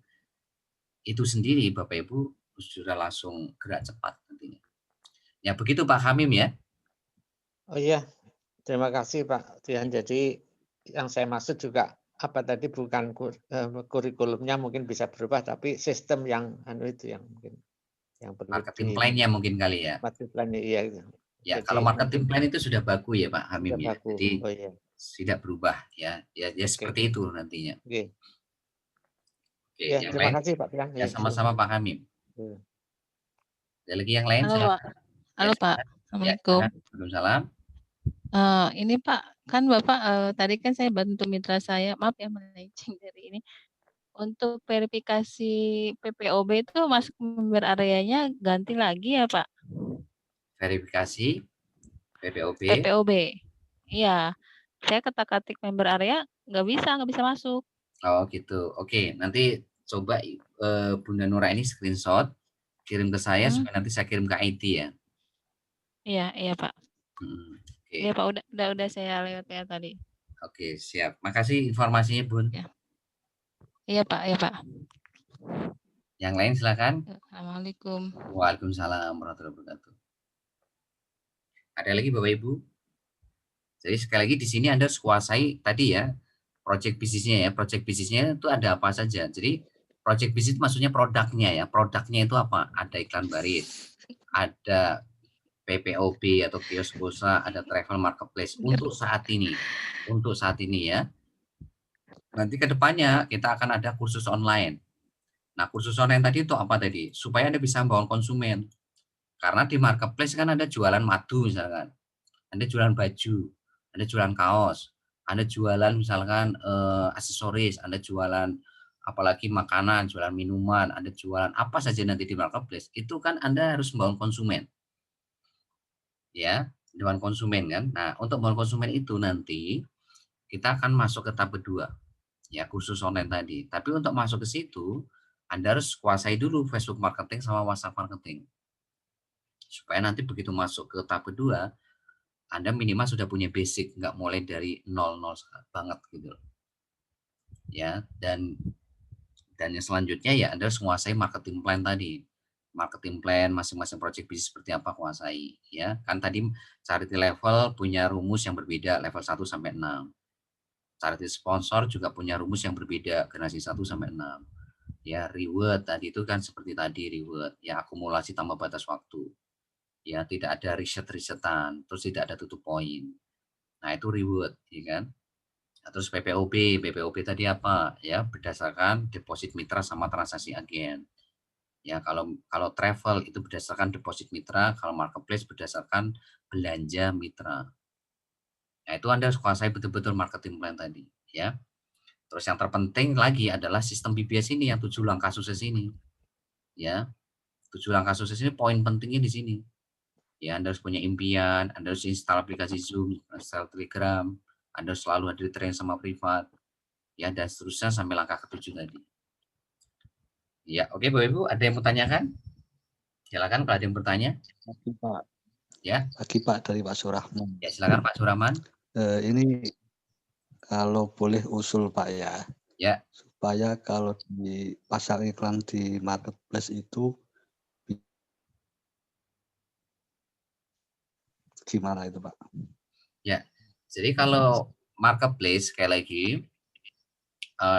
Speaker 1: itu sendiri Bapak Ibu sudah langsung gerak cepat nantinya. Ya begitu Pak Hamim ya.
Speaker 3: Oh iya, terima kasih Pak Dian. Jadi yang saya maksud juga apa tadi bukan kurikulumnya mungkin bisa berubah, tapi sistem yang itu yang mungkin yang perlu
Speaker 1: Marketing plan-nya mungkin kali ya.
Speaker 3: marketing plan-nya iya.
Speaker 1: Ya,
Speaker 3: Jadi
Speaker 1: kalau marketing plan itu sudah baku ya Pak Hamim ya.
Speaker 3: baku.
Speaker 1: Jadi
Speaker 3: Oh iya.
Speaker 1: tidak berubah ya. Ya
Speaker 3: Oke.
Speaker 1: seperti itu nantinya.
Speaker 3: Oke.
Speaker 1: Oke,
Speaker 3: Ya,
Speaker 1: yang
Speaker 3: terima
Speaker 1: lain?
Speaker 3: kasih Pak Dian.
Speaker 1: Ya sama-sama Pak Hamim.
Speaker 3: Iya.
Speaker 1: Ada lagi yang lain?
Speaker 4: Halo Pak. Halo Pak. Assalamualaikum.
Speaker 1: Waalaikumsalam.
Speaker 4: Ini Pak, kan Bapak tadi kan saya bantu mitra saya, maaf ya melenceng dari ini. Untuk verifikasi PPOB itu masuk member areanya ganti lagi ya Pak?
Speaker 1: Verifikasi PPOB.
Speaker 4: PPOB. Iya. Saya ketik-ketik member area nggak bisa masuk.
Speaker 1: Oh gitu. Oke, nanti coba Bunda Nura ini screenshot kirim ke saya supaya nanti saya kirim ke IT ya.
Speaker 4: Iya Pak.
Speaker 1: Oke.
Speaker 4: Iya Pak, udah saya lewat ya tadi.
Speaker 1: Oke, siap. Makasih informasinya, Bun.
Speaker 4: Ya. Iya Pak.
Speaker 1: Yang lain silakan.
Speaker 4: Assalamualaikum.
Speaker 1: Waalaikumsalam warahmatullahi wabarakatuh. Ada lagi Bapak Ibu? Jadi sekali lagi di sini Anda harus kuasai tadi ya, project bisnisnya ya. Project bisnisnya itu ada apa saja. Jadi project bisnis maksudnya produknya ya. Produknya itu apa? Ada iklan baris, ada PPOB atau kios pulsa, ada travel marketplace untuk saat ini. Untuk saat ini ya. Nanti ke depannya kita akan ada kursus online. Nah, kursus online tadi itu apa tadi? Supaya Anda bisa membangun konsumen. Karena di marketplace kan ada jualan madu misalkan. Anda jualan baju, Anda jualan kaos, Anda jualan misalkan aksesoris, Anda jualan apalagi makanan, jualan minuman, Anda jualan apa saja nanti di marketplace. Itu kan Anda harus membangun konsumen. Ya, membangun konsumen kan. Nah, untuk membangun konsumen itu nanti kita akan masuk ke tahap kedua. Ya, kursus online tadi. Tapi untuk masuk ke situ, Anda harus kuasai dulu Facebook marketing sama WhatsApp marketing. Supaya nanti begitu masuk ke tahap kedua, Anda minimal sudah punya basic, nggak mulai dari 00 banget gitu. Ya, dan yang selanjutnya ya Anda harus menguasai marketing plan tadi. Marketing plan masing-masing project bisnis seperti apa kuasai ya. Kan tadi charity level punya rumus yang berbeda level 1 sampai 6. Charity sponsor juga punya rumus yang berbeda generasi 1 sampai 6. Ya, reward tadi itu kan seperti tadi reward, ya akumulasi tambah batas waktu. Ya, tidak ada riset-risetan, terus tidak ada tutup poin. Nah, itu reward, ya kan? Nah, terus PPOB tadi apa? Ya, berdasarkan deposit mitra sama transaksi agen. Ya, kalau travel itu berdasarkan deposit mitra, kalau marketplace berdasarkan belanja mitra. Nah, itu Anda harus kuasai betul-betul marketing plan tadi, ya. Terus yang terpenting lagi adalah sistem BBS ini yang 7 langkah sukses ini. Ya, 7 langkah sukses ini poin pentingnya di sini. Ya, Anda harus punya impian, Anda harus install aplikasi Zoom, install Telegram, Anda harus selalu hadir training sama privat, ya, dan seterusnya sampai langkah ke-7 tadi. Ya, oke Bapak Ibu, ada yang mau tanyakan? Silakan kalau ada yang bertanya.
Speaker 2: Lagi Pak.
Speaker 1: Ya.
Speaker 2: Lagi Pak dari Pak Surahman.
Speaker 1: Ya, silakan Pak Surahman.
Speaker 2: Ini kalau boleh usul Pak ya.
Speaker 1: Ya.
Speaker 2: Supaya kalau dipasang iklan di marketplace itu gimana itu Pak? Ya,
Speaker 1: jadi kalau marketplace sekali lagi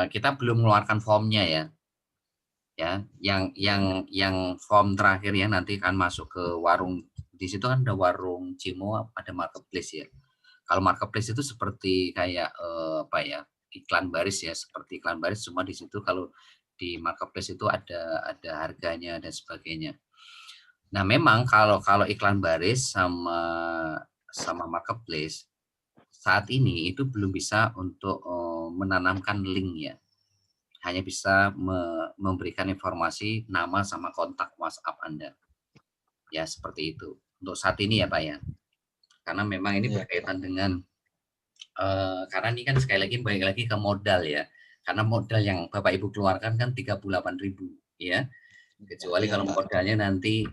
Speaker 1: kita belum mengeluarkan formnya ya. Ya, yang form terakhir ya nanti akan masuk ke warung. Di situ kan ada warung Cimo, ada marketplace ya. Kalau marketplace itu seperti kayak apa ya, iklan baris ya, seperti iklan baris, cuma di situ kalau di marketplace itu ada harganya dan sebagainya. Nah, memang kalau iklan baris sama marketplace saat ini itu belum bisa untuk menanamkan link ya. Hanya bisa memberikan informasi nama sama kontak WhatsApp Anda. Ya, seperti itu. Untuk saat ini ya, Pak ya. Karena memang ini berkaitan dengan karena ini kan sekali lagi balik lagi ke modal ya. Karena modal yang Bapak Ibu keluarkan kan 38.000 ya. Kecuali kalau modalnya nanti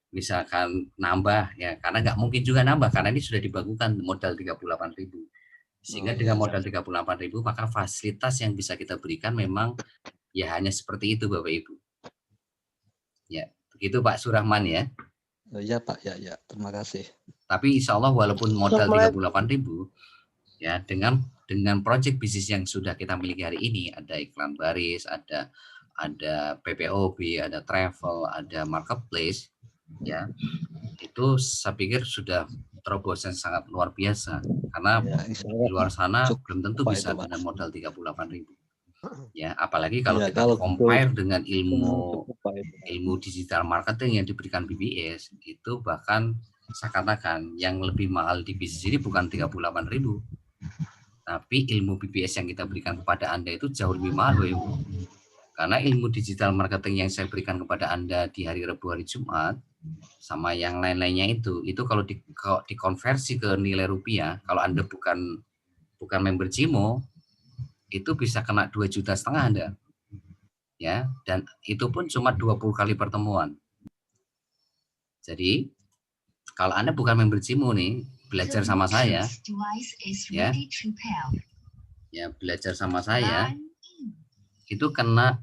Speaker 1: misalkan nambah ya, karena nggak mungkin juga nambah karena ini sudah dibagikan modal 38.000. Sehingga dengan modal 38.000 maka fasilitas yang bisa kita berikan memang ya hanya seperti itu Bapak Ibu. Ya, begitu Pak Surahman ya.
Speaker 2: Ya Pak, ya, terima kasih.
Speaker 1: Tapi insya Allah walaupun modal 38.000 ya, dengan proyek bisnis yang sudah kita miliki hari ini, ada iklan baris, ada PPOB, ada travel, ada marketplace, ya itu saya pikir sudah terobosan sangat luar biasa karena di luar sana belum tentu bisa dengan modal 38.000. Ya, apalagi kalau kita compare dengan ilmu digital marketing yang diberikan BBS, itu bahkan saya katakan yang lebih mahal di bisnis ini bukan 38.000, tapi ilmu BBS yang kita berikan kepada Anda itu jauh lebih mahal, Ibu. Karena ilmu digital marketing yang saya berikan kepada Anda di hari Rabu, hari Jumat, sama yang lain-lainnya itu kalau dikonversi ke nilai rupiah, kalau Anda bukan member Cimo, itu bisa kena 2,5 juta Anda. Ya, dan itu pun cuma 20 kali pertemuan. Jadi, kalau Anda bukan member Cimo nih, belajar sama saya, ya belajar sama saya, itu kena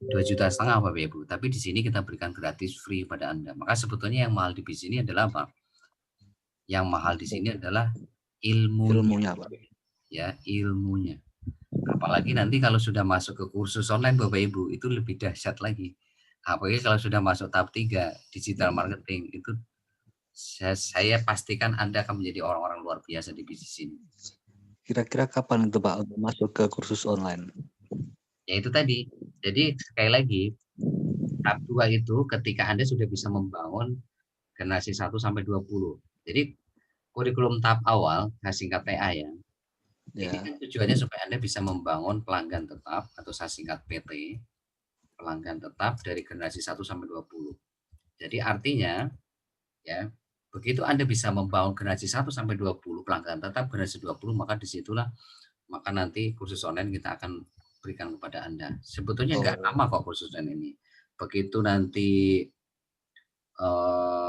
Speaker 1: 2,5 juta Bapak Ibu. Tapi di sini kita berikan gratis free pada Anda. Maka sebetulnya yang mahal di sini adalah apa? Yang mahal di sini adalah ilmunya, Pak. Ya, ilmunya. Apalagi nanti kalau sudah masuk ke kursus online Bapak Ibu, itu lebih dahsyat lagi. Apalagi kalau sudah masuk tahap 3 digital marketing, itu saya pastikan Anda akan menjadi orang-orang luar biasa di bisnis ini.
Speaker 2: Kira-kira kapan itu Pak untuk masuk ke kursus online?
Speaker 1: Ya itu tadi. Jadi sekali lagi, tahap 2 itu ketika Anda sudah bisa membangun generasi 1 sampai 20. Jadi kurikulum tahap awal, singkat TA ya. Ini kan tujuannya supaya Anda bisa membangun pelanggan tetap atau singkat PT, pelanggan tetap dari generasi 1 sampai 20. Jadi artinya ya, begitu Anda bisa membangun generasi 1 sampai 20 pelanggan tetap generasi 20, maka disitulah nanti kursus online kita akan berikan kepada Anda. Sebetulnya nggak lama kok kursus online ini. Begitu nanti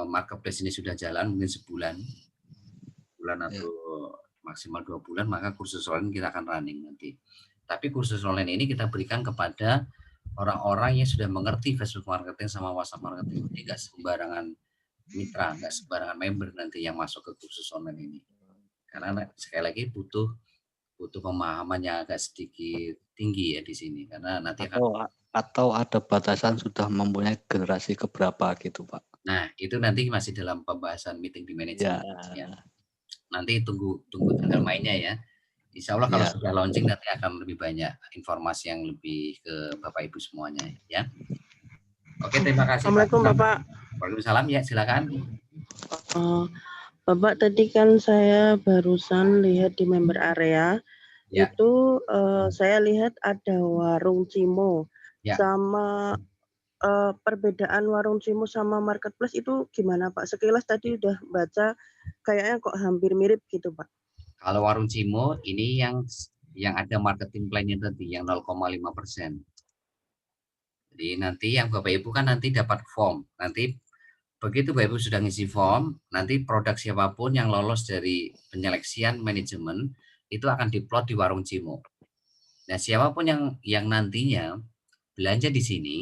Speaker 1: marketplace ini sudah jalan mungkin sebulan atau maksimal 2 bulan, maka kursus online kita akan running nanti. Tapi kursus online ini kita berikan kepada orang-orang yang sudah mengerti Facebook marketing sama WhatsApp marketing. Jadi nggak sembarangan mitra, nggak sembarangan member nanti yang masuk ke kursus online ini. Karena sekali lagi butuh pemahaman yang agak sedikit tinggi ya di sini, karena nanti
Speaker 2: atau ada batasan sudah mempunyai generasi keberapa gitu Pak.
Speaker 1: Nah itu nanti masih dalam pembahasan meeting di manajemen ya. Nanti tunggu tanggal mainnya ya. Insya Allah kalau sudah launching nanti akan lebih banyak informasi yang lebih ke Bapak Ibu semuanya ya. Oke, terima kasih.
Speaker 5: Assalamualaikum Bapak.
Speaker 1: Waalaikumsalam, ya silakan.
Speaker 5: Bapak, tadi kan saya barusan lihat di member area ya. Itu saya lihat ada warung Cimo ya. Sama perbedaan warung Cimo sama marketplace itu gimana Pak? Sekilas tadi udah baca kayaknya kok hampir mirip gitu Pak.
Speaker 1: Kalau warung Cimo ini yang ada marketing plan-nya tadi yang 0,5%. Jadi nanti yang Bapak Ibu kan nanti dapat form. Nanti begitu Bapak Ibu sudah ngisi form, nanti produk siapapun yang lolos dari penyeleksian manajemen itu akan diplot di warung Cimo. Nah, siapapun yang nantinya belanja di sini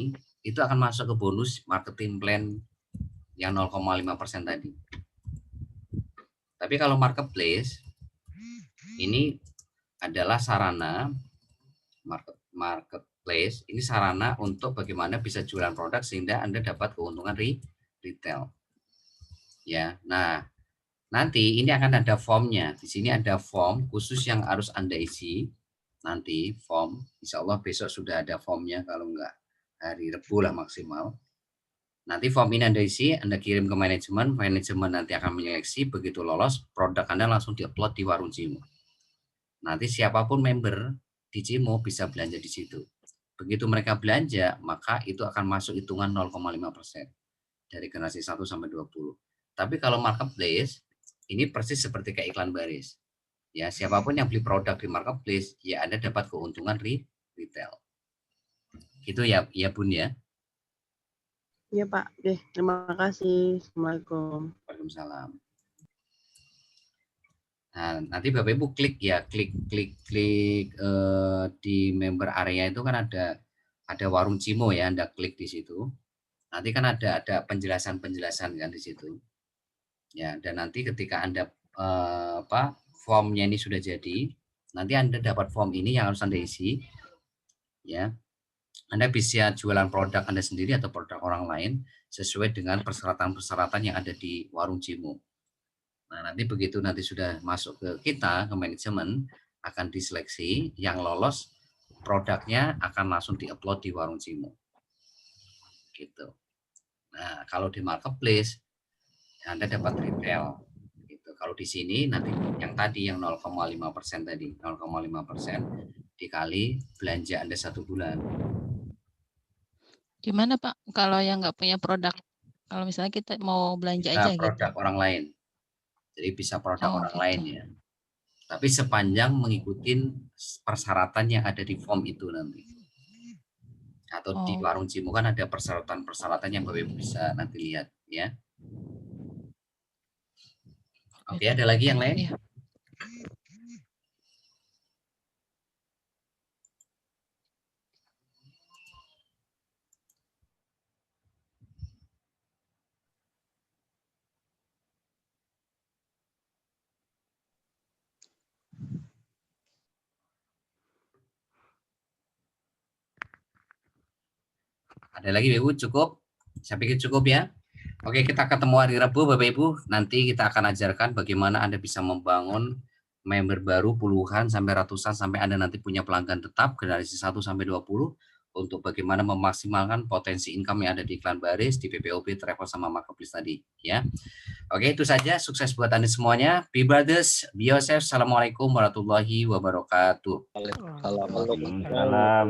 Speaker 1: itu akan masuk ke bonus marketing plan yang 0,5% tadi. Tapi kalau marketplace ini adalah sarana marketplace, ini sarana untuk bagaimana bisa jualan produk sehingga Anda dapat keuntungan retail. Ya, nah nanti ini akan ada formnya. Di sini ada form khusus yang harus Anda isi. Nanti form, insya Allah besok sudah ada formnya, kalau enggak hari Rabu lah maksimal. Nanti form ini Anda isi, Anda kirim ke manajemen, manajemen nanti akan menyeleksi, begitu lolos, produk Anda langsung diupload di Warung Cimo. Nanti siapapun member di Cimo bisa belanja di situ. Begitu mereka belanja, maka itu akan masuk hitungan 0,5% dari generasi 1 sampai 20. Tapi kalau marketplace, ini persis seperti kayak iklan baris. Ya, siapapun yang beli produk di marketplace, ya Anda dapat keuntungan retail. Gitu ya, ya Bun ya.
Speaker 5: Iya Pak, terima kasih. Assalamualaikum.
Speaker 1: Waalaikumsalam. Nah, nanti Bapak Ibu klik di member area itu kan ada Warung Cimo ya, Anda klik di situ. Nanti kan ada penjelasan-penjelasan kan di situ. Ya, dan nanti ketika Anda formnya ini sudah jadi, nanti Anda dapat form ini yang harus Anda isi. Ya. Anda bisa jualan produk Anda sendiri atau produk orang lain sesuai dengan persyaratan-persyaratan yang ada di Warung Cimo. Nah, nanti begitu nanti sudah masuk ke kita, ke manajemen, akan diseleksi, yang lolos produknya akan langsung diupload di Warung Cimo. Gitu. Nah, kalau di marketplace, Anda dapat retail. Gitu. Kalau di sini nanti yang tadi yang 0,5% tadi, 0,5% dikali belanja Anda 1 bulan.
Speaker 4: Gimana Pak kalau yang nggak punya produk? Kalau misalnya kita mau belanja
Speaker 1: Bisa
Speaker 4: aja
Speaker 1: produk
Speaker 4: gitu.
Speaker 1: orang lain. Jadi bisa produk orang
Speaker 4: gitu.
Speaker 1: lain ya. Tapi sepanjang mengikuti persyaratan yang ada di form itu nanti. Atau di Warung Cimo kan ada persyaratan-persyaratan yang Bapak Ibu bisa nanti lihat ya. Oke, ada lagi yang lain?
Speaker 4: Iya.
Speaker 1: Ada lagi Bapak Ibu? Cukup? Saya pikir cukup ya. Oke, kita ketemu hari Rabu Bapak Ibu. Nanti kita akan ajarkan bagaimana Anda bisa membangun member baru puluhan sampai ratusan sampai Anda nanti punya pelanggan tetap generasi 1 sampai 20 untuk bagaimana memaksimalkan potensi income yang ada di iklan baris, di PPOB, travel sama marketplace tadi ya. Oke, itu saja. Sukses buat Anda semuanya. Be brothers, be yourself. Assalamualaikum warahmatullahi wabarakatuh.
Speaker 2: Waalaikumsalam.